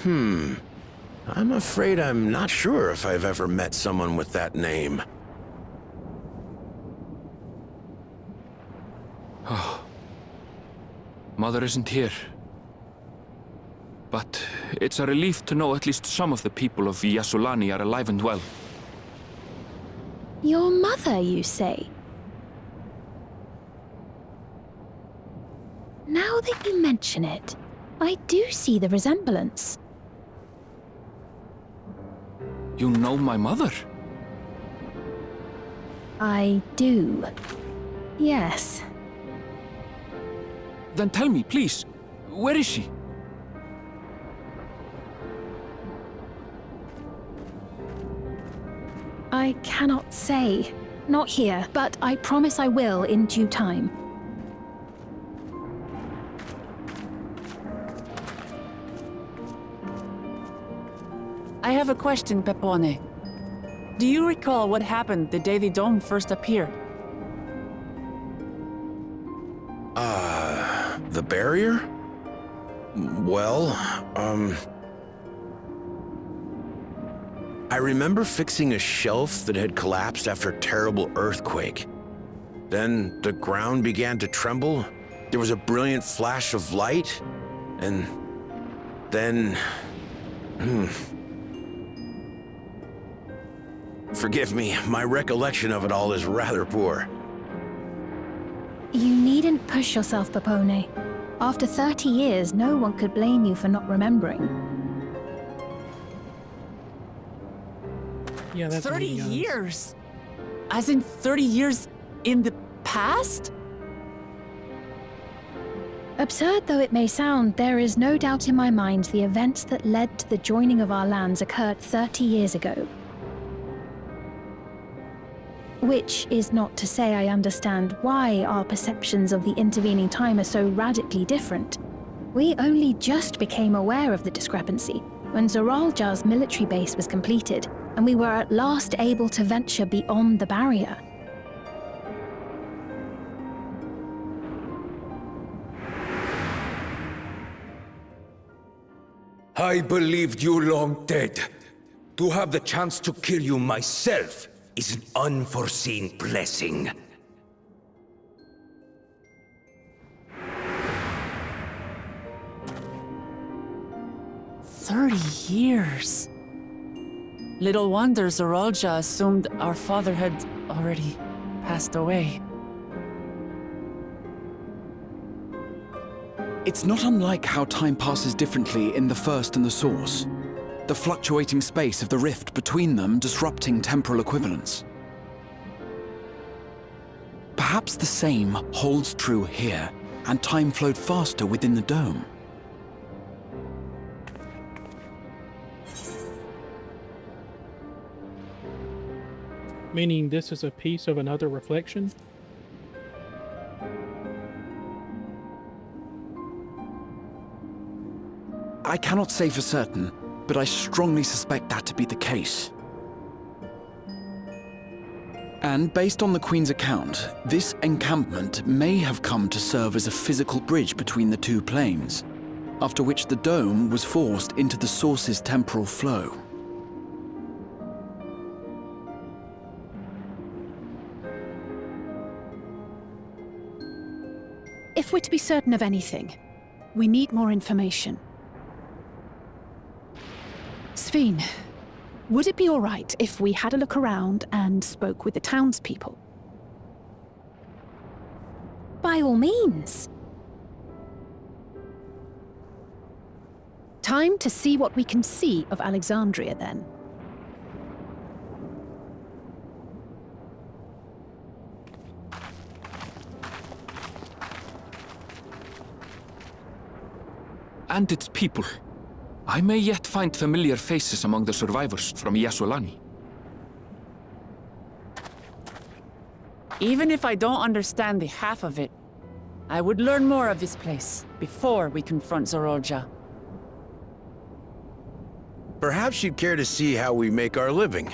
I'm afraid I'm not sure if I've ever met someone with that name. Oh. Mother isn't here. But it's a relief to know at least some of the people of Yasulani are alive and well. Your mother, you say? Now that you mention it, I do see the resemblance. You know my mother? I do. Yes. Then tell me, please, where is she? I cannot say. Not here, but I promise I will in due time. I have a question, Pepone. Do you recall what happened the day the dome first appeared? The barrier? Well, I remember fixing a shelf that had collapsed after a terrible earthquake. Then the ground began to tremble. There was a brilliant flash of light, and then... Forgive me, my recollection of it all is rather poor. You needn't push yourself, Papone. After 30 years, no one could blame you for not remembering. Yeah, that's 30 years? As in 30 years in the past? Absurd though it may sound, there is no doubt in my mind the events that led to the joining of our lands occurred 30 years ago. Which is not to say I understand why our perceptions of the intervening time are so radically different. We only just became aware of the discrepancy when Zoralja's military base was completed, and we were at last able to venture beyond the barrier. I believed you long dead. To have the chance to kill you myself is an unforeseen blessing. "30 years. Little wonder Zoralja assumed our father had already passed away. It's not unlike how time passes differently in the First and the Source. The fluctuating space of the rift between them disrupting temporal equivalence. Perhaps the same holds true here, and time flowed faster within the dome. Meaning this is a piece of another reflection? I cannot say for certain, but I strongly suspect that to be the case. And based on the Queen's account, this encampment may have come to serve as a physical bridge between the two planes, after which the dome was forced into the Source's temporal flow. If we're to be certain of anything, we need more information. Sphene, would it be all right if we had a look around and spoke with the townspeople? By all means. Time to see what we can see of Alexandria, then. And its people. I may yet find familiar faces among the survivors from Yasolani. Even if I don't understand the half of it, I would learn more of this place before we confront Zoralja. Perhaps you'd care to see how we make our living.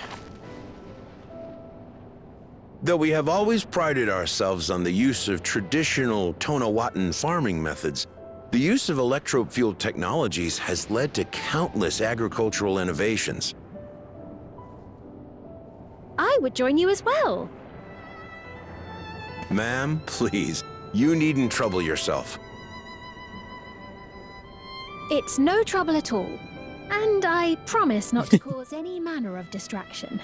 Though we have always prided ourselves on the use of traditional Tonawatan farming methods, the use of electro-fueled technologies has led to countless agricultural innovations. I would join you as well. Ma'am, please, you needn't trouble yourself. It's no trouble at all. And I promise not to cause any manner of distraction.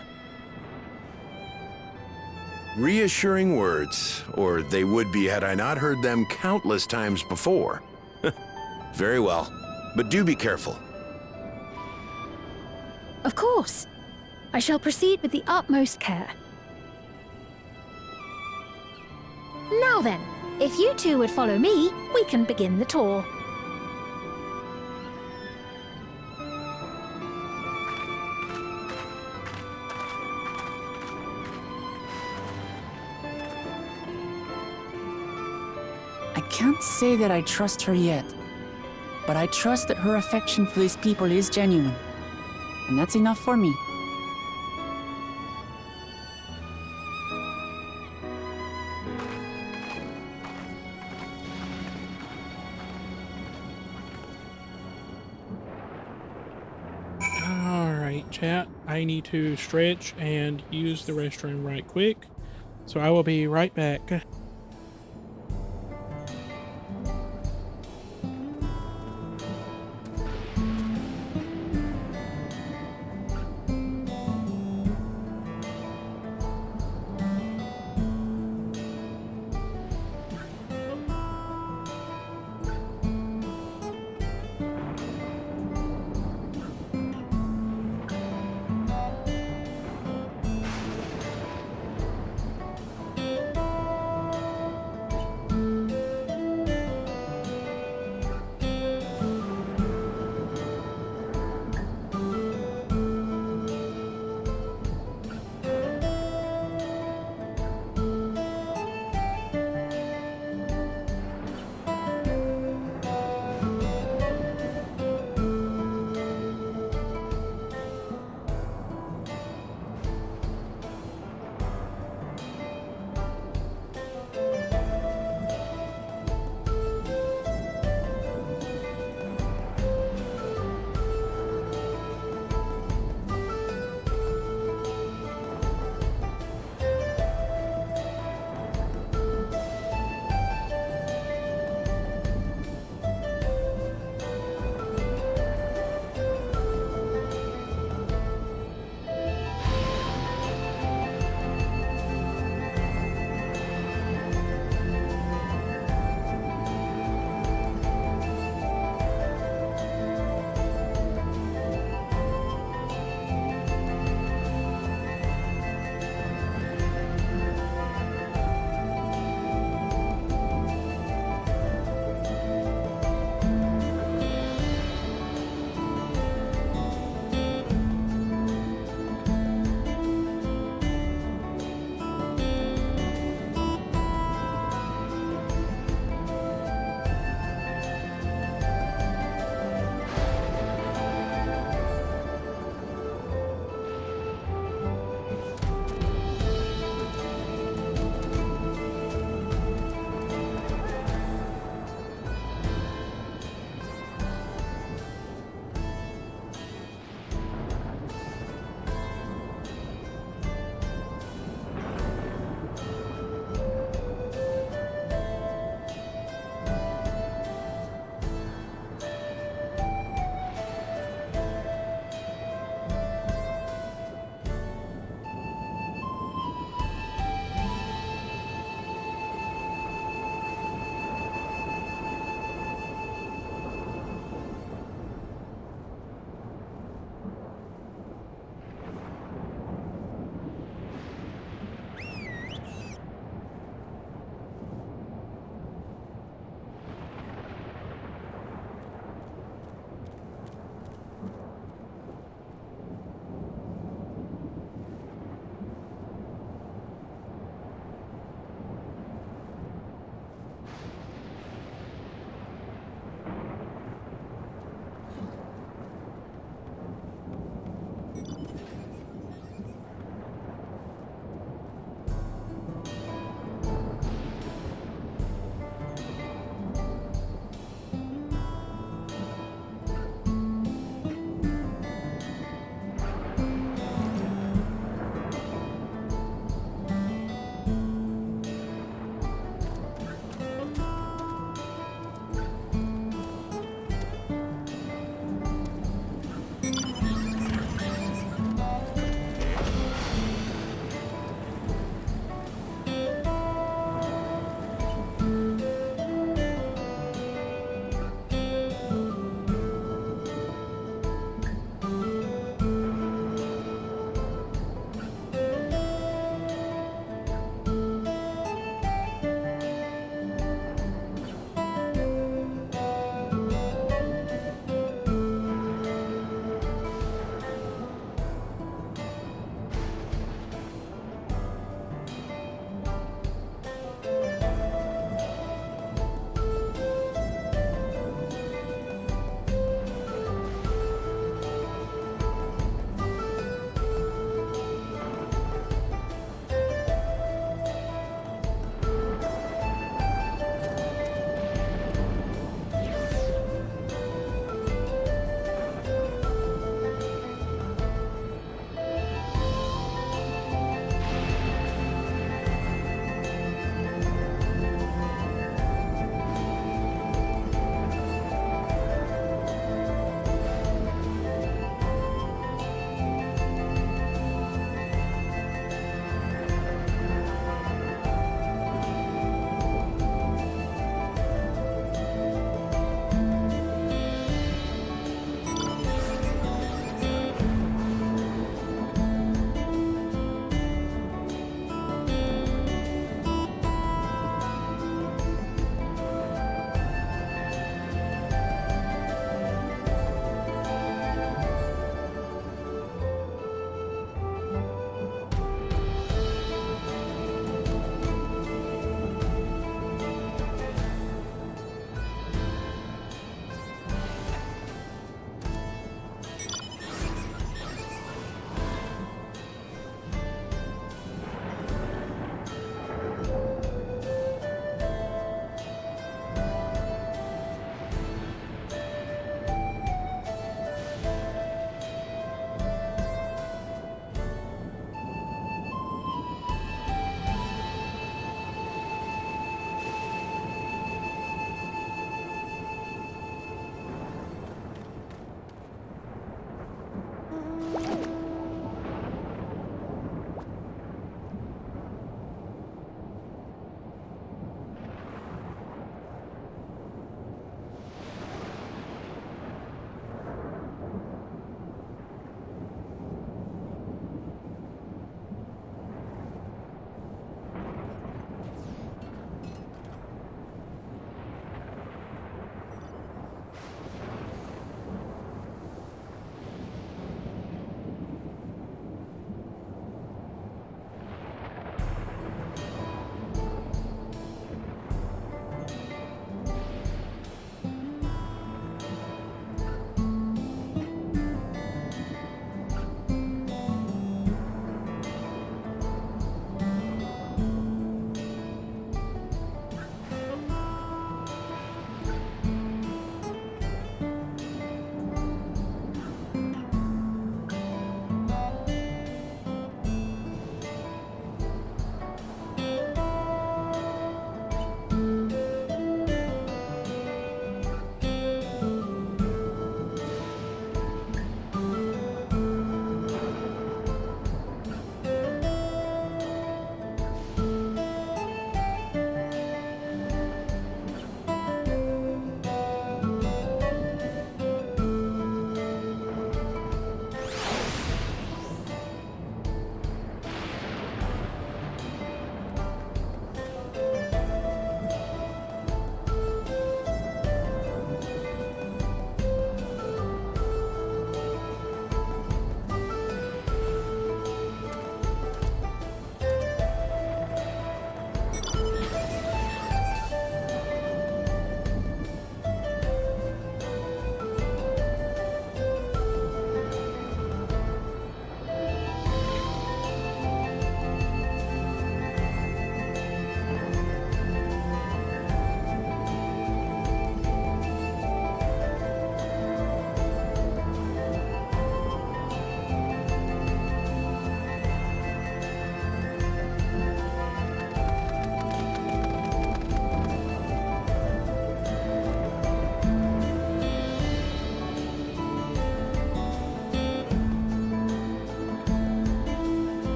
Reassuring words, or they would be had I not heard them countless times before. Very well, but do be careful. Of course. I shall proceed with the utmost care. Now then, if you two would follow me, we can begin the tour. I can't say that I trust her yet, but I trust that her affection for these people is genuine, and that's enough for me. Alright, chat. I need to stretch and use the restroom right quick, so I will be right back.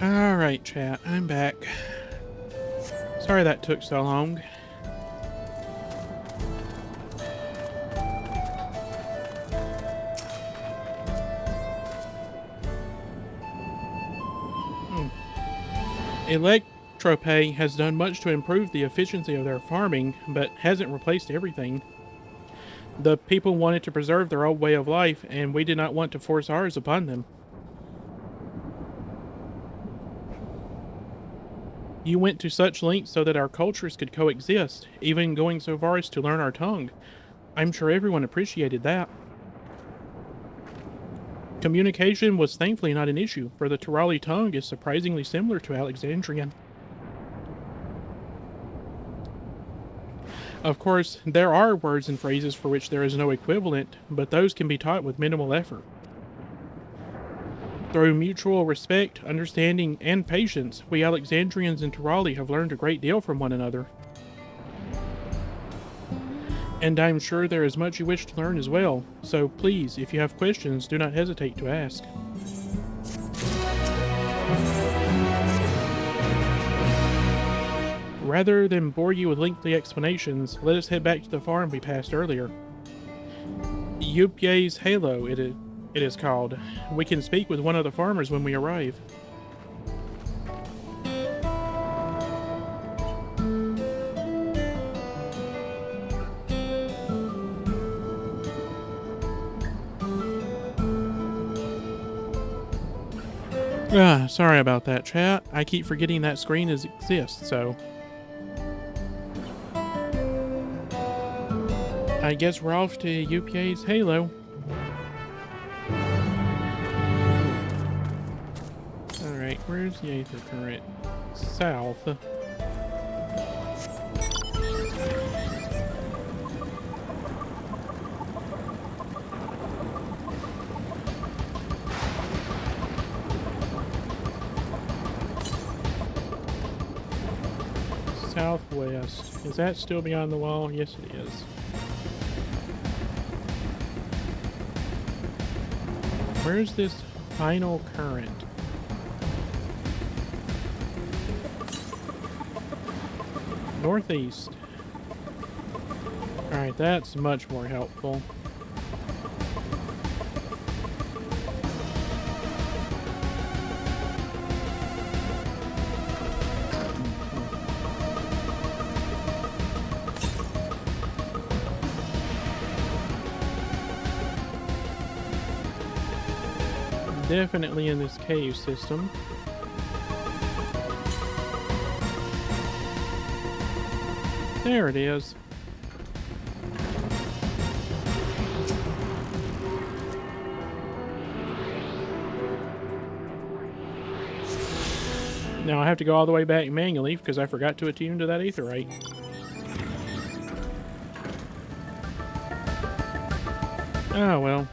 Alright, chat, I'm back. Sorry that took so long. Electropay has done much to improve the efficiency of their farming, but hasn't replaced everything. The people wanted to preserve their old way of life, and we did not want to force ours upon them. You went to such lengths so that our cultures could coexist, even going so far as to learn our tongue. I'm sure everyone appreciated that. Communication was thankfully not an issue, for the Turali tongue is surprisingly similar to Alexandrian. Of course, there are words and phrases for which there is no equivalent, but those can be taught with minimal effort. Through mutual respect, understanding, and patience, we Alexandrians and Turali have learned a great deal from one another. And I'm sure there is much you wish to learn as well, so please, if you have questions, do not hesitate to ask. Rather than bore you with lengthy explanations, let us head back to the farm we passed earlier. Yupye's Halo, it is called. We can speak with one of the farmers when we arrive. Sorry about that, chat. I keep forgetting that screen exists, so... I guess we're off to Yupye's Halo. Alright, where's the Aether Current? South. Southwest. Is that still beyond the wall? Yes, it is. Where's this final current? Northeast. Alright, that's much more helpful. Definitely in this cave system. There it is. Now I have to go all the way back manually because I forgot to attune to that aetherite. Oh well.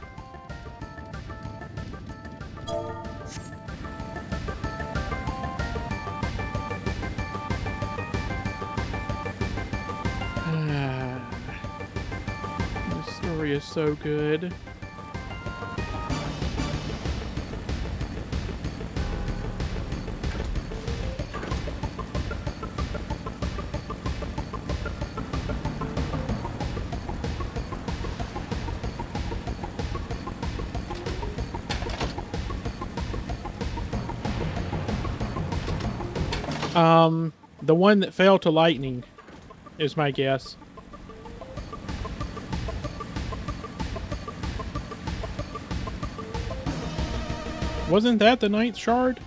Is so good. The one that fell to lightning is my guess. Wasn't that the 9th shard?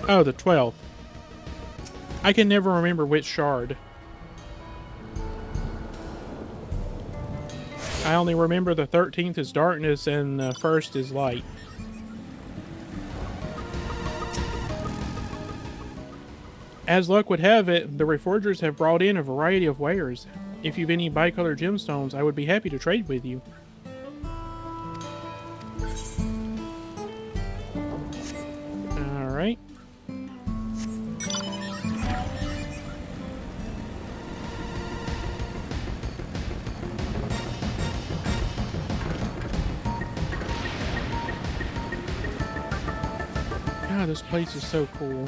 Oh, the 12th. I can never remember which shard. I only remember the 13th is darkness and the 1st is light. As luck would have it, the Reforgers have brought in a variety of wares. If you've any bicolor gemstones, I would be happy to trade with you. Alright. this place is so cool.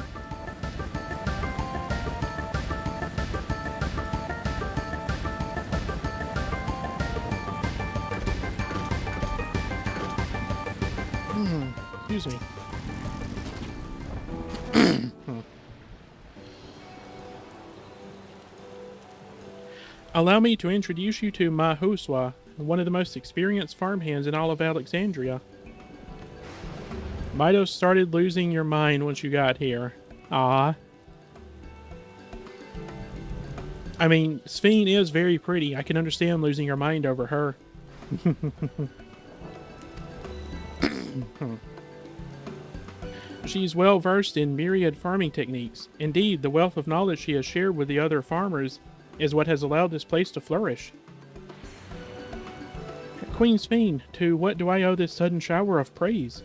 Excuse me. Allow me to introduce you to Mahuswa, one of the most experienced farmhands in all of Alexandria. Might have started losing your mind once you got here. Ah. I mean, Sphene is very pretty. I can understand losing your mind over her. She's well versed in myriad farming techniques. Indeed, the wealth of knowledge she has shared with the other farmers is what has allowed this place to flourish. Queen Sphene, to what do I owe this sudden shower of praise?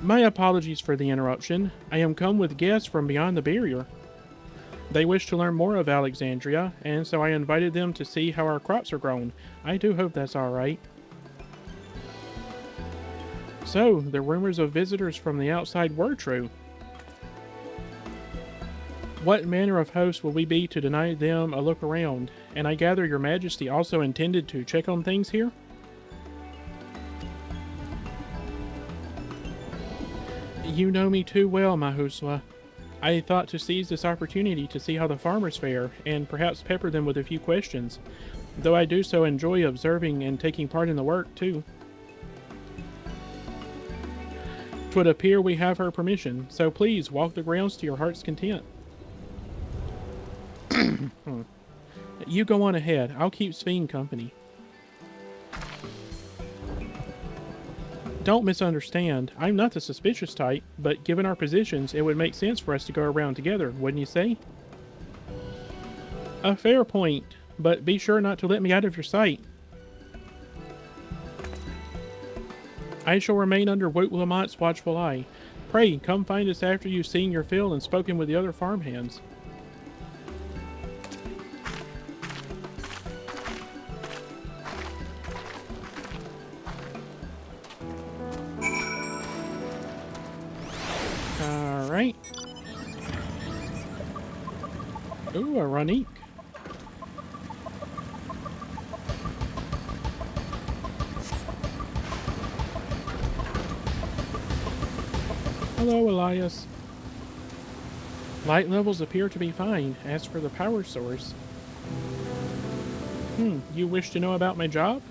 My apologies for the interruption. I am come with guests from beyond the barrier. They wish to learn more of Alexandria, and so I invited them to see how our crops are grown. I do hope that's all right. So, the rumors of visitors from the outside were true. What manner of host will we be to deny them a look around? And I gather your majesty also intended to check on things here? You know me too well, Mahuswa. I thought to seize this opportunity to see how the farmers fare, and perhaps pepper them with a few questions, though I do so enjoy observing and taking part in the work, too. 'Twould appear we have her permission, so please walk the grounds to your heart's content. You go on ahead. I'll keep Sphene company. Don't misunderstand. I'm not the suspicious type, but given our positions, it would make sense for us to go around together, wouldn't you say? A fair point, but be sure not to let me out of your sight. I shall remain under Woot Lamont's watchful eye. Pray, come find us after you've seen your fill and spoken with the other farmhands. Alright. Ooh, a Ronique. Hello, Elias. Light levels appear to be fine. As for the power source... you wish to know about my job?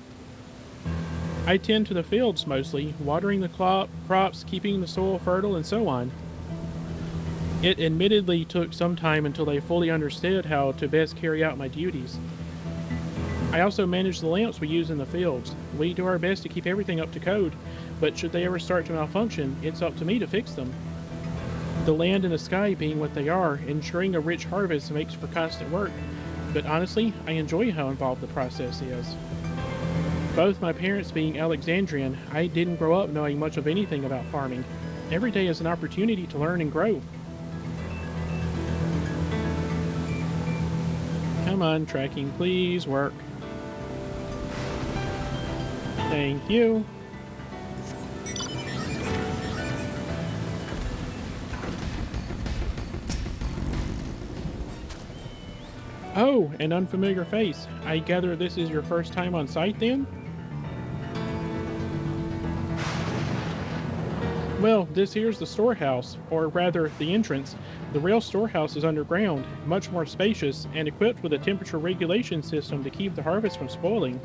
I tend to the fields mostly, watering the crops, keeping the soil fertile, and so on. It admittedly took some time until they fully understood how to best carry out my duties. I also manage the lamps we use in the fields. We do our best to keep everything up to code, but should they ever start to malfunction, it's up to me to fix them. The land and the sky being what they are, ensuring a rich harvest makes for constant work, but honestly, I enjoy how involved the process is. Both my parents being Alexandrian, I didn't grow up knowing much of anything about farming. Every day is an opportunity to learn and grow. Come on, tracking, please work. Thank you. Oh, an unfamiliar face. I gather this is your first time on site then? Well, this here's the storehouse, or rather, the entrance. The real storehouse is underground, much more spacious, and equipped with a temperature regulation system to keep the harvest from spoiling.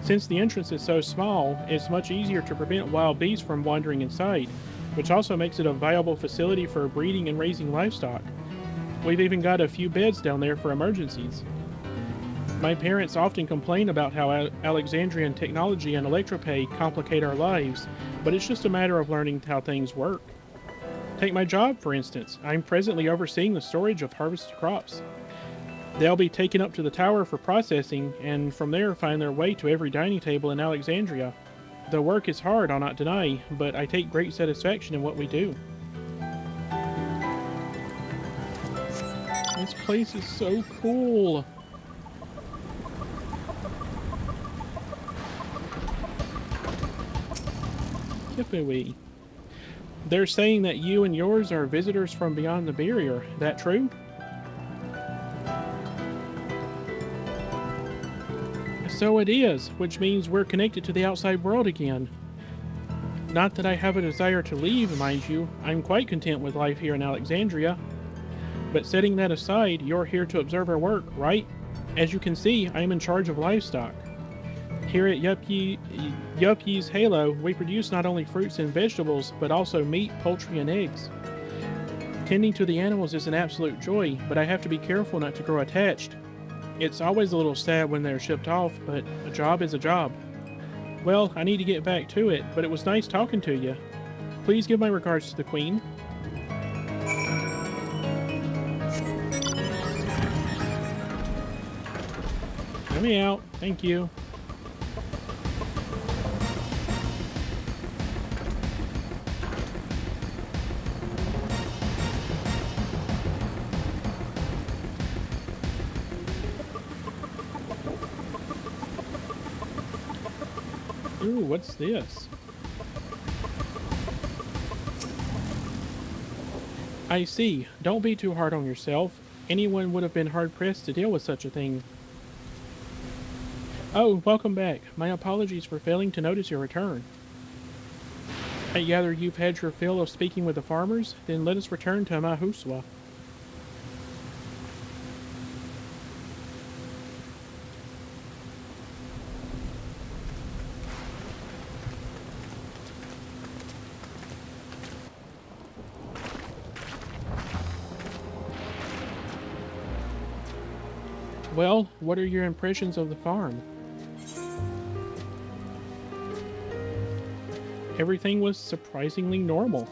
Since the entrance is so small, it's much easier to prevent wild beasts from wandering inside, which also makes it a viable facility for breeding and raising livestock. We've even got a few beds down there for emergencies. My parents often complain about how Alexandrian technology and electropay complicate our lives, but it's just a matter of learning how things work. Take my job, for instance. I'm presently overseeing the storage of harvested crops. They'll be taken up to the tower for processing, and from there find their way to every dining table in Alexandria. The work is hard, I'll not deny, but I take great satisfaction in what we do. This place is so cool. Kippawee. They're saying that you and yours are visitors from beyond the barrier. That true? So it is, which means we're connected to the outside world again. Not that I have a desire to leave, mind you. I'm quite content with life here in Alexandria. But setting that aside, you're here to observe our work, right? As you can see, I am in charge of livestock. Here at Yuppie's Halo, we produce not only fruits and vegetables, but also meat, poultry, and eggs. Tending to the animals is an absolute joy, but I have to be careful not to grow attached. It's always a little sad when they're shipped off, but a job is a job. Well, I need to get back to it, but it was nice talking to you. Please give my regards to the Queen. Let me out. Thank you. Ooh, what's this? I see. Don't be too hard on yourself. Anyone would have been hard-pressed to deal with such a thing. Oh, welcome back. My apologies for failing to notice your return. I gather you've had your fill of speaking with the farmers? Then let us return to Mahuswa. Well, what are your impressions of the farm? Everything was surprisingly normal.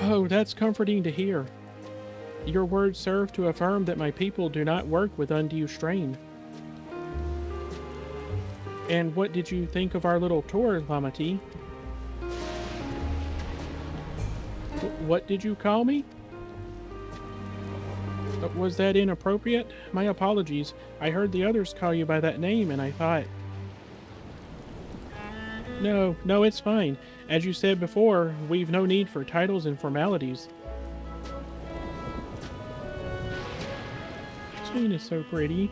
Oh, that's comforting to hear. Your words serve to affirm that my people do not work with undue strain. And what did you think of our little tour, Lamati? What did you call me? Was that inappropriate? My apologies. I heard the others call you by that name and I thought... No, it's fine. As you said before, we've no need for titles and formalities. Jane is so pretty.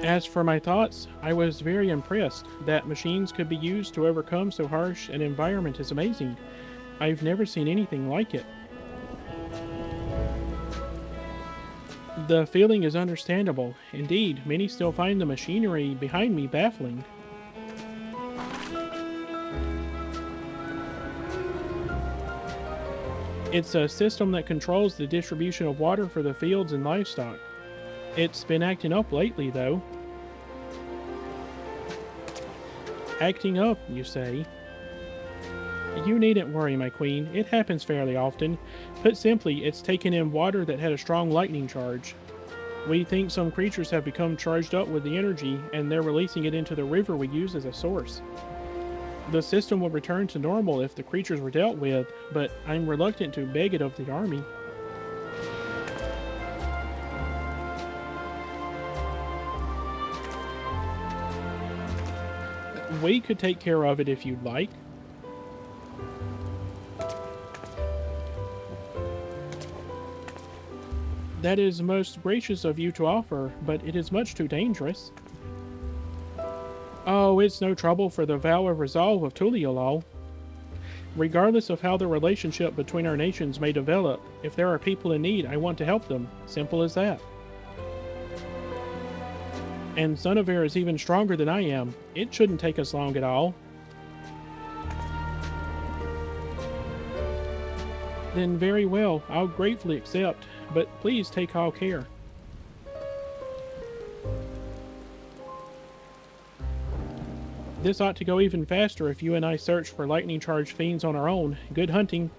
As for my thoughts, I was very impressed. That machines could be used to overcome so harsh an environment is amazing. I've never seen anything like it. The feeling is understandable. Indeed, many still find the machinery behind me baffling. It's a system that controls the distribution of water for the fields and livestock. It's been acting up lately, though. Acting up, you say? You needn't worry, my queen. It happens fairly often. Put simply, it's taken in water that had a strong lightning charge. We think some creatures have become charged up with the energy, and they're releasing it into the river we use as a source. The system will return to normal if the creatures were dealt with, but I'm reluctant to beg it of the army. We could take care of it if you'd like. That is most gracious of you to offer, but it is much too dangerous. Oh, it's no trouble for the vow of resolve of Tuliolol. Regardless of how the relationship between our nations may develop, if there are people in need, I want to help them. Simple as that. And Suniver is even stronger than I am. It shouldn't take us long at all. Then very well, I'll gratefully accept, but please take all care. This ought to go even faster if you and I search for lightning-charged fiends on our own. Good hunting.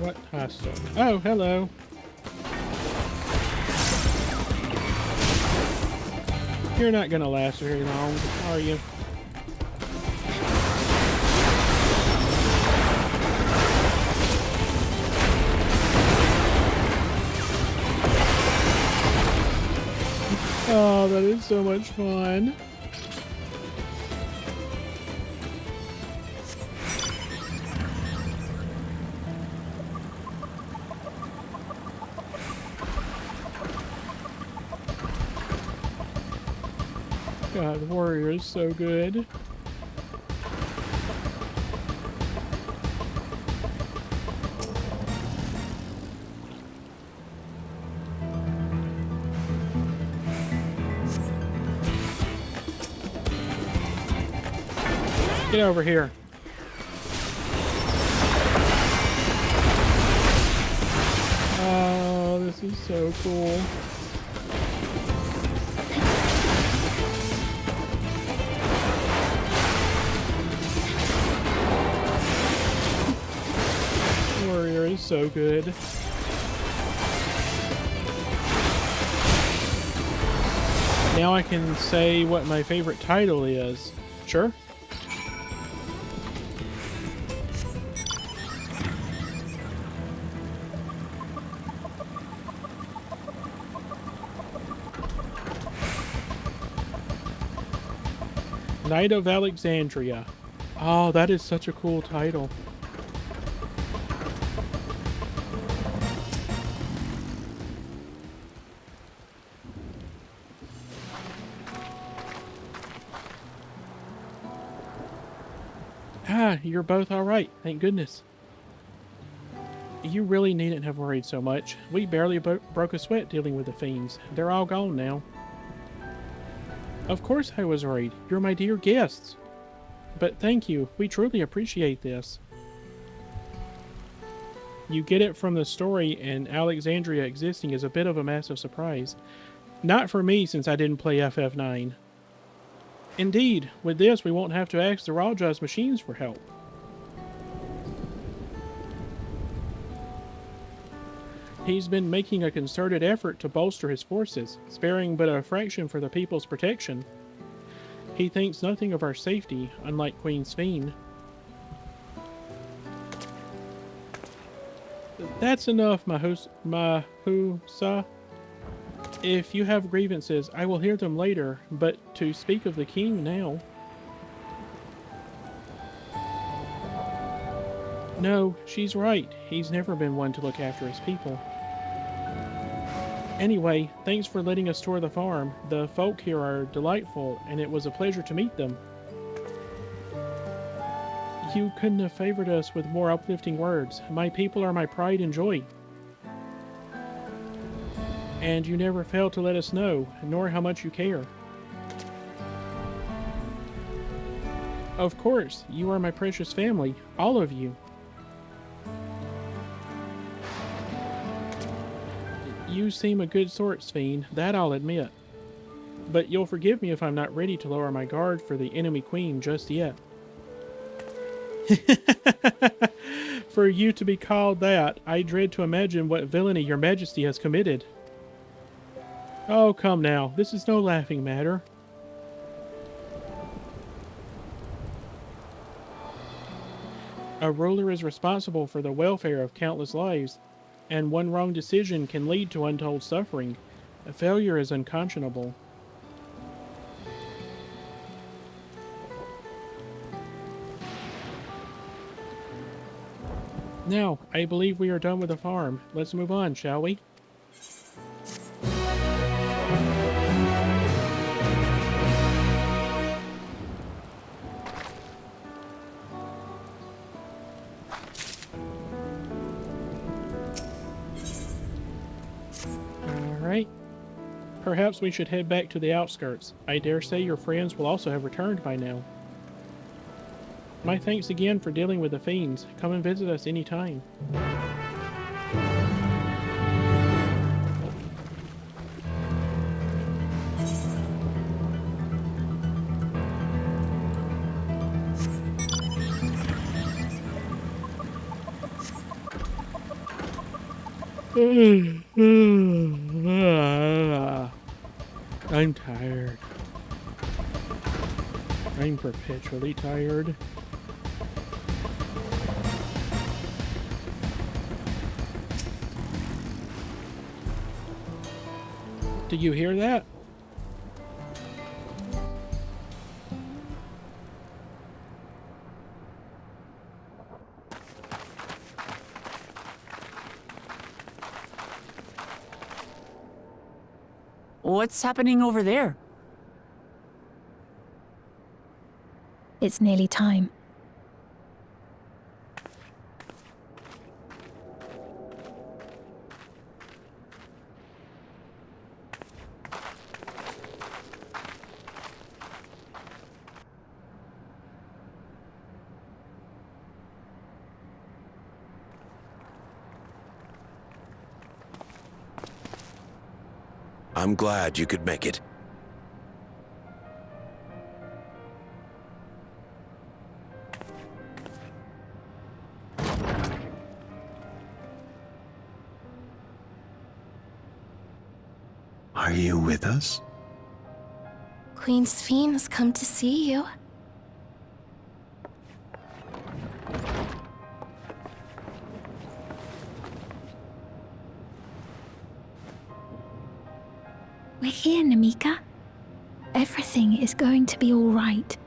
What hostile? Oh, hello. You're not gonna last very long, are you? Oh, that is so much fun. God, Warrior is so good. Get over here. Oh, this is so cool. Warrior is so good. Now I can say what my favorite title is. Sure. Knight of Alexandria. Oh, that is such a cool title. Ah, you're both alright, thank goodness. You really needn't have worried so much. We barely broke a sweat dealing with the fiends. They're all gone now. Of course I was worried. You're my dear guests. But thank you. We truly appreciate this. You get it from the story, and Alexandria existing is a bit of a massive surprise. Not for me, since I didn't play FF9. Indeed, with this we won't have to ask the Rajah's machines for help. He's been making a concerted effort to bolster his forces, sparing but a fraction for the people's protection. He thinks nothing of our safety, unlike Queen Sphene. That's enough, Mahusa. If you have grievances, I will hear them later, but to speak of the king now... No, she's right. He's never been one to look after his people. Anyway, thanks for letting us tour the farm. The folk here are delightful, and it was a pleasure to meet them. You couldn't have favored us with more uplifting words. My people are my pride and joy. And you never fail to let us know, nor how much you care. Of course, you are my precious family, all of you. You seem a good sort, Sphene, that I'll admit. But you'll forgive me if I'm not ready to lower my guard for the enemy queen just yet. For you to be called that, I dread to imagine what villainy your majesty has committed. Oh, come now, this is no laughing matter. A ruler is responsible for the welfare of countless lives, and one wrong decision can lead to untold suffering. A failure is unconscionable. Now, I believe we are done with the farm. Let's move on, shall we? Alright. Perhaps we should head back to the outskirts. I dare say your friends will also have returned by now. My thanks again for dealing with the fiends. Come and visit us anytime. I'm tired. I'm perpetually tired. Do you hear that? What's happening over there? It's nearly time. I'm glad you could make it. Are you with us? Queen Sphene has come to see you. We're here, Namika. Everything is going to be all right.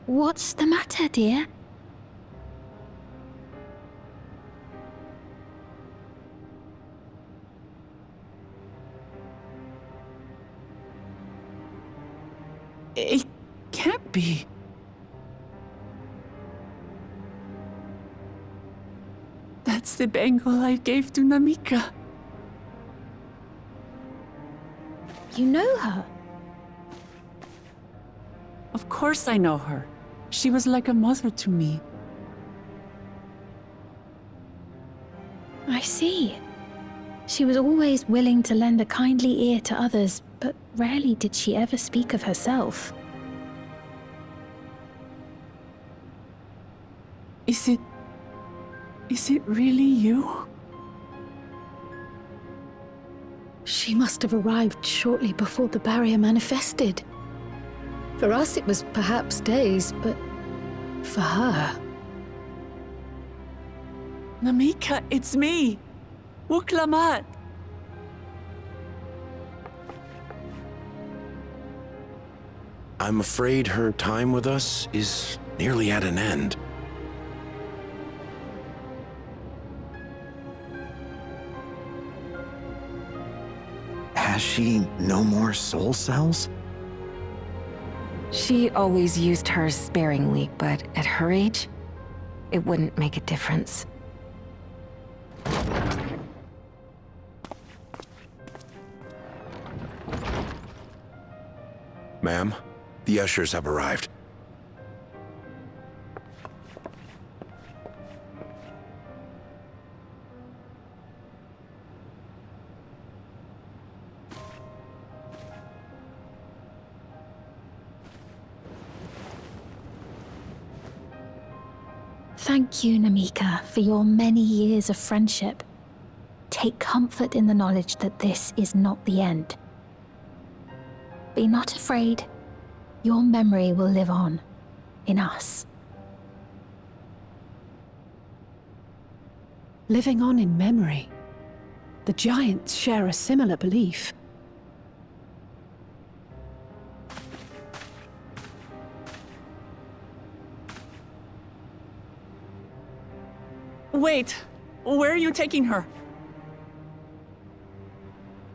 What's the matter, dear? It can't be. That's the bangle I gave to Namika. You know her? Of course I know her. She was like a mother to me. I see. She was always willing to lend a kindly ear to others, but rarely did she ever speak of herself. Is it really you? She must have arrived shortly before the barrier manifested. For us, it was perhaps days, but for her... Namika, it's me! Wuklamat! I'm afraid her time with us is nearly at an end. Has she no more soul cells? She always used hers sparingly, but at her age, it wouldn't make a difference. Ma'am, the ushers have arrived. Thank you, Namika, for your many years of friendship. Take comfort in the knowledge that this is not the end. Be not afraid. Your memory will live on, in us. Living on in memory. The Giants share a similar belief. Wait! Where are you taking her?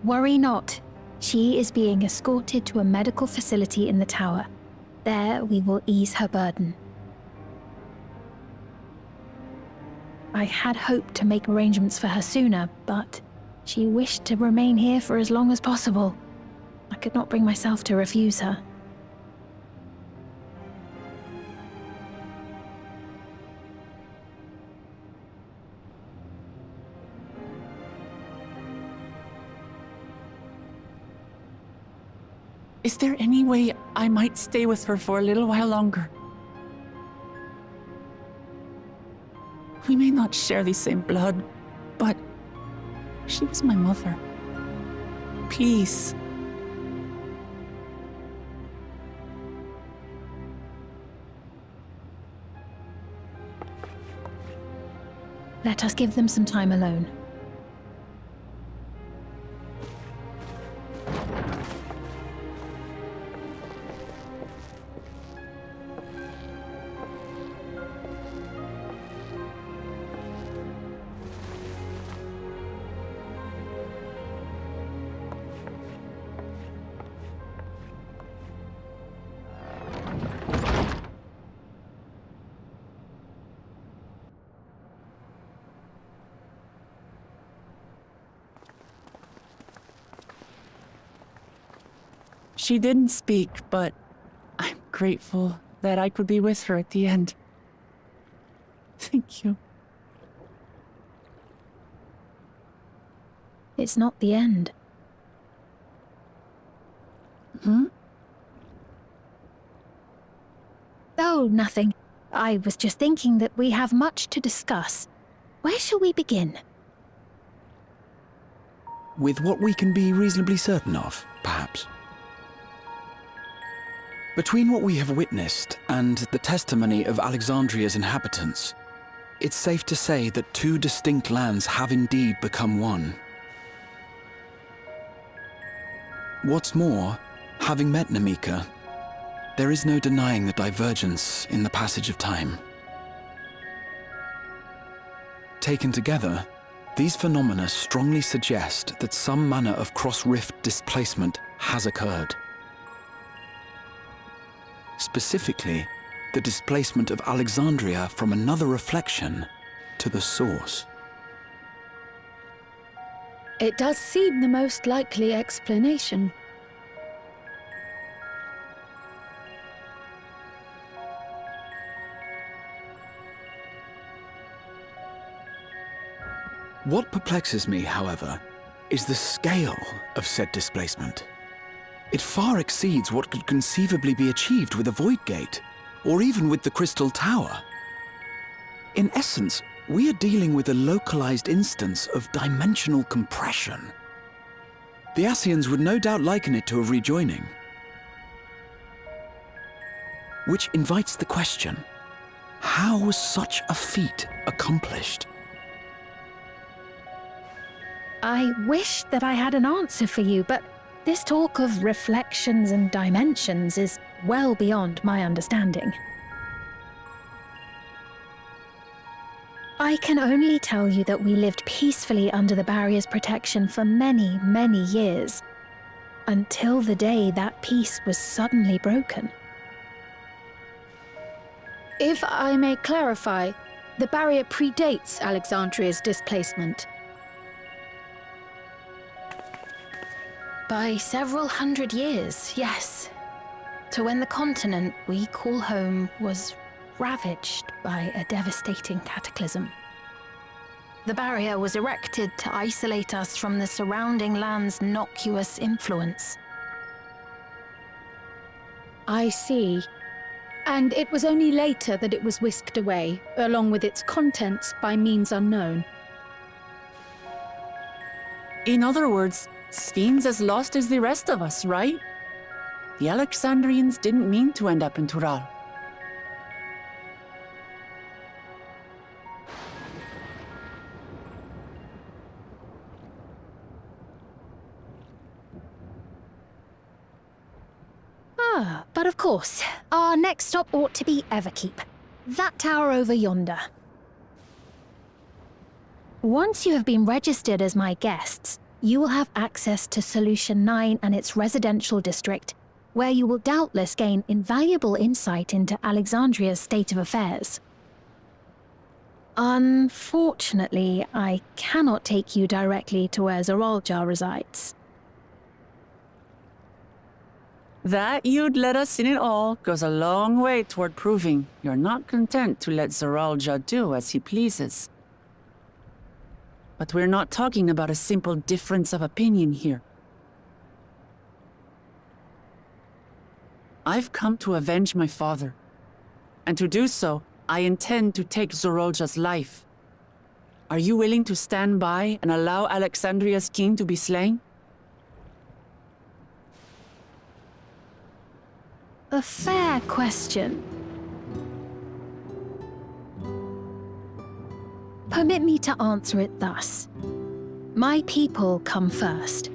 Worry not. She is being escorted to a medical facility in the tower. There we will ease her burden. I had hoped to make arrangements for her sooner, but she wished to remain here for as long as possible. I could not bring myself to refuse her. Is there any way I might stay with her for a little while longer? We may not share the same blood, but she was my mother. Please. Let us give them some time alone. She didn't speak, but I'm grateful that I could be with her at the end. Thank you. It's not the end. Hmm? Oh, nothing. I was just thinking that we have much to discuss. Where shall we begin? With what we can be reasonably certain of, perhaps. Between what we have witnessed and the testimony of Alexandria's inhabitants, it's safe to say that two distinct lands have indeed become one. What's more, having met Namika, there is no denying the divergence in the passage of time. Taken together, these phenomena strongly suggest that some manner of cross-rift displacement has occurred. Specifically, the displacement of Alexandria from another reflection to the source. It does seem the most likely explanation. What perplexes me, however, is the scale of said displacement. It far exceeds what could conceivably be achieved with a Void Gate, or even with the Crystal Tower. In essence, we are dealing with a localized instance of dimensional compression. The Ascians would no doubt liken it to a rejoining. Which invites the question, how was such a feat accomplished? I wish that I had an answer for you, but this talk of reflections and dimensions is well beyond my understanding. I can only tell you that we lived peacefully under the barrier's protection for many, many years, until the day that peace was suddenly broken. If I may clarify, the barrier predates Alexandria's displacement. By several hundred years, yes. To when the continent we call home was ravaged by a devastating cataclysm. The barrier was erected to isolate us from the surrounding land's noxious influence. I see. And it was only later that it was whisked away, along with its contents by means unknown. In other words, Sphyn's as lost as the rest of us, right? The Alexandrians didn't mean to end up in Tural. But of course, our next stop ought to be Everkeep. That tower over yonder. Once you have been registered as my guests, you will have access to Solution 9 and its residential district, where you will doubtless gain invaluable insight into Alexandria's state of affairs. Unfortunately, I cannot take you directly to where Zoralja resides. That you'd let us in it all goes a long way toward proving you're not content to let Zoralja do as he pleases. But we're not talking about a simple difference of opinion here. I've come to avenge my father. And to do so, I intend to take Zorolja's life. Are you willing to stand by and allow Alexandria's king to be slain? A fair question. Permit me to answer it thus. My people come first.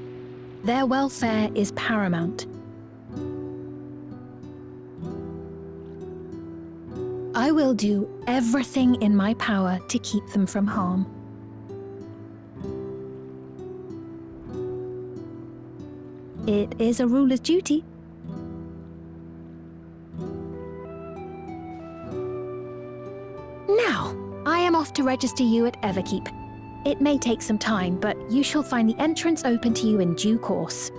Their welfare is paramount. I will do everything in my power to keep them from harm. It is a ruler's duty. Now, I am off to register you at Everkeep. It may take some time, but you shall find the entrance open to you in due course.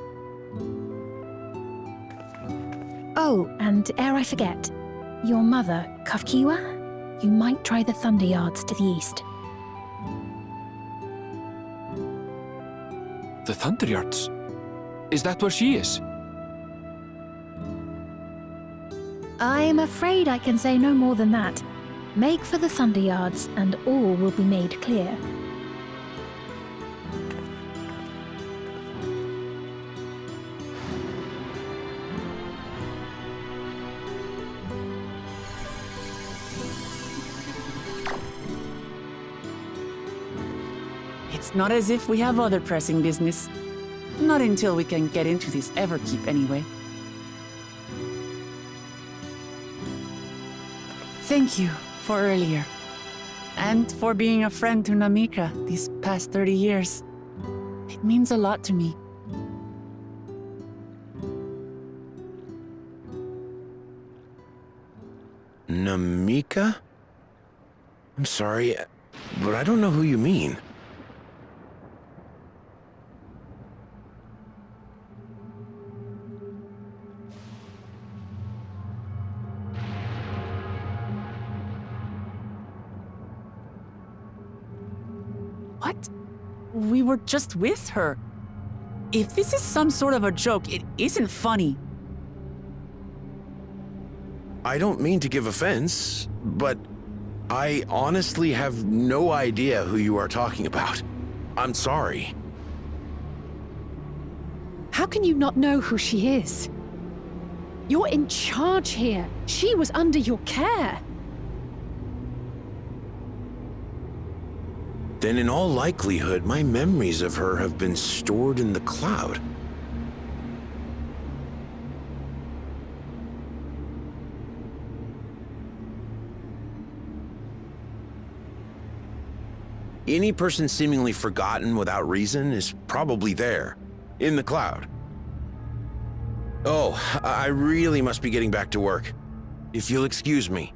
Oh, and ere I forget, your mother, Kafkiwa, you might try the Thunder Yards to the east. The Thunder Yards? Is that where she is? I'm afraid I can say no more than that. Make for the Thunder Yards, and all will be made clear. It's not as if we have other pressing business. Not until we can get into this Everkeep, anyway. Thank you for earlier. And for being a friend to Namika these past 30 years. It means a lot to me. Namika? I'm sorry, but I don't know who you mean. What? We were just with her. If this is some sort of a joke, it isn't funny. I don't mean to give offense, but I honestly have no idea who you are talking about. I'm sorry. How can you not know who she is? You're in charge here. She was under your care. Then in all likelihood, my memories of her have been stored in the cloud. Any person seemingly forgotten without reason is probably there, in the cloud. Oh, I really must be getting back to work. If you'll excuse me.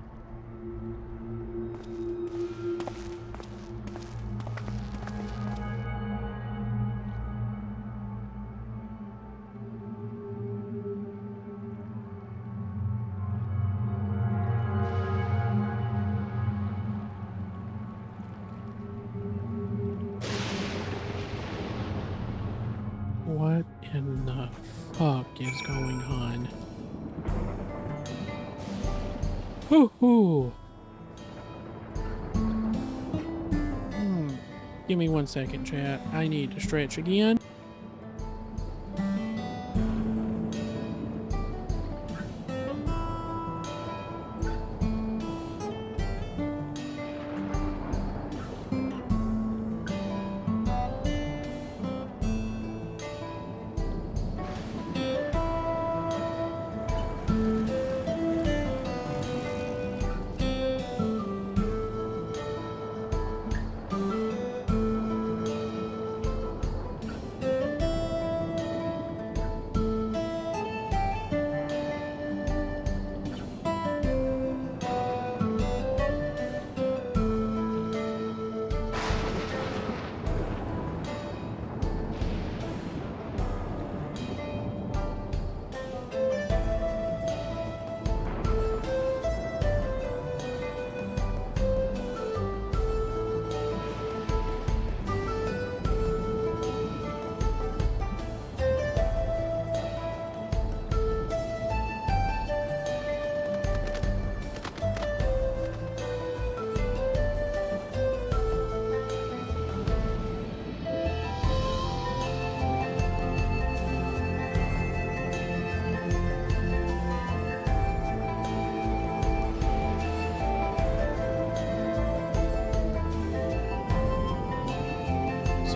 What in the fuck is going on? Woohoo! Give me 1 second, chat. I need to stretch again.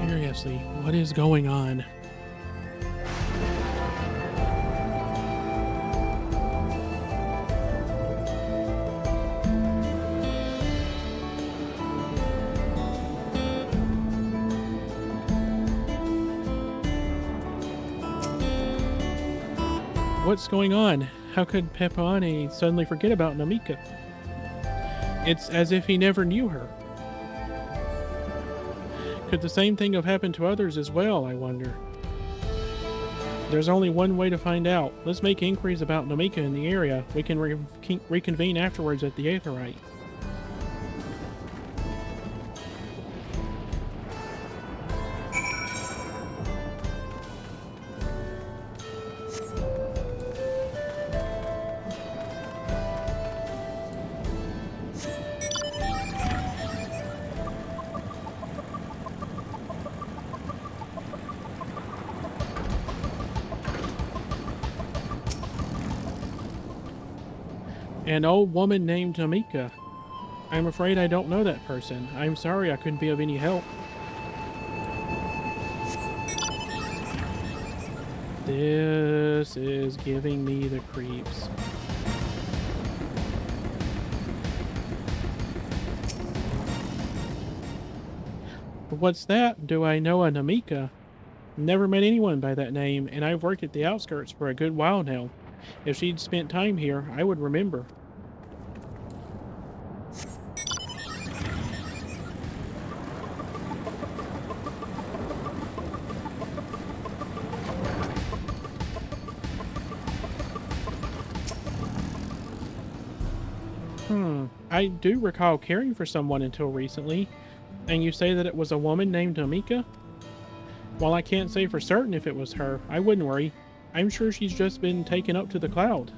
Seriously, what is going on? What's going on? How could Pepoane suddenly forget about Namika? It's as if he never knew her. Could the same thing have happened to others as well, I wonder? There's only one way to find out. Let's make inquiries about Namika in the area. We can reconvene afterwards at the Aetherite. An old woman named Namika. I'm afraid I don't know that person. I'm sorry I couldn't be of any help. This is giving me the creeps. What's that? Do I know a Namika? Never met anyone by that name, and I've worked at the outskirts for a good while now. If she'd spent time here, I would remember. I do recall caring for someone until recently, and you say that it was a woman named Namika? While I can't say for certain if it was her, I wouldn't worry. I'm sure she's just been taken up to the cloud.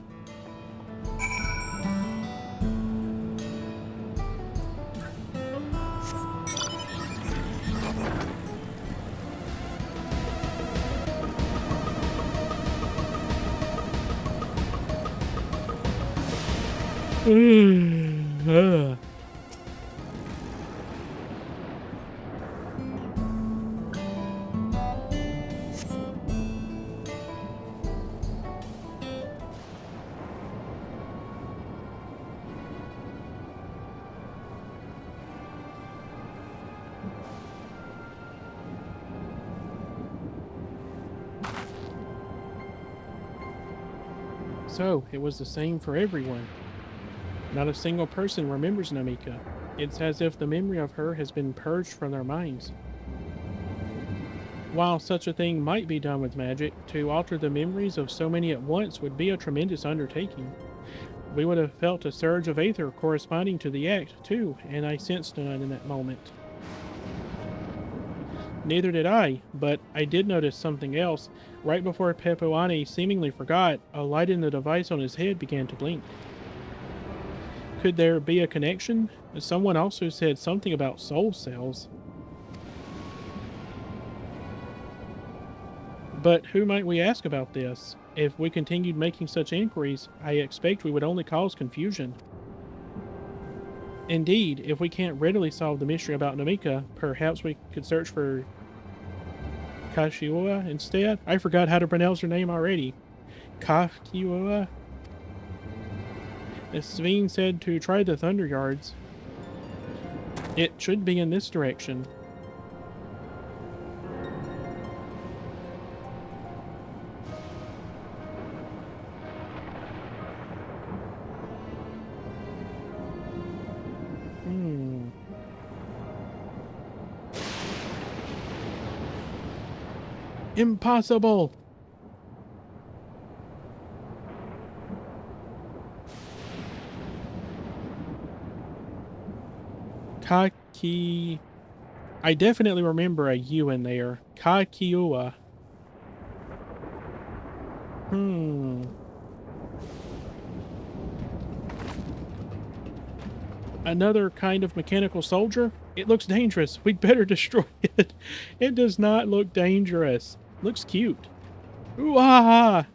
So, it was the same for everyone. Not a single person remembers Namika. It's as if the memory of her has been purged from their minds. While such a thing might be done with magic, to alter the memories of so many at once would be a tremendous undertaking. We would have felt a surge of aether corresponding to the act, too, and I sensed none in that moment. Neither did I, but I did notice something else. Right before Pepoane seemingly forgot, a light in the device on his head began to blink. Could there be a connection? Someone also said something about soul cells. But who might we ask about this? If we continued making such inquiries, I expect we would only cause confusion. Indeed, if we can't readily solve the mystery about Namika, perhaps we could search for Kashiwa instead? I forgot how to pronounce her name already. Kashiwa? As Sveen said to try the Thunder Yards. It should be in this direction. Impossible! Kaki... I definitely remember a U in there. Kakiua. Another kind of mechanical soldier? It looks dangerous. We'd better destroy it. It does not look dangerous. Looks cute. Ooh-ah!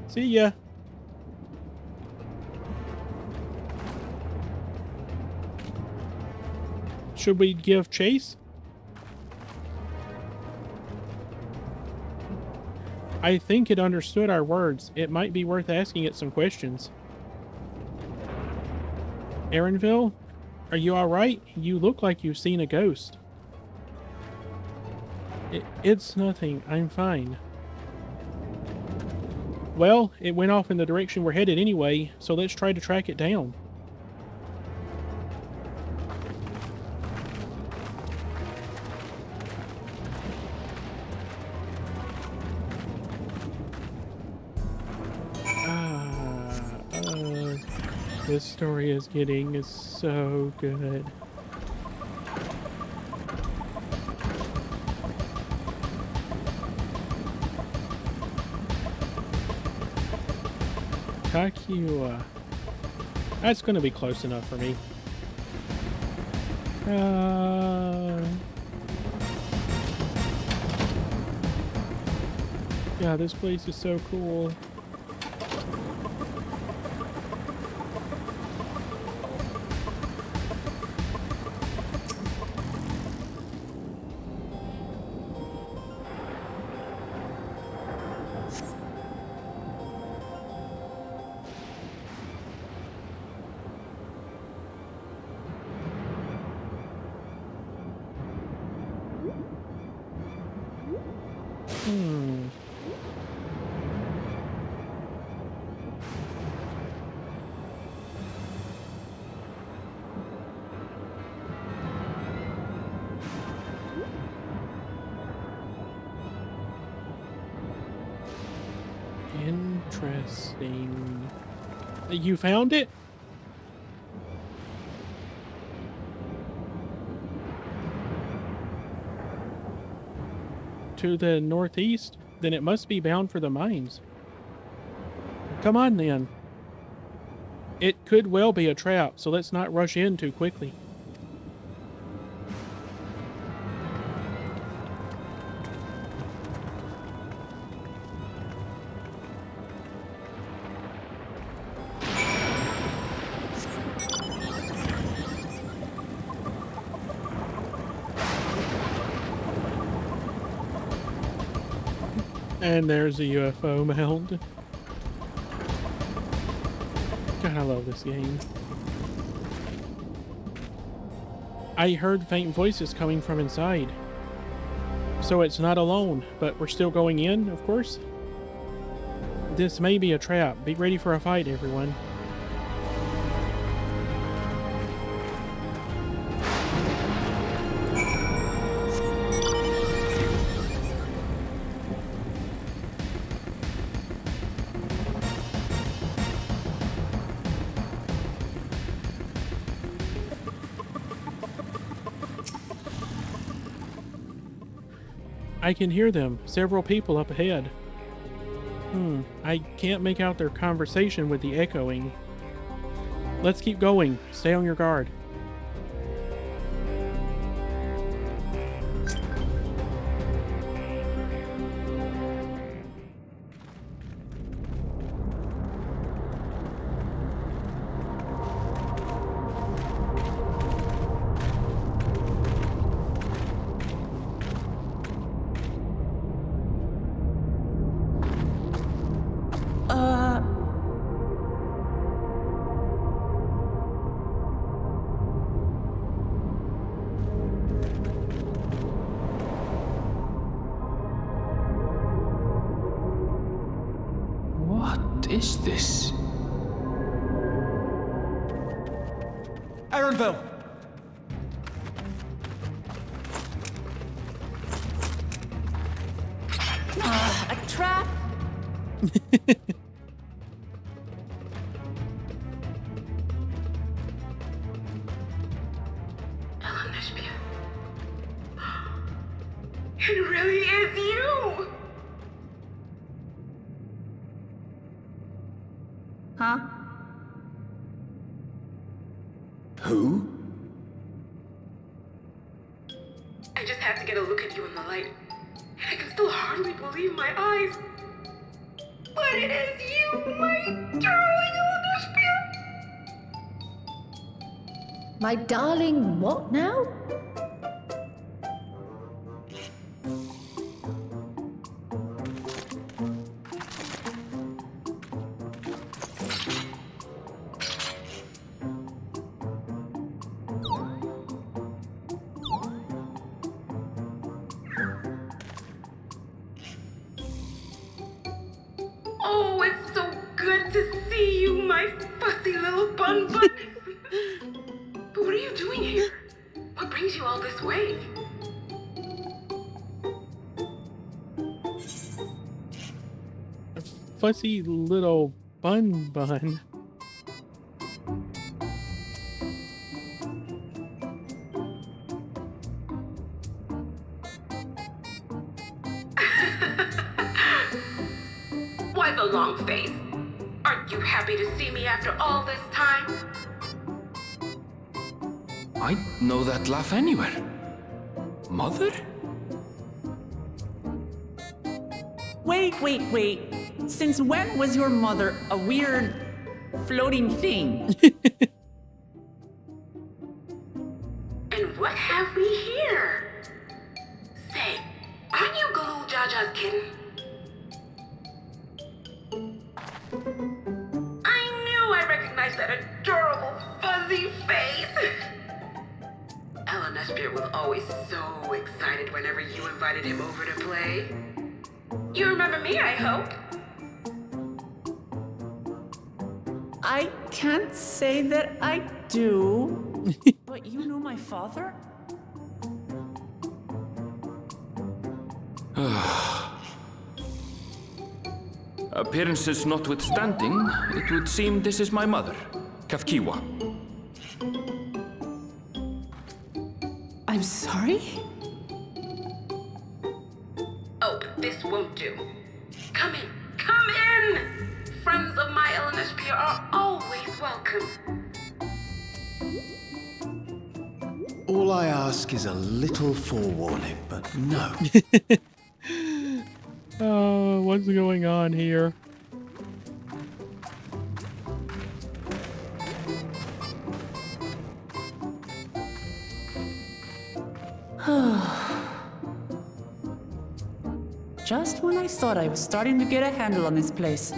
See ya. Should we give chase? I think it understood our words. It might be worth asking it some questions. Aaronville, are you alright? You look like you've seen a ghost. It's nothing. I'm fine. Well, it went off in the direction we're headed anyway, so let's try to track it down. This story is getting so good. Kakua. That's going to be close enough for me. Yeah, this place is so cool. Interesting. You found it? To the northeast? Then it must be bound for the mines. Come on then. It could well be a trap, so let's not rush in too quickly. And there's a UFO mound. God, I love this game. I heard faint voices coming from inside. So it's not alone, but we're still going in, of course. This may be a trap. Be ready for a fight, everyone. I can hear them. Several people up ahead. I can't make out their conversation with the echoing. Let's keep going. Stay on your guard. What is this? Aaronville! A trap? It really is you! Huh? Who? I just had to get a look at you in the light. And I can still hardly believe my eyes. But it is you, my darling Olympia! My darling what now? fun, but... But what are you doing here? What brings you all this way? A fussy little bun. Why the long face? Aren't you happy to see me after all this time? I know that laugh anywhere. Mother? Wait. Since when was your mother a weird floating thing? And what have we here? Say, aren't you Galul Jaja's kitten? I knew I recognized that adorable fuzzy face. NSFW was always so excited whenever you invited him over to play. You remember me, I hope? I can't say that I do. But you know my father? Appearances notwithstanding, it would seem this is my mother, Kafkiwa. I'm sorry? Oh, this won't do. Come in! Friends of my NSFW are always welcome. All I ask is a little forewarning, but no. Oh, what's going on here? Just when I thought I was starting to get a handle on this place,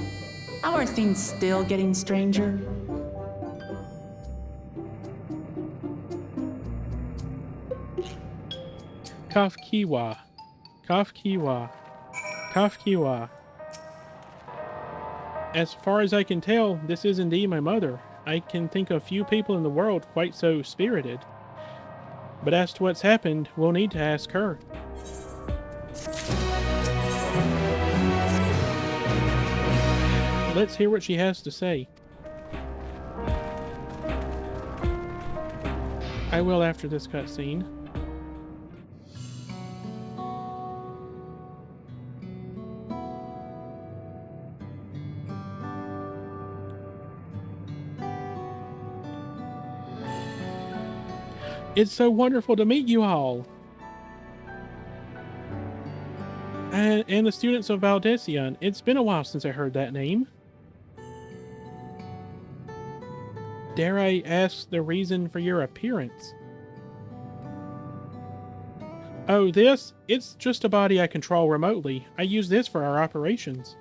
how are things still getting stranger? Kafkiwa. As far as I can tell, this is indeed my mother. I can think of few people in the world quite so spirited. But as to what's happened, we'll need to ask her. Let's hear what she has to say. I will after this cutscene. It's so wonderful to meet you all. And the students of Valdesion. It's been a while since I heard that name. Dare I ask the reason for your appearance? Oh, this? It's just a body I control remotely. I use this for our operations.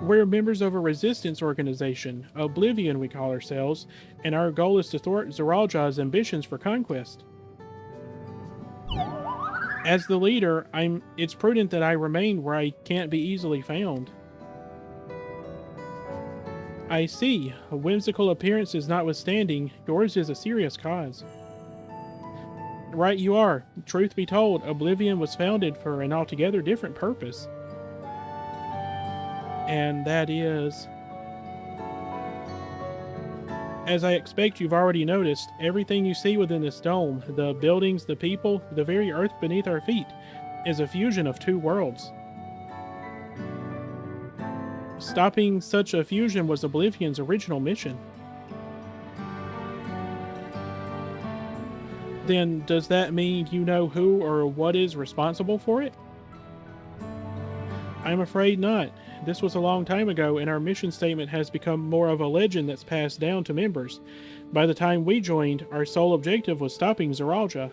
We're members of a resistance organization, Oblivion we call ourselves, and our goal is to thwart Zoralja's ambitions for conquest. As the leader, it's prudent that I remain where I can't be easily found. I see. A whimsical appearances notwithstanding, yours is a serious cause. Right you are. Truth be told, Oblivion was founded for an altogether different purpose. And that is... As I expect you've already noticed, everything you see within this dome, the buildings, the people, the very earth beneath our feet, is a fusion of two worlds. Stopping such a fusion was Oblivion's original mission. Then, does that mean you know who or what is responsible for it? I'm afraid not. This was a long time ago, and our mission statement has become more of a legend that's passed down to members. By the time we joined, our sole objective was stopping Zoralja.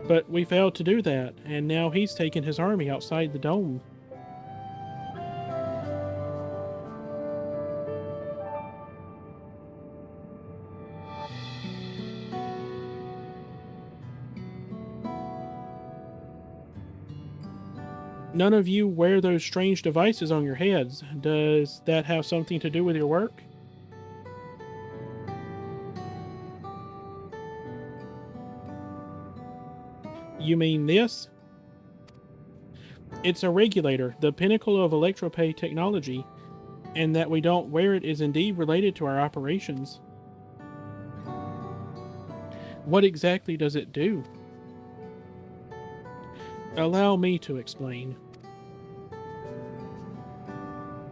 But we failed to do that, and now he's taken his army outside the dome. None of you wear those strange devices on your heads. Does that have something to do with your work? You mean this? It's a regulator, the pinnacle of electropay technology, and that we don't wear it is indeed related to our operations. What exactly does it do? Allow me to explain.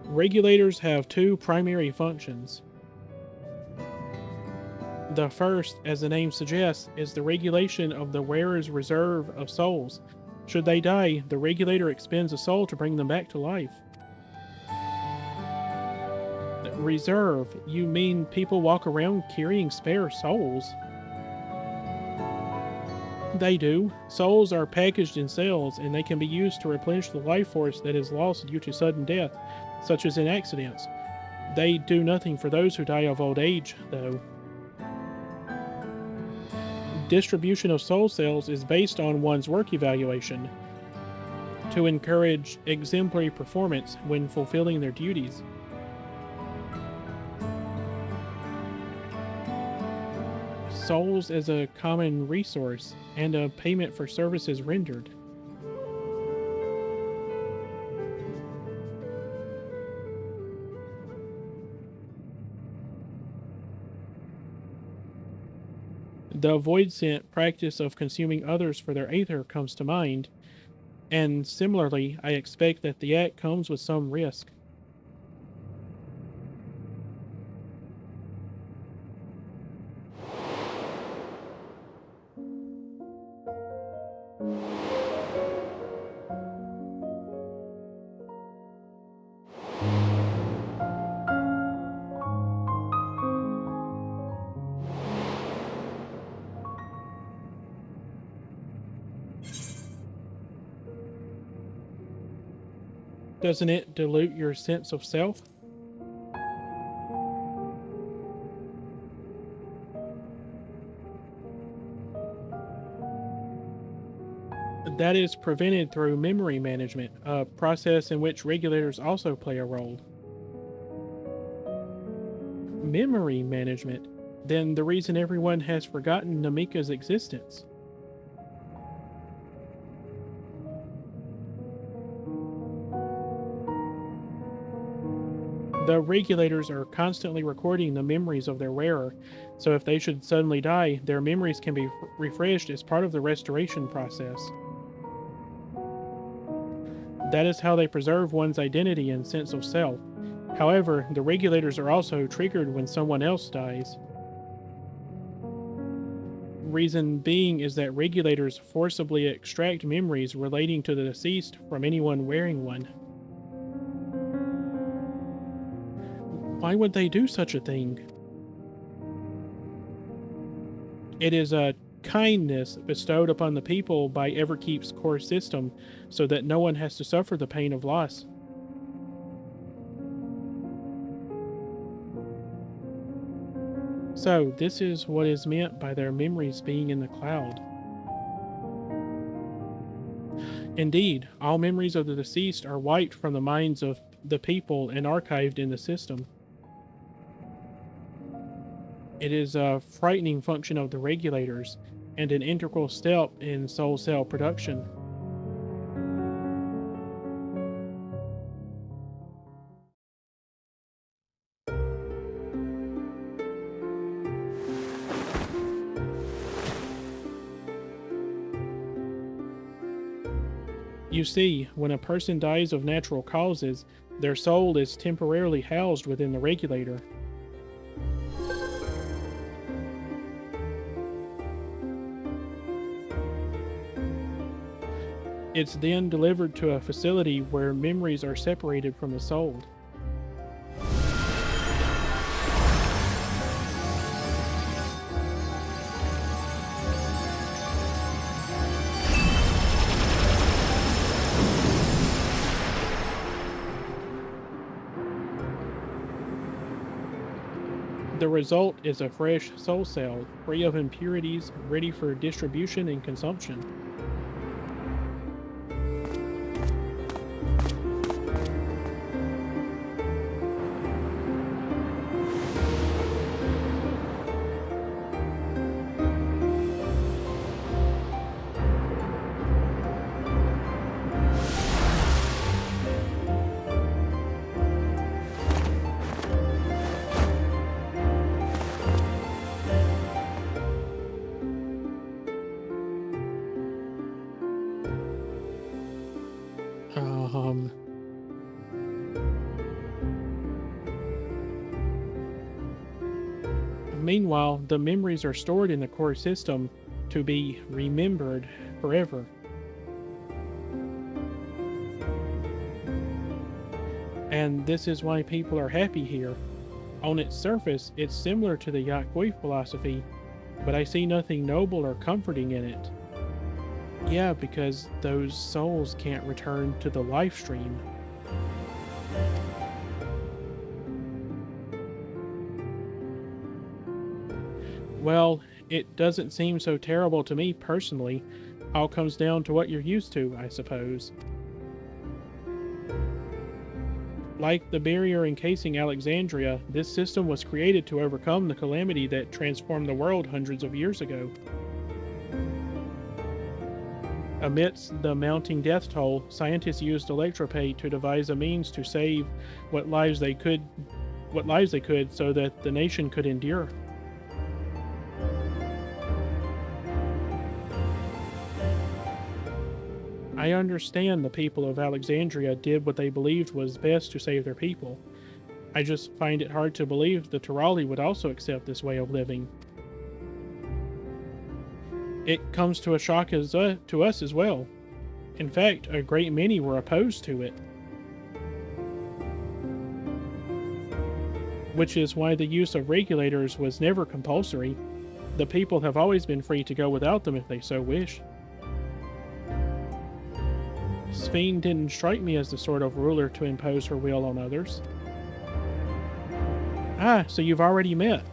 Regulators have two primary functions. The first, as the name suggests, is the regulation of the wearer's reserve of souls. Should they die, the regulator expends a soul to bring them back to life. Reserve? You mean people walk around carrying spare souls? They do. Souls are packaged in cells, and they can be used to replenish the life force that is lost due to sudden death, such as in accidents. They do nothing for those who die of old age, though. Distribution of soul cells is based on one's work evaluation to encourage exemplary performance when fulfilling their duties. Souls as a common resource and a payment for services rendered. The void-sent practice of consuming others for their aether comes to mind, and similarly, I expect that the act comes with some risk. Doesn't it dilute your sense of self? That is prevented through memory management, a process in which regulators also play a role. Memory management? Then the reason everyone has forgotten Namika's existence. The regulators are constantly recording the memories of their wearer, so if they should suddenly die, their memories can be refreshed as part of the restoration process. That is how they preserve one's identity and sense of self. However, the regulators are also triggered when someone else dies. Reason being is that regulators forcibly extract memories relating to the deceased from anyone wearing one. Why would they do such a thing? It is a kindness bestowed upon the people by Everkeep's core system so that no one has to suffer the pain of loss. So, this is what is meant by their memories being in the cloud. Indeed, all memories of the deceased are wiped from the minds of the people and archived in the system. It is a frightening function of the regulators, and an integral step in soul cell production. You see, when a person dies of natural causes, their soul is temporarily housed within the regulator. It's then delivered to a facility where memories are separated from the soul. The result is a fresh soul cell, free of impurities, ready for distribution and consumption. Meanwhile, the memories are stored in the core system to be remembered forever. And this is why people are happy here. On its surface, it's similar to the Yakui philosophy, but I see nothing noble or comforting in it. Yeah, because those souls can't return to the life stream. Well, it doesn't seem so terrible to me personally. All comes down to what you're used to, I suppose. Like the barrier encasing Alexandria, this system was created to overcome the calamity that transformed the world hundreds of years ago. Amidst the mounting death toll, scientists used electropate to devise a means to save what lives they could so that the nation could endure. I understand the people of Alexandria did what they believed was best to save their people. I just find it hard to believe the Tirali would also accept this way of living. It comes to a shock to us as well. In fact, a great many were opposed to it. Which is why the use of regulators was never compulsory. The people have always been free to go without them if they so wish. Sphene didn't strike me as the sort of ruler to impose her will on others. Ah, so you've already met.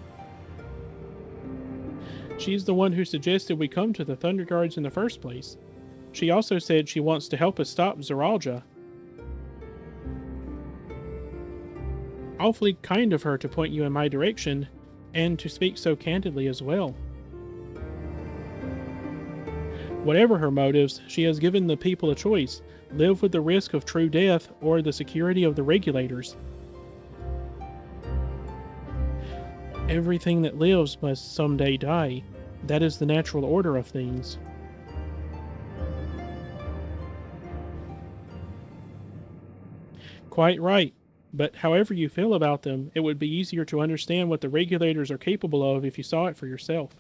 She's the one who suggested we come to the Thunder Guards in the first place. She also said she wants to help us stop Zoraljah. Awfully kind of her to point you in my direction, and to speak so candidly as well. Whatever her motives, she has given the people a choice: live with the risk of true death or the security of the regulators. Everything that lives must someday die. That is the natural order of things. Quite right, but however you feel about them, it would be easier to understand what the regulators are capable of if you saw it for yourself.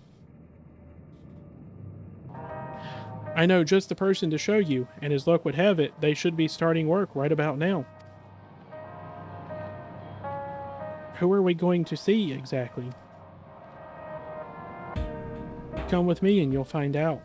I know just the person to show you, and as luck would have it, they should be starting work right about now. Who are we going to see, exactly? Come with me and you'll find out.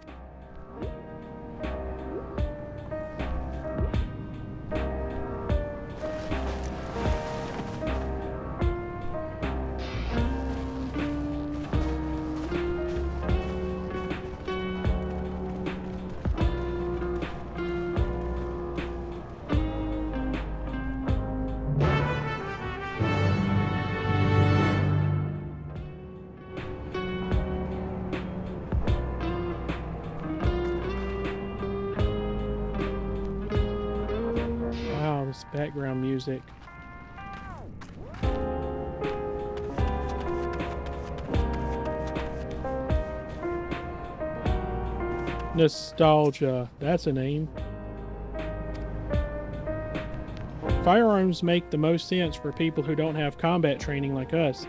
Background music. Nostalgia, that's a name. Firearms make the most sense for people who don't have combat training like us.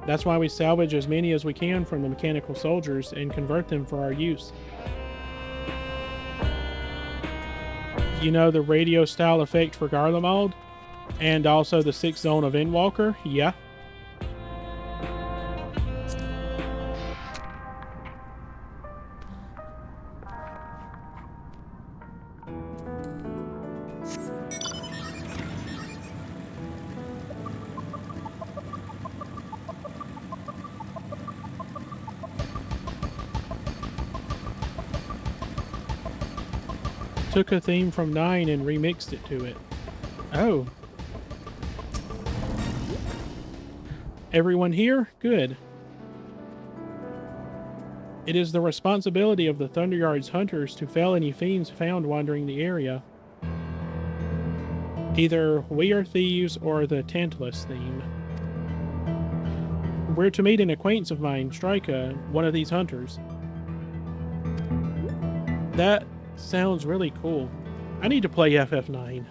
That's why we salvage as many as we can from the mechanical soldiers and convert them for our use. You know the radio style effect for Garlemald? And also the 6th zone of Endwalker? Yeah. Took a theme from 9 and remixed it to it. Oh. Everyone here? Good. It is the responsibility of the Thunderguard's hunters to fell any fiends found wandering the area. Either we are thieves or the Tantalus theme. We're to meet an acquaintance of mine, Strika, one of these hunters. That sounds really cool. I need to play FF9.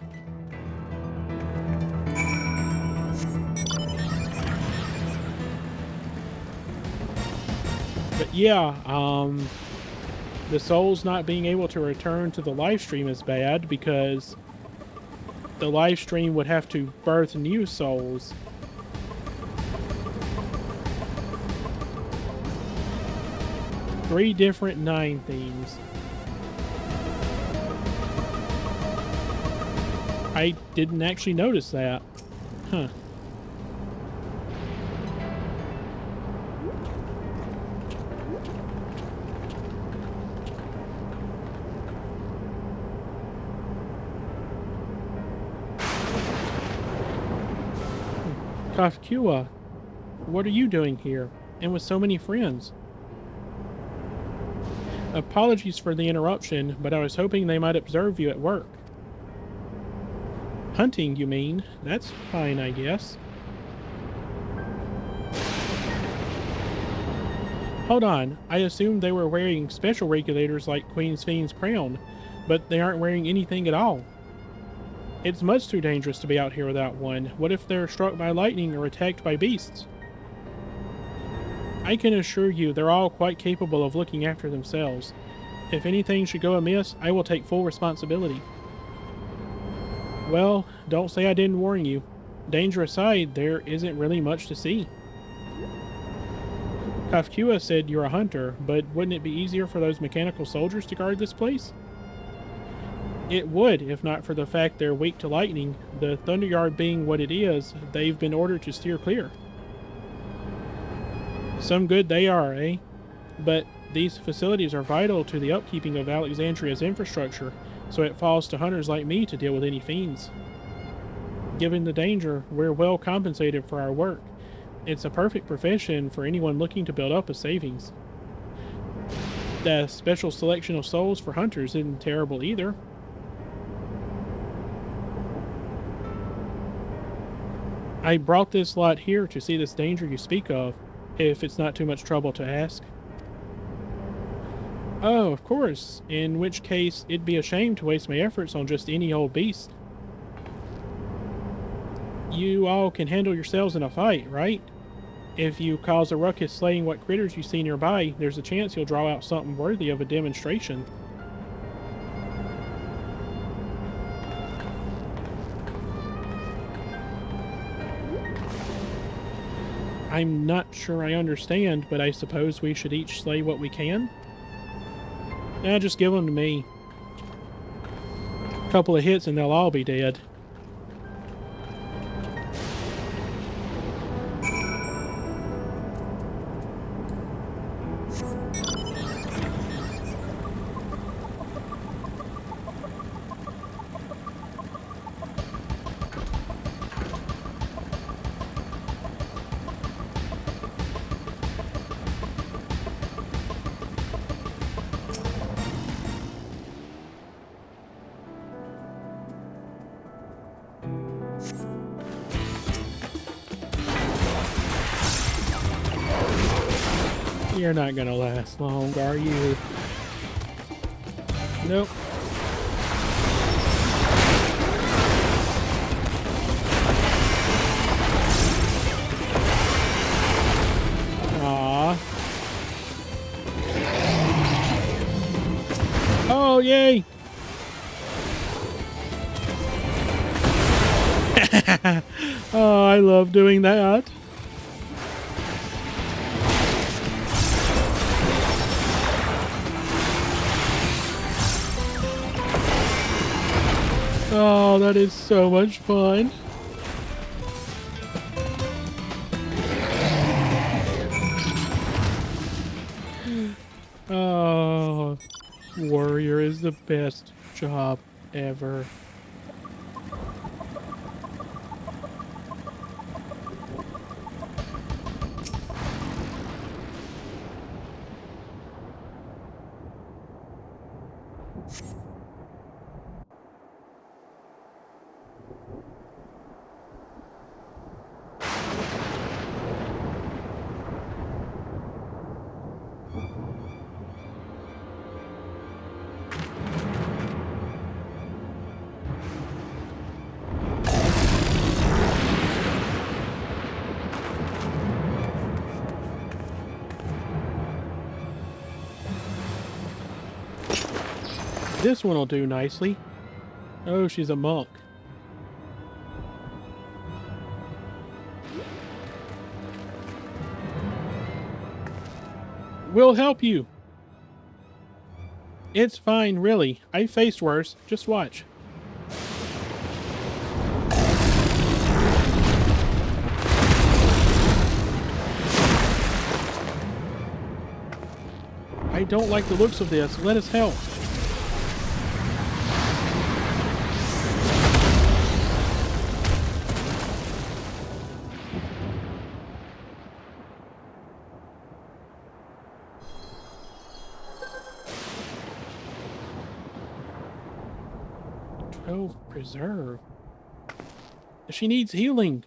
Yeah, the souls not being able to return to the live stream is bad because the live stream would have to birth new souls. Three different 9 themes. I didn't actually notice that. Huh. Kafkua, what are you doing here, and with so many friends? Apologies for the interruption, but I was hoping they might observe you at work. Hunting, you mean? That's fine, I guess. Hold on, I assumed they were wearing special regulators like Queen Fiend's crown, but they aren't wearing anything at all. It's much too dangerous to be out here without one. What if they're struck by lightning or attacked by beasts? I can assure you they're all quite capable of looking after themselves. If anything should go amiss, I will take full responsibility. Well, don't say I didn't warn you. Danger aside, there isn't really much to see. Kafkua said you're a hunter, but wouldn't it be easier for those mechanical soldiers to guard this place? It would, if not for the fact they're weak to lightning. The Thunderyard being what it is, they've been ordered to steer clear. Some good they are, eh? But these facilities are vital to the upkeeping of Alexandria's infrastructure, so it falls to hunters like me to deal with any fiends. Given the danger, we're well compensated for our work. It's a perfect profession for anyone looking to build up a savings. The special selection of souls for hunters isn't terrible either. I brought this lot here to see this danger you speak of, if it's not too much trouble to ask. Oh, of course, in which case it'd be a shame to waste my efforts on just any old beast. You all can handle yourselves in a fight, right? If you cause a ruckus slaying what critters you see nearby, there's a chance you'll draw out something worthy of a demonstration. I'm not sure I understand, but I suppose we should each slay what we can? Nah, just give them to me. A couple of hits and they'll all be dead. You're not gonna last long, are you? Nope. Aww. Oh, yay! Oh, I love doing that. Oh, that is so much fun. Oh, warrior is the best job ever. This one will do nicely. Oh, she's a monk. We'll help you. It's fine, really. I faced worse. Just watch. I don't like the looks of this. Let us help. Preserve. She needs healing.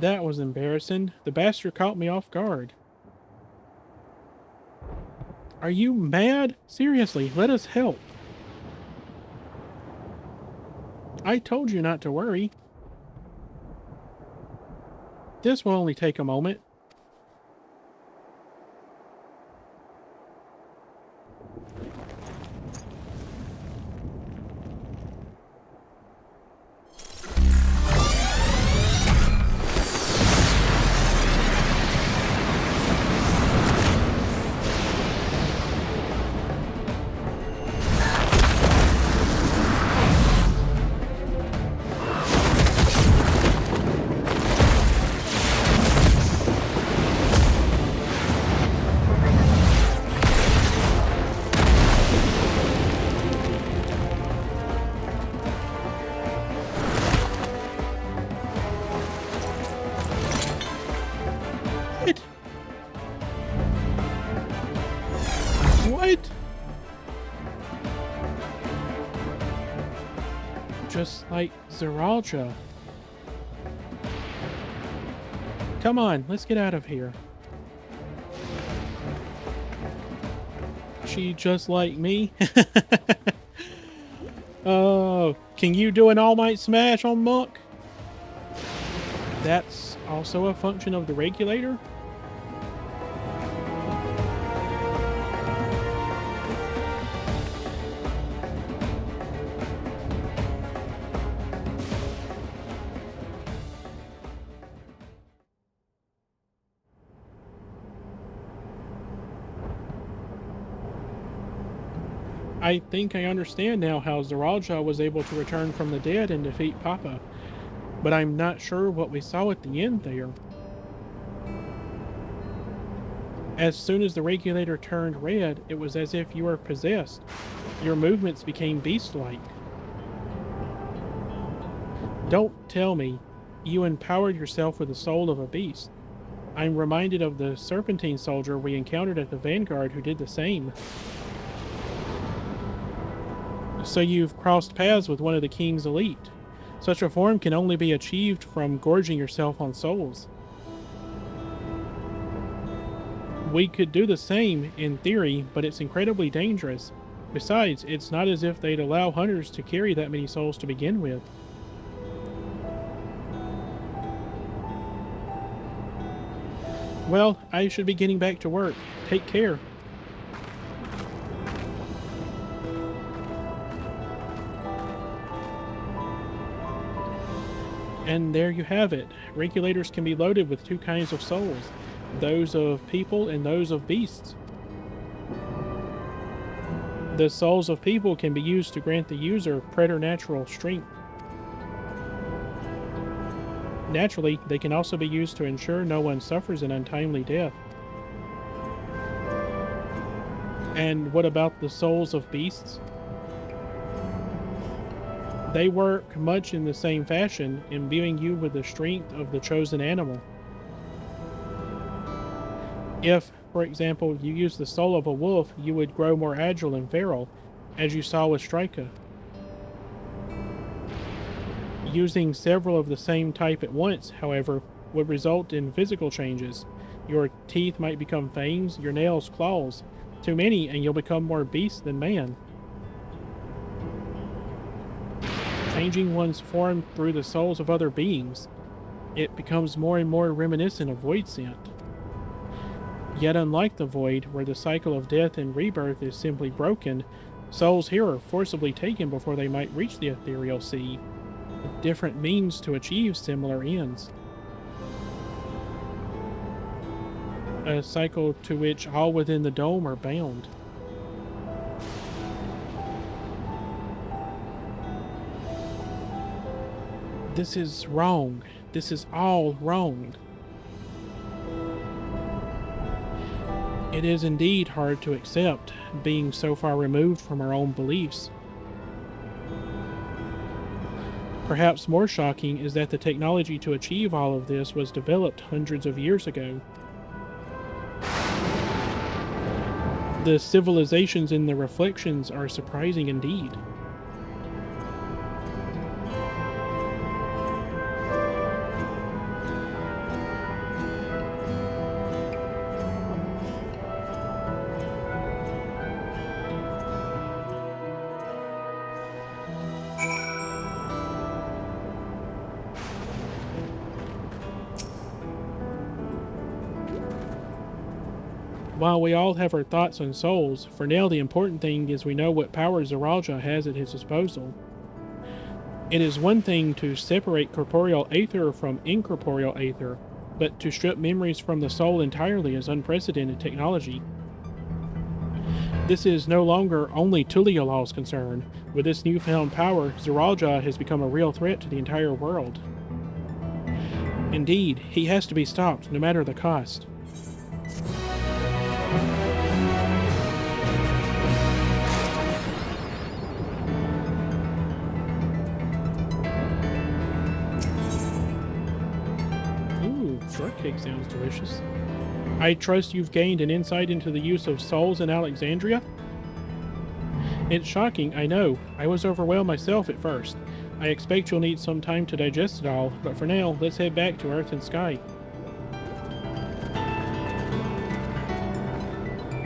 That was embarrassing. The bastard caught me off guard. Are you mad? Seriously, let us help. I told you not to worry. This will only take a moment. Just like Zeralja. Come on, let's get out of here. She just like me? Oh, can you do an All Might Smash on Monk? That's also a function of the regulator? I think I understand now how Zeralja was able to return from the dead and defeat Papa, but I'm not sure what we saw at the end there. As soon as the regulator turned red, it was as if you were possessed. Your movements became beast-like. Don't tell me you empowered yourself with the soul of a beast. I'm reminded of the Serpentine soldier we encountered at the Vanguard who did the same. So you've crossed paths with one of the King's elite. Such a form can only be achieved from gorging yourself on souls. We could do the same, in theory, but it's incredibly dangerous. Besides, it's not as if they'd allow hunters to carry that many souls to begin with. Well, I should be getting back to work. Take care. And there you have it. Regulators can be loaded with two kinds of souls, those of people and those of beasts. The souls of people can be used to grant the user preternatural strength. Naturally, they can also be used to ensure no one suffers an untimely death. And what about the souls of beasts? They work much in the same fashion, imbuing you with the strength of the chosen animal. If, for example, you use the soul of a wolf, you would grow more agile and feral, as you saw with Strika. Using several of the same type at once, however, would result in physical changes. Your teeth might become fangs, your nails claws. Too many and you'll become more beast than man. Changing one's form through the souls of other beings, it becomes more and more reminiscent of Void Scent. Yet unlike the Void, where the cycle of death and rebirth is simply broken, souls here are forcibly taken before they might reach the ethereal sea, with different means to achieve similar ends. A cycle to which all within the dome are bound. This is wrong. This is all wrong. It is indeed hard to accept, being so far removed from our own beliefs. Perhaps more shocking is that the technology to achieve all of this was developed hundreds of years ago. The civilizations in the reflections are surprising indeed. While we all have our thoughts on souls, for now the important thing is we know what power Zoraljah has at his disposal. It is one thing to separate corporeal aether from incorporeal aether, but to strip memories from the soul entirely is unprecedented technology. This is no longer only Tuliolaw's concern. With this newfound power, Zoraljah has become a real threat to the entire world. Indeed, he has to be stopped, no matter the cost. Shortcake sounds delicious. I trust you've gained an insight into the use of souls in Alexandria? It's shocking, I know. I was overwhelmed myself at first. I expect you'll need some time to digest it all, but for now, let's head back to Earth and Sky.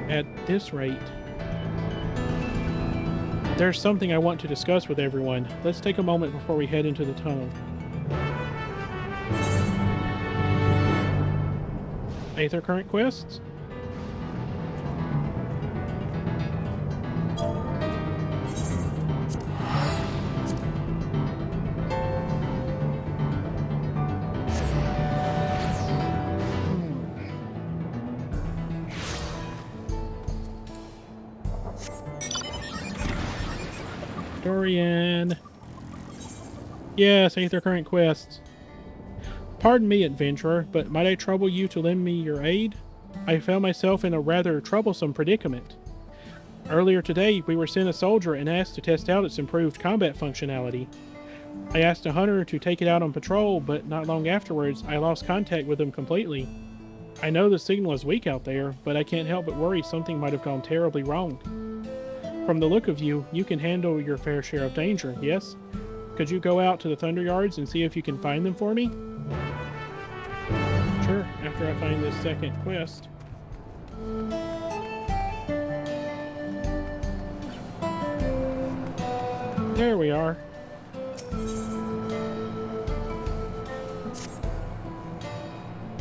At this rate... There's something I want to discuss with everyone. Let's take a moment before we head into the tunnel. Aether current quests? Dorian. Yes, Aether current quests. Pardon me, adventurer, but might I trouble you to lend me your aid? I found myself in a rather troublesome predicament. Earlier today, we were sent a soldier and asked to test out its improved combat functionality. I asked a hunter to take it out on patrol, but not long afterwards, I lost contact with him completely. I know the signal is weak out there, but I can't help but worry something might have gone terribly wrong. From the look of you, you can handle your fair share of danger, yes? Could you go out to the Thunder Yards and see if you can find them for me? Sure, after I find this second quest. There we are.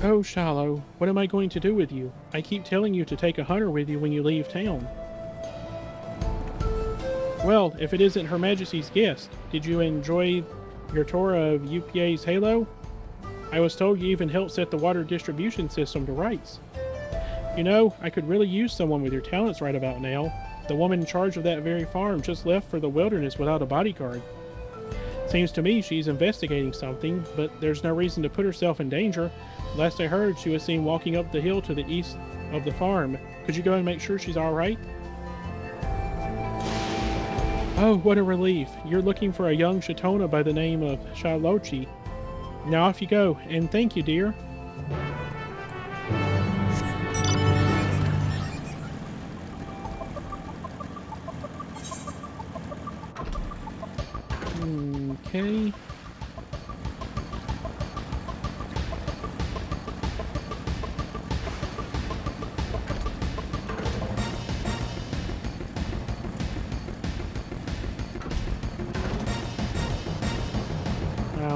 Oh, Shallow, what am I going to do with you? I keep telling you to take a hunter with you when you leave town. Well, if it isn't Her Majesty's guest, did you enjoy your tour of UPA's Halo? I was told you even helped set the water distribution system to rights. You know, I could really use someone with your talents right about now. The woman in charge of that very farm just left for the wilderness without a bodyguard. Seems to me she's investigating something, but there's no reason to put herself in danger. Last I heard, she was seen walking up the hill to the east of the farm. Could you go and make sure she's alright? Oh, what a relief. You're looking for a young Shatona by the name of Shalochi. Now off you go, and thank you, dear.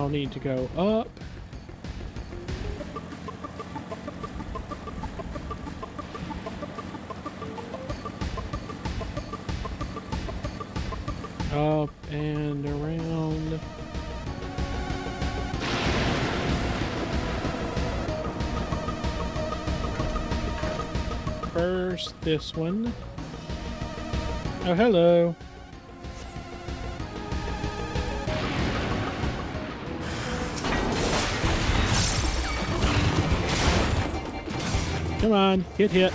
I'll need to go up. Up and around. First, this one. Oh, hello. Come on, get hit.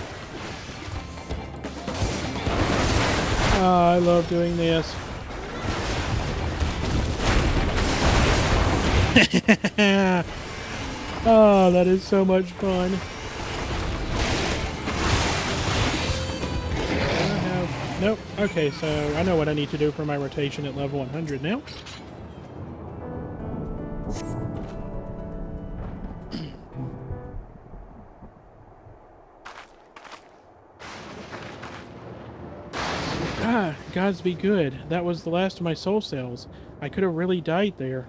Oh, I love doing this. Oh, that is so much fun. Nope. Okay, so I know what I need to do for my rotation at level 100 now. Ah, gods be good. That was the last of my soul cells. I could have really died there.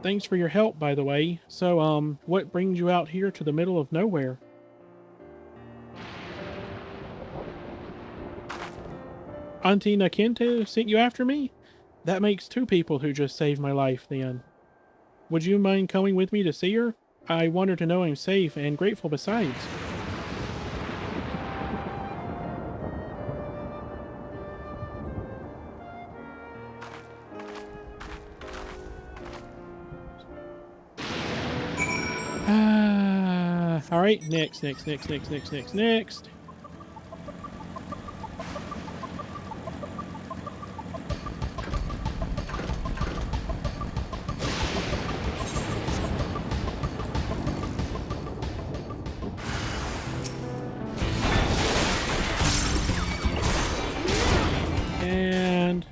Thanks for your help, by the way. So, what brings you out here to the middle of nowhere? Auntie Nakente sent you after me? That makes two people who just saved my life, then. Would you mind coming with me to see her? I want her to know I'm safe and grateful besides. Alright, next. And...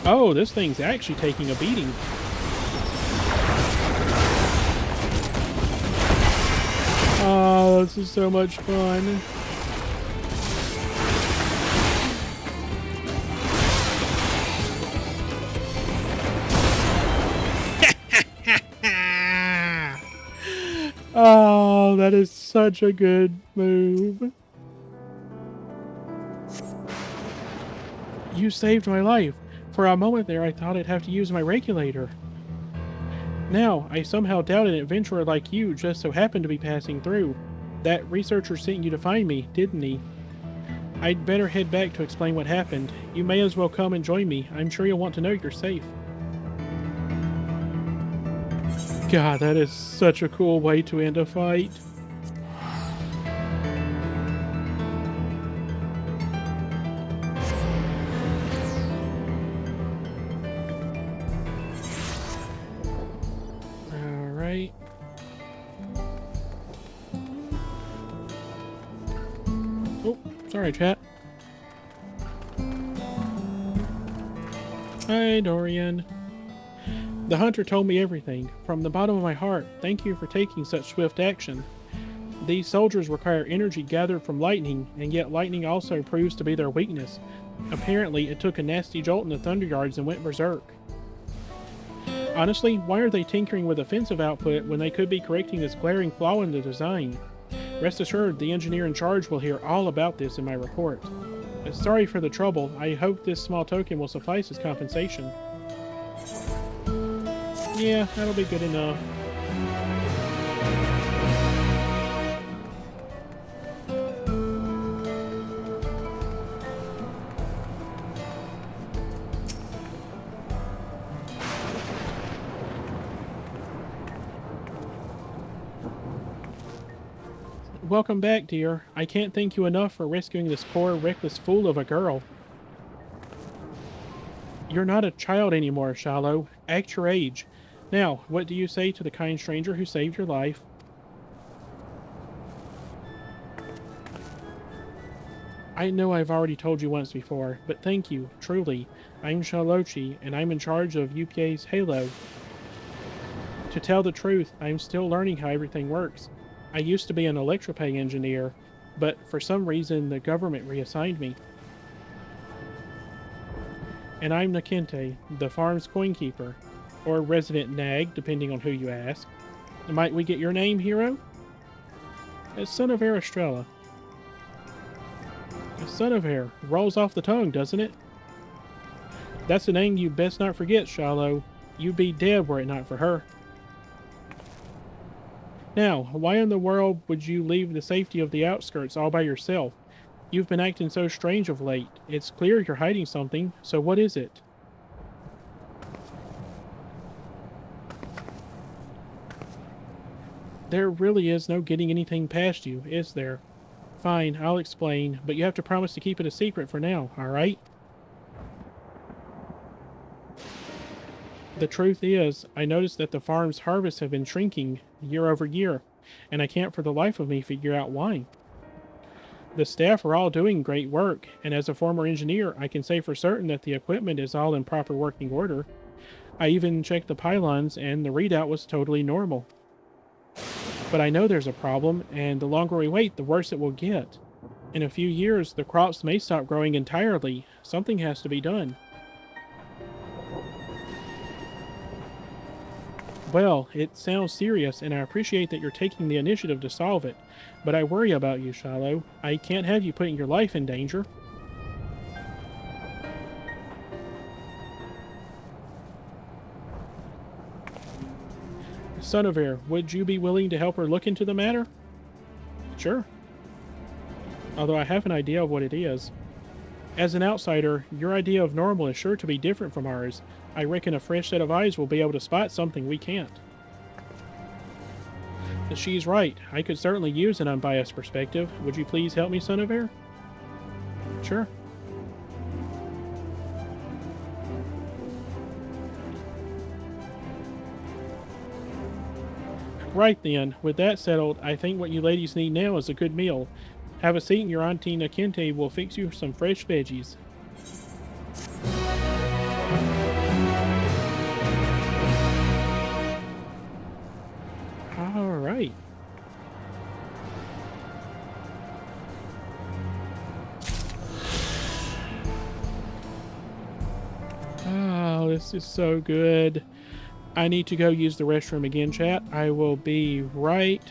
oh, this thing's actually taking a beating. Oh, this is so much fun. Oh, that is such a good move. You saved my life. For a moment there, I thought I'd have to use my regulator. Now, I somehow doubt an adventurer like you just so happened to be passing through. That researcher sent you to find me, didn't he? I'd better head back to explain what happened. You may as well come and join me. I'm sure you'll want to know you're safe. God, that is such a cool way to end a fight. Alright. Oh, sorry, chat. Hi, Dorian. The hunter told me everything. From the bottom of my heart, thank you for taking such swift action. These soldiers require energy gathered from lightning, and yet lightning also proves to be their weakness. Apparently, it took a nasty jolt in the Thunderyards and went berserk. Honestly, why are they tinkering with offensive output when they could be correcting this glaring flaw in the design? Rest assured, the engineer in charge will hear all about this in my report. Sorry for the trouble. I hope this small token will suffice as compensation. Yeah, that'll be good enough. Welcome back, dear. I can't thank you enough for rescuing this poor, reckless fool of a girl. You're not a child anymore, Shallow. Act your age. Now, what do you say to the kind stranger who saved your life? I know I've already told you once before, but thank you, truly. I'm Shalochi, and I'm in charge of UPA's Halo. To tell the truth, I'm still learning how everything works. I used to be an electropay engineer, but for some reason the government reassigned me. And I'm Nakente, the farm's coinkeeper, or resident nag, depending on who you ask. Might we get your name, hero? It's Son of Estrella. Son of Air rolls off the tongue, doesn't it? That's a name you best not forget, Shallow. You'd be dead were it not for her. Now, why in the world would you leave the safety of the outskirts all by yourself? You've been acting so strange of late. It's clear you're hiding something, so what is it? There really is no getting anything past you, is there? Fine, I'll explain, but you have to promise to keep it a secret for now, alright? The truth is, I noticed that the farm's harvests have been shrinking year over year, and I can't for the life of me figure out why. The staff are all doing great work, and as a former engineer, I can say for certain that the equipment is all in proper working order. I even checked the pylons, and the readout was totally normal. But I know there's a problem, and the longer we wait, the worse it will get. In a few years, the crops may stop growing entirely. Something has to be done. Well, it sounds serious, and I appreciate that you're taking the initiative to solve it, but I worry about you, Shallow. I can't have you putting your life in danger. Son of Air, would you be willing to help her look into the matter? Sure. Although I have an idea of what it is. As an outsider, your idea of normal is sure to be different from ours. I reckon a fresh set of eyes will be able to spot something we can't. She's right. I could certainly use an unbiased perspective. Would you please help me, Son of Air? Sure. Right then, with that settled, I think what you ladies need now is a good meal. Have a seat and your Auntie Nakente will fix you some fresh veggies. Alright. Oh, this is so good. I need to go use the restroom again, chat. I will be right.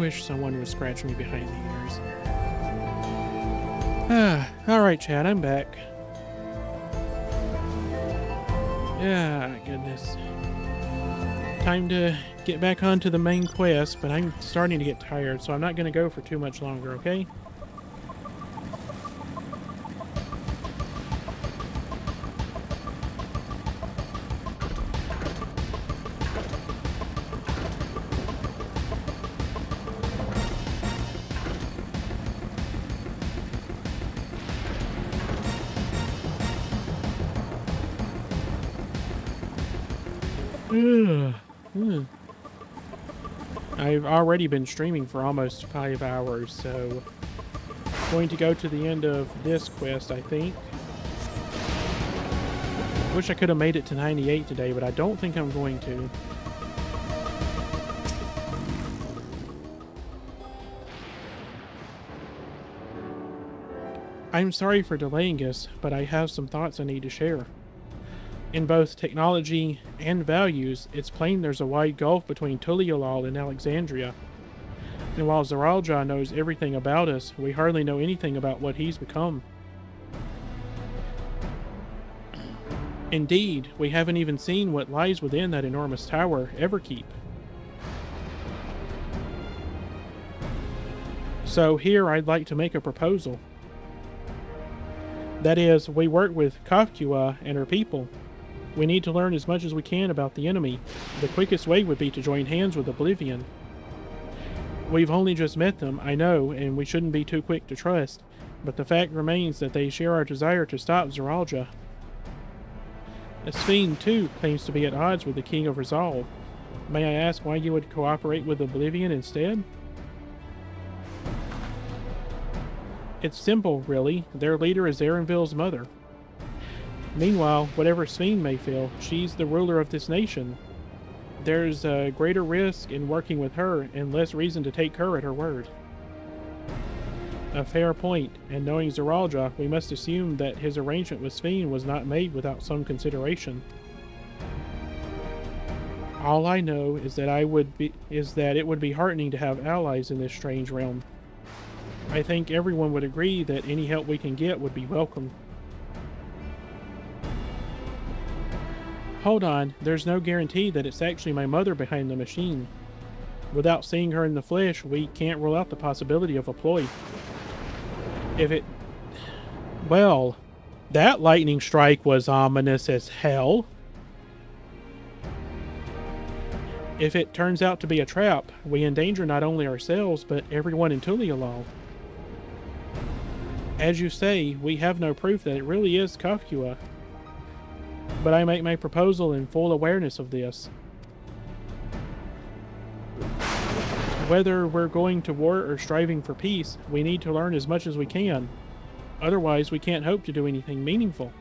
wish someone would scratch me behind the ears. Alright, Chad, I'm back. Yeah, goodness. Time to get back onto the main quest, but I'm starting to get tired, so I'm not going to go for too much longer, okay? I've already been streaming for almost 5 hours, so going to go to the end of this quest, I think. Wish I could have made it to 98 today, but I don't think I'm going to. I'm sorry for delaying us, but I have some thoughts I need to share. In both technology and values, it's plain there's a wide gulf between Tuliolal and Alexandria. And while Zeralja knows everything about us, we hardly know anything about what he's become. Indeed, we haven't even seen what lies within that enormous tower, Everkeep. So here I'd like to make a proposal. That is, we work with Kafkua and her people. We need to learn as much as we can about the enemy. The quickest way would be to join hands with Oblivion. We've only just met them, I know, and we shouldn't be too quick to trust, but the fact remains that they share our desire to stop Zeralja. Esphine, too, claims to be at odds with the King of Resolve. May I ask why you would cooperate with Oblivion instead? It's simple, really. Their leader is Erenville's mother. Meanwhile, whatever Esphine may feel, she's the ruler of this nation. There's a greater risk in working with her, and less reason to take her at her word. A fair point, and knowing Zeralja, we must assume that his arrangement with Esphine was not made without some consideration. All I know is that it would be heartening to have allies in this strange realm. I think everyone would agree that any help we can get would be welcome. Hold on, there's no guarantee that it's actually my mother behind the machine. Without seeing her in the flesh, we can't rule out the possibility of a ploy. Well, that lightning strike was ominous as hell. If it turns out to be a trap, we endanger not only ourselves, but everyone in Tuliolal. As you say, we have no proof that it really is Kafkua. But I make my proposal in full awareness of this. Whether we're going to war or striving for peace, we need to learn as much as we can. Otherwise, we can't hope to do anything meaningful.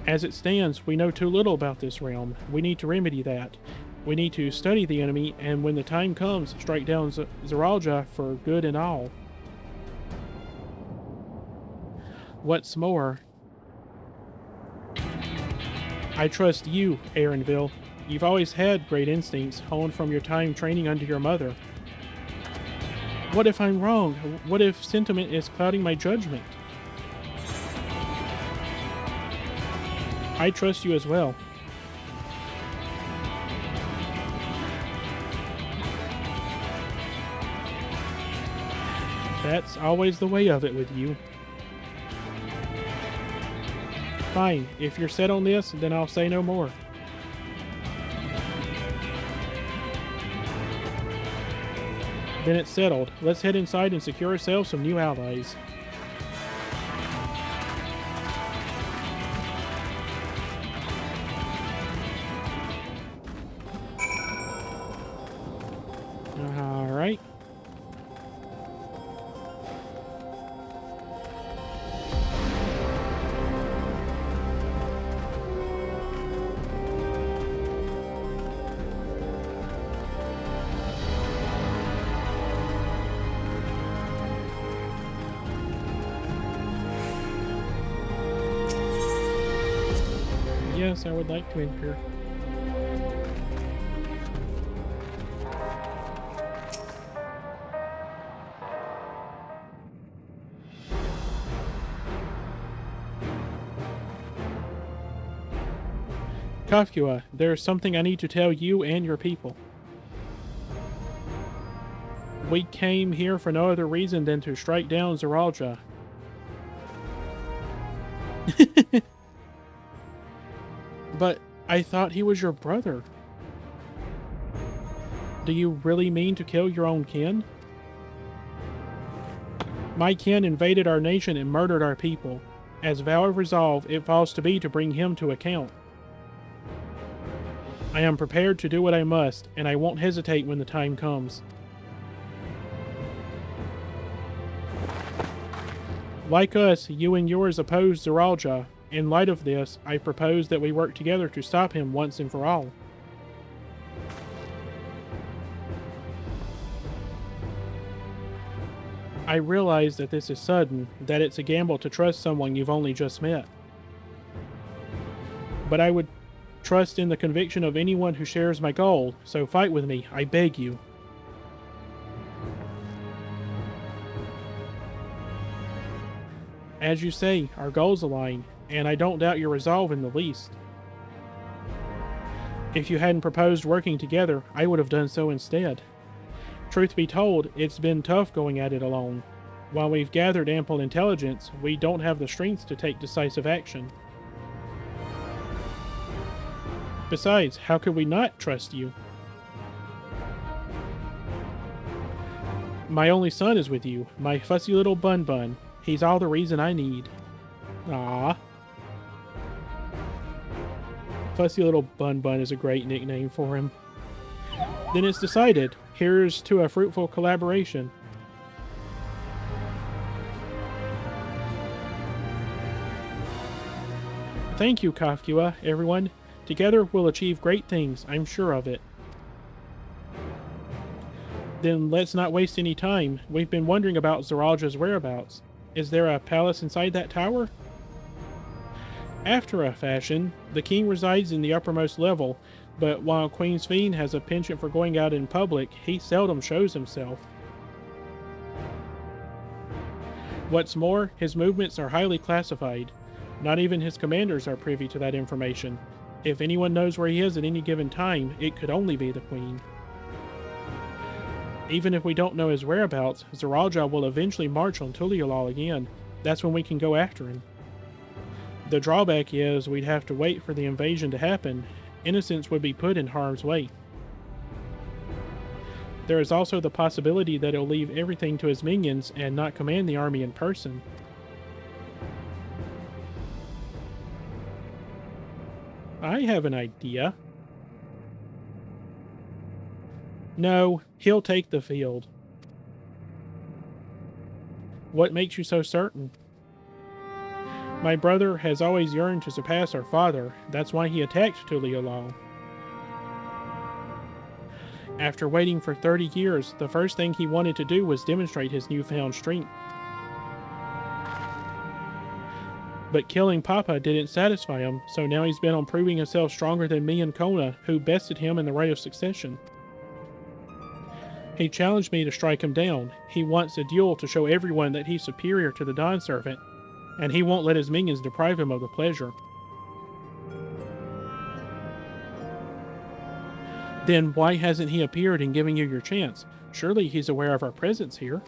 As it stands, we know too little about this realm. We need to remedy that. We need to study the enemy, and when the time comes, strike down Zeralja for good and all. What's more, I trust you, Erenville. You've always had great instincts, honed from your time training under your mother. What if I'm wrong? What if sentiment is clouding my judgment? I trust you as well. That's always the way of it with you. Fine, if you're set on this, then I'll say no more. Then it's settled. Let's head inside and secure ourselves some new allies. Alright. Yes, I would like to enter. Kafkua, there's something I need to tell you and your people. We came here for no other reason than to strike down Zeralja. But I thought he was your brother. Do you really mean to kill your own kin? My kin invaded our nation and murdered our people. As vow of resolve, it falls to me to bring him to account. I am prepared to do what I must, and I won't hesitate when the time comes. Like us, you and yours oppose Zeralja. In light of this, I propose that we work together to stop him once and for all. I realize that this is sudden, that it's a gamble to trust someone you've only just met. But I would trust in the conviction of anyone who shares my goal, so fight with me, I beg you. As you say, our goals align, and I don't doubt your resolve in the least. If you hadn't proposed working together, I would have done so instead. Truth be told, it's been tough going at it alone. While we've gathered ample intelligence, we don't have the strength to take decisive action. Besides, how could we not trust you? My only son is with you, my fussy little bun-bun. He's all the reason I need. Ah. Fussy little bun-bun is a great nickname for him. Then it's decided. Here's to a fruitful collaboration. Thank you, Kafkua, everyone. Together we'll achieve great things, I'm sure of it. Then let's not waste any time. We've been wondering about Zeralja's whereabouts. Is there a palace inside that tower? After a fashion, the king resides in the uppermost level, but while Queen Sphene has a penchant for going out in public, he seldom shows himself. What's more, his movements are highly classified. Not even his commanders are privy to that information. If anyone knows where he is at any given time, it could only be the Queen. Even if we don't know his whereabouts, Zeralja will eventually march on Tuliolal again. That's when we can go after him. The drawback is we'd have to wait for the invasion to happen. Innocents would be put in harm's way. There is also the possibility that he'll leave everything to his minions and not command the army in person. I have an idea. No, he'll take the field. What makes you so certain? My brother has always yearned to surpass our father. That's why he attacked Tuliolal. After waiting for 30 years, the first thing he wanted to do was demonstrate his newfound strength. But killing Papa didn't satisfy him, so now he's bent on proving himself stronger than me and Kona, who bested him in the right of succession. He challenged me to strike him down. He wants a duel to show everyone that he's superior to the Dawn Servant, and he won't let his minions deprive him of the pleasure. Then why hasn't he appeared and given you your chance? Surely he's aware of our presence here.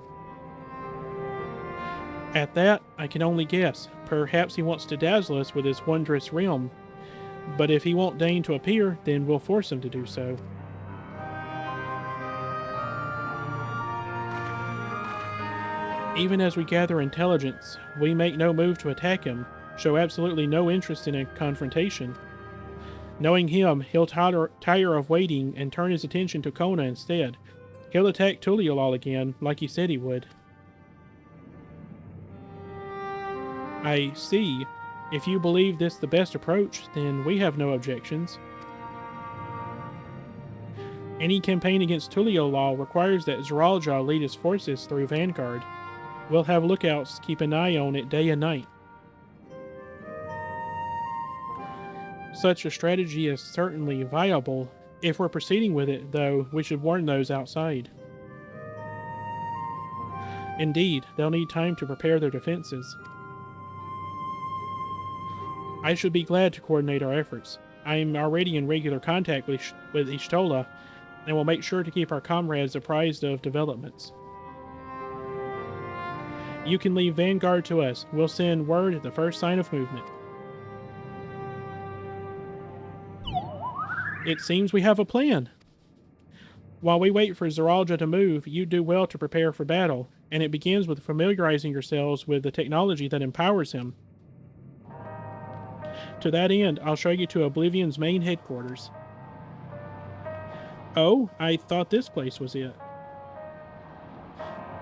At that, I can only guess. Perhaps he wants to dazzle us with his wondrous realm. But if he won't deign to appear, then we'll force him to do so. Even as we gather intelligence, we make no move to attack him, show absolutely no interest in a confrontation. Knowing him, he'll tire of waiting and turn his attention to Kona instead. He'll attack Tuliolal again, like he said he would. I see. If you believe this the best approach, then we have no objections. Any campaign against Tuliolal requires that Zeralja lead his forces through Vanguard. We'll have lookouts keep an eye on it day and night. Such a strategy is certainly viable. If we're proceeding with it, though, we should warn those outside. Indeed, they'll need time to prepare their defenses. I should be glad to coordinate our efforts. I'm already in regular contact with Ishtola, and will make sure to keep our comrades apprised of developments. You can leave Vanguard to us. We'll send word at the first sign of movement. It seems we have a plan. While we wait for Zeralja to move, you do well to prepare for battle, and it begins with familiarizing yourselves with the technology that empowers him. To that end, I'll show you to Oblivion's main headquarters. Oh, I thought this place was it.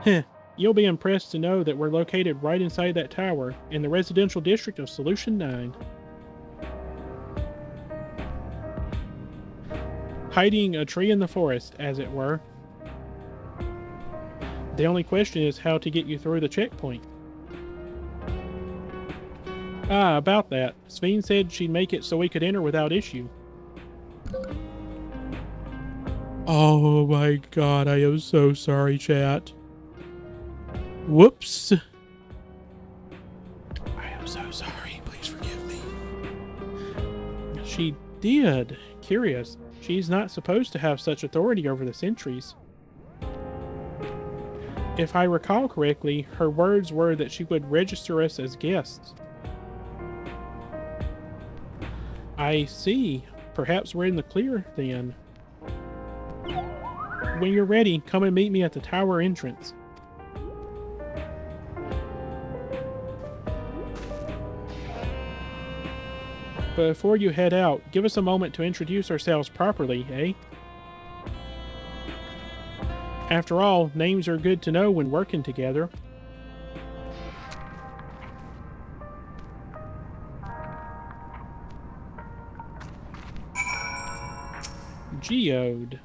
Heh, you'll be impressed to know that we're located right inside that tower, in the residential district of Solution 9. Hiding a tree in the forest, as it were. The only question is how to get you through the checkpoint. Ah, about that. Sveen said she'd make it so we could enter without issue. Oh my god, I am so sorry, chat. Whoops. I am so sorry. Please forgive me. She did. Curious. She's not supposed to have such authority over the sentries. If I recall correctly, her words were that she would register us as guests. I see. Perhaps we're in the clear, then. When you're ready, come and meet me at the tower entrance. Before you head out, give us a moment to introduce ourselves properly, eh? After all, names are good to know when working together. Geode.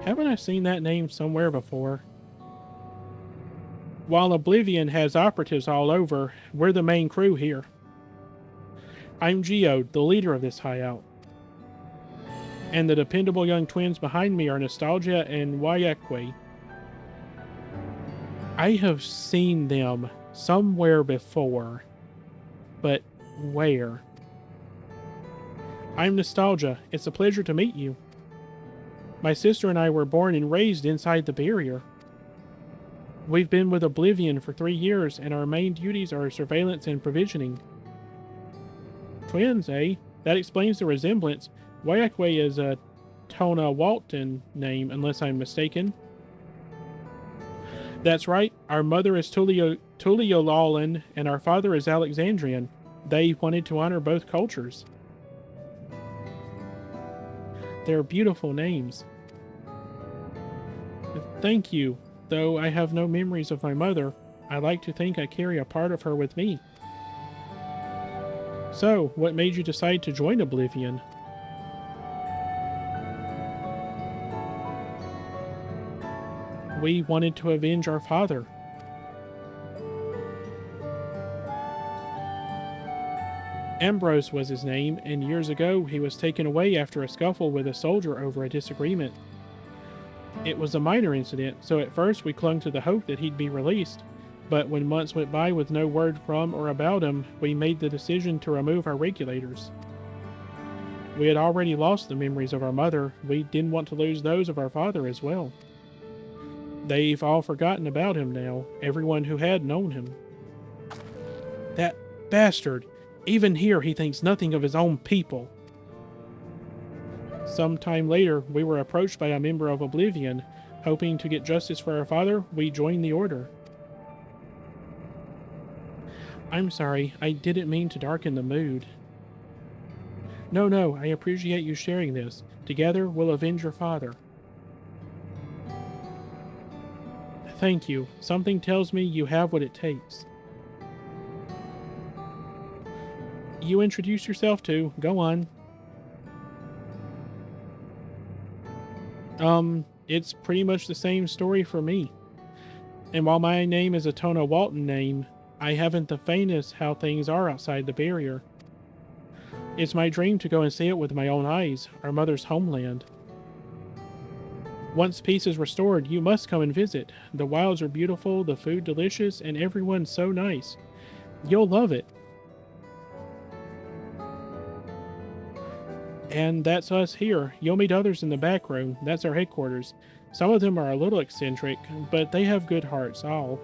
Haven't I seen that name somewhere before? While Oblivion has operatives all over, we're the main crew here. I'm Geode, the leader of this hideout. And the dependable young twins behind me are Nostalgia and Wayakwe. I have seen them somewhere before, but where? I'm Nostalgia. It's a pleasure to meet you. My sister and I were born and raised inside the barrier. We've been with Oblivion for 3 years, and our main duties are surveillance and provisioning. Twins, eh? That explains the resemblance. Wayakwe is a Tona Walton name, unless I'm mistaken. That's right. Our mother is Tuliolalan, and our father is Alexandrian. They wanted to honor both cultures. They're beautiful names. Thank you. Though I have no memories of my mother, I like to think I carry a part of her with me. So, what made you decide to join Oblivion? We wanted to avenge our father. Ambrose was his name, and years ago he was taken away after a scuffle with a soldier over a disagreement. It was a minor incident, so at first we clung to the hope that he'd be released, but when months went by with no word from or about him, we made the decision to remove our regulators. We had already lost the memories of our mother. We didn't want to lose those of our father as well. They've all forgotten about him now, everyone who had known him. That bastard! Even here he thinks nothing of his own people. Sometime later, we were approached by a member of Oblivion. Hoping to get justice for our father, we joined the Order. I'm sorry, I didn't mean to darken the mood. No, I appreciate you sharing this. Together, we'll avenge your father. Thank you. Something tells me you have what it takes. You introduce yourself too. Go on. It's pretty much the same story for me. And while my name is a Tona Walton name, I haven't the faintest how things are outside the barrier. It's my dream to go and see it with my own eyes, our mother's homeland. Once peace is restored, you must come and visit. The wilds are beautiful, the food delicious, and everyone's so nice. You'll love it. And that's us here. You'll meet others in the back room. That's our headquarters. Some of them are a little eccentric, but they have good hearts, all.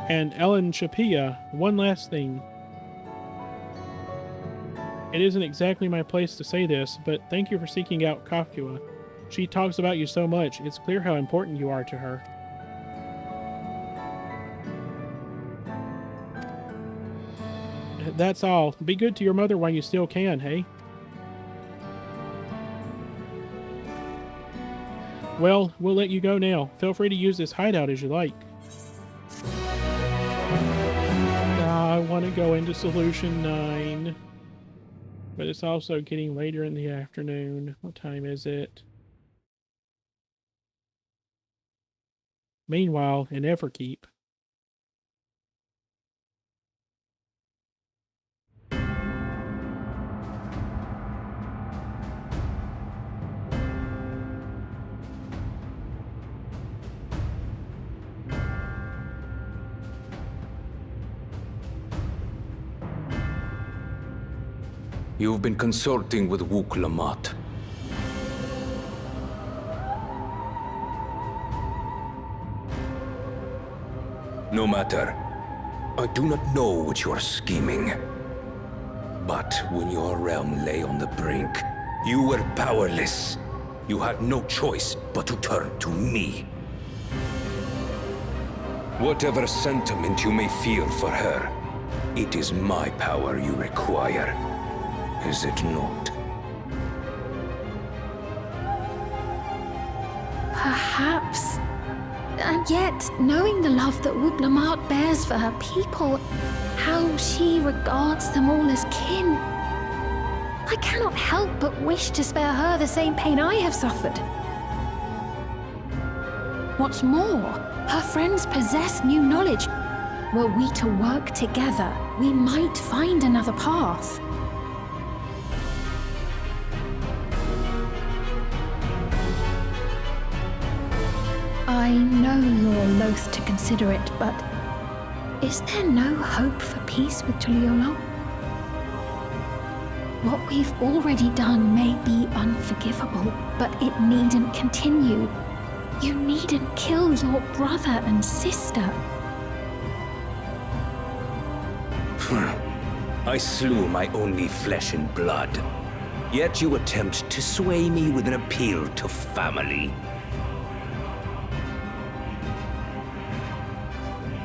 And Ellen Shapia, one last thing. It isn't exactly my place to say this, but thank you for seeking out Kafua. She talks about you so much, it's clear how important you are to her. That's all. Be good to your mother while you still can, hey? Well, we'll let you go now. Feel free to use this hideout as you like. I want to go into Solution 9. But it's also getting later in the afternoon. What time is it? Meanwhile, in Everkeep. You've been consulting with Wook Lamont. No matter. I do not know what you are scheming. But when your realm lay on the brink, you were powerless. You had no choice but to turn to me. Whatever sentiment you may feel for her, it is my power you require. Is it not? Perhaps. And yet, knowing the love that Wook Lamont bears for her people, how she regards them all as kin, I cannot help but wish to spare her the same pain I have suffered. What's more, her friends possess new knowledge. Were we to work together, we might find another path. I know you're loath to consider it, but is there no hope for peace with Tuliyola? What we've already done may be unforgivable, but it needn't continue. You needn't kill your brother and sister. I slew my only flesh and blood. Yet you attempt to sway me with an appeal to family.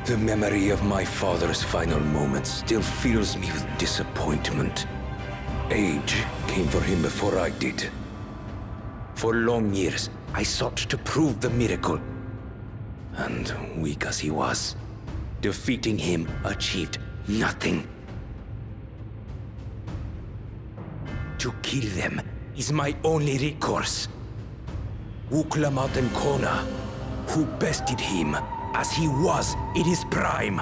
The memory of my father's final moments still fills me with disappointment. Age came for him before I did. For long years, I sought to prove the miracle. And weak as he was, defeating him achieved nothing. To kill them is my only recourse. Wook Lamont and Kona, who bested him as he was in his prime.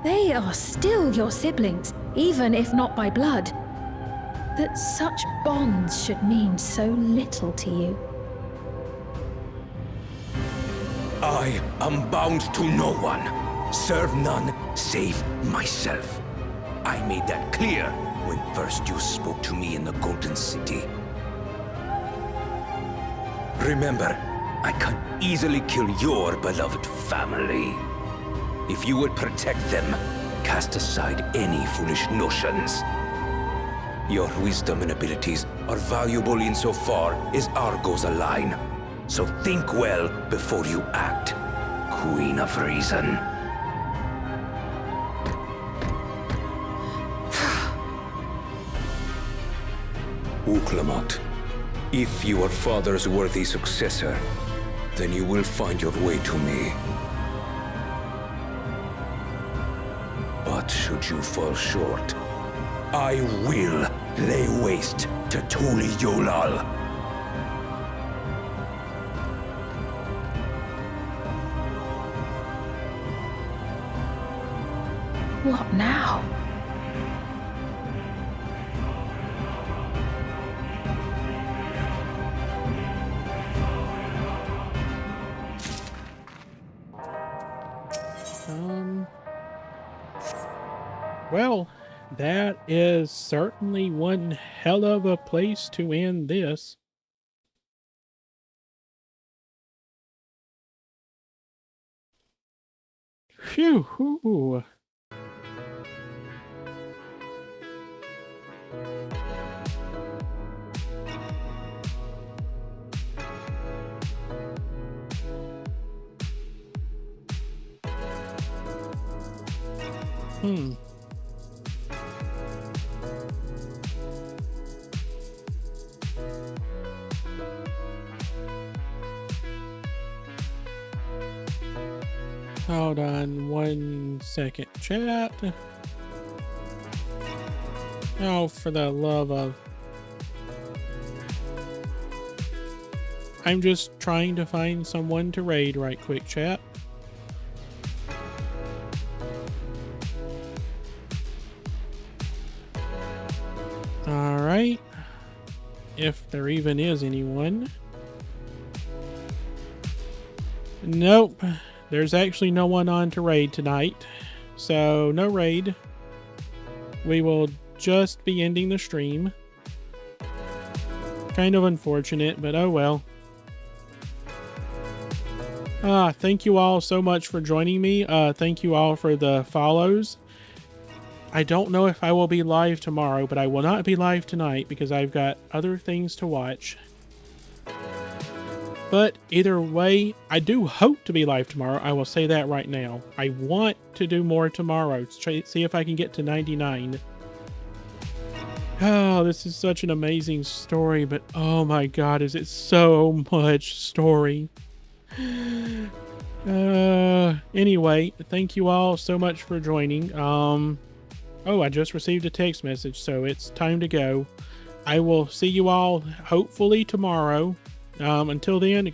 They are still your siblings, even if not by blood. That such bonds should mean so little to you. I am bound to no one. Serve none save myself. I made that clear when first you spoke to me in the Golden City. Remember, I can easily kill your beloved family. If you would protect them, cast aside any foolish notions. Your wisdom and abilities are valuable insofar as our goals align. So think well before you act, Queen of Reason. Wook Lamont, if your father's worthy successor, then you will find your way to me. But should you fall short, I will lay waste to Tuliyola. What now? Well, that is certainly one hell of a place to end this. Phew. Hold on 1 second, chat. Oh, for the love of... I'm just trying to find someone to raid right quick, chat. Alright. If there even is anyone. Nope. There's actually no one on to raid tonight. So, no raid. We will just be ending the stream. Kind of unfortunate, but oh well. Thank you all so much for joining me. Thank you all for the follows. I don't know if I will be live tomorrow, but I will not be live tonight because I've got other things to watch. But either way, I do hope to be live tomorrow. I will say that right now. I want to do more tomorrow. See if I can get to 99. Oh, this is such an amazing story, but oh my god, is it so much story. Anyway, thank you all so much for joining. Oh, I just received a text message, so it's time to go. I will see you all hopefully tomorrow. Until then,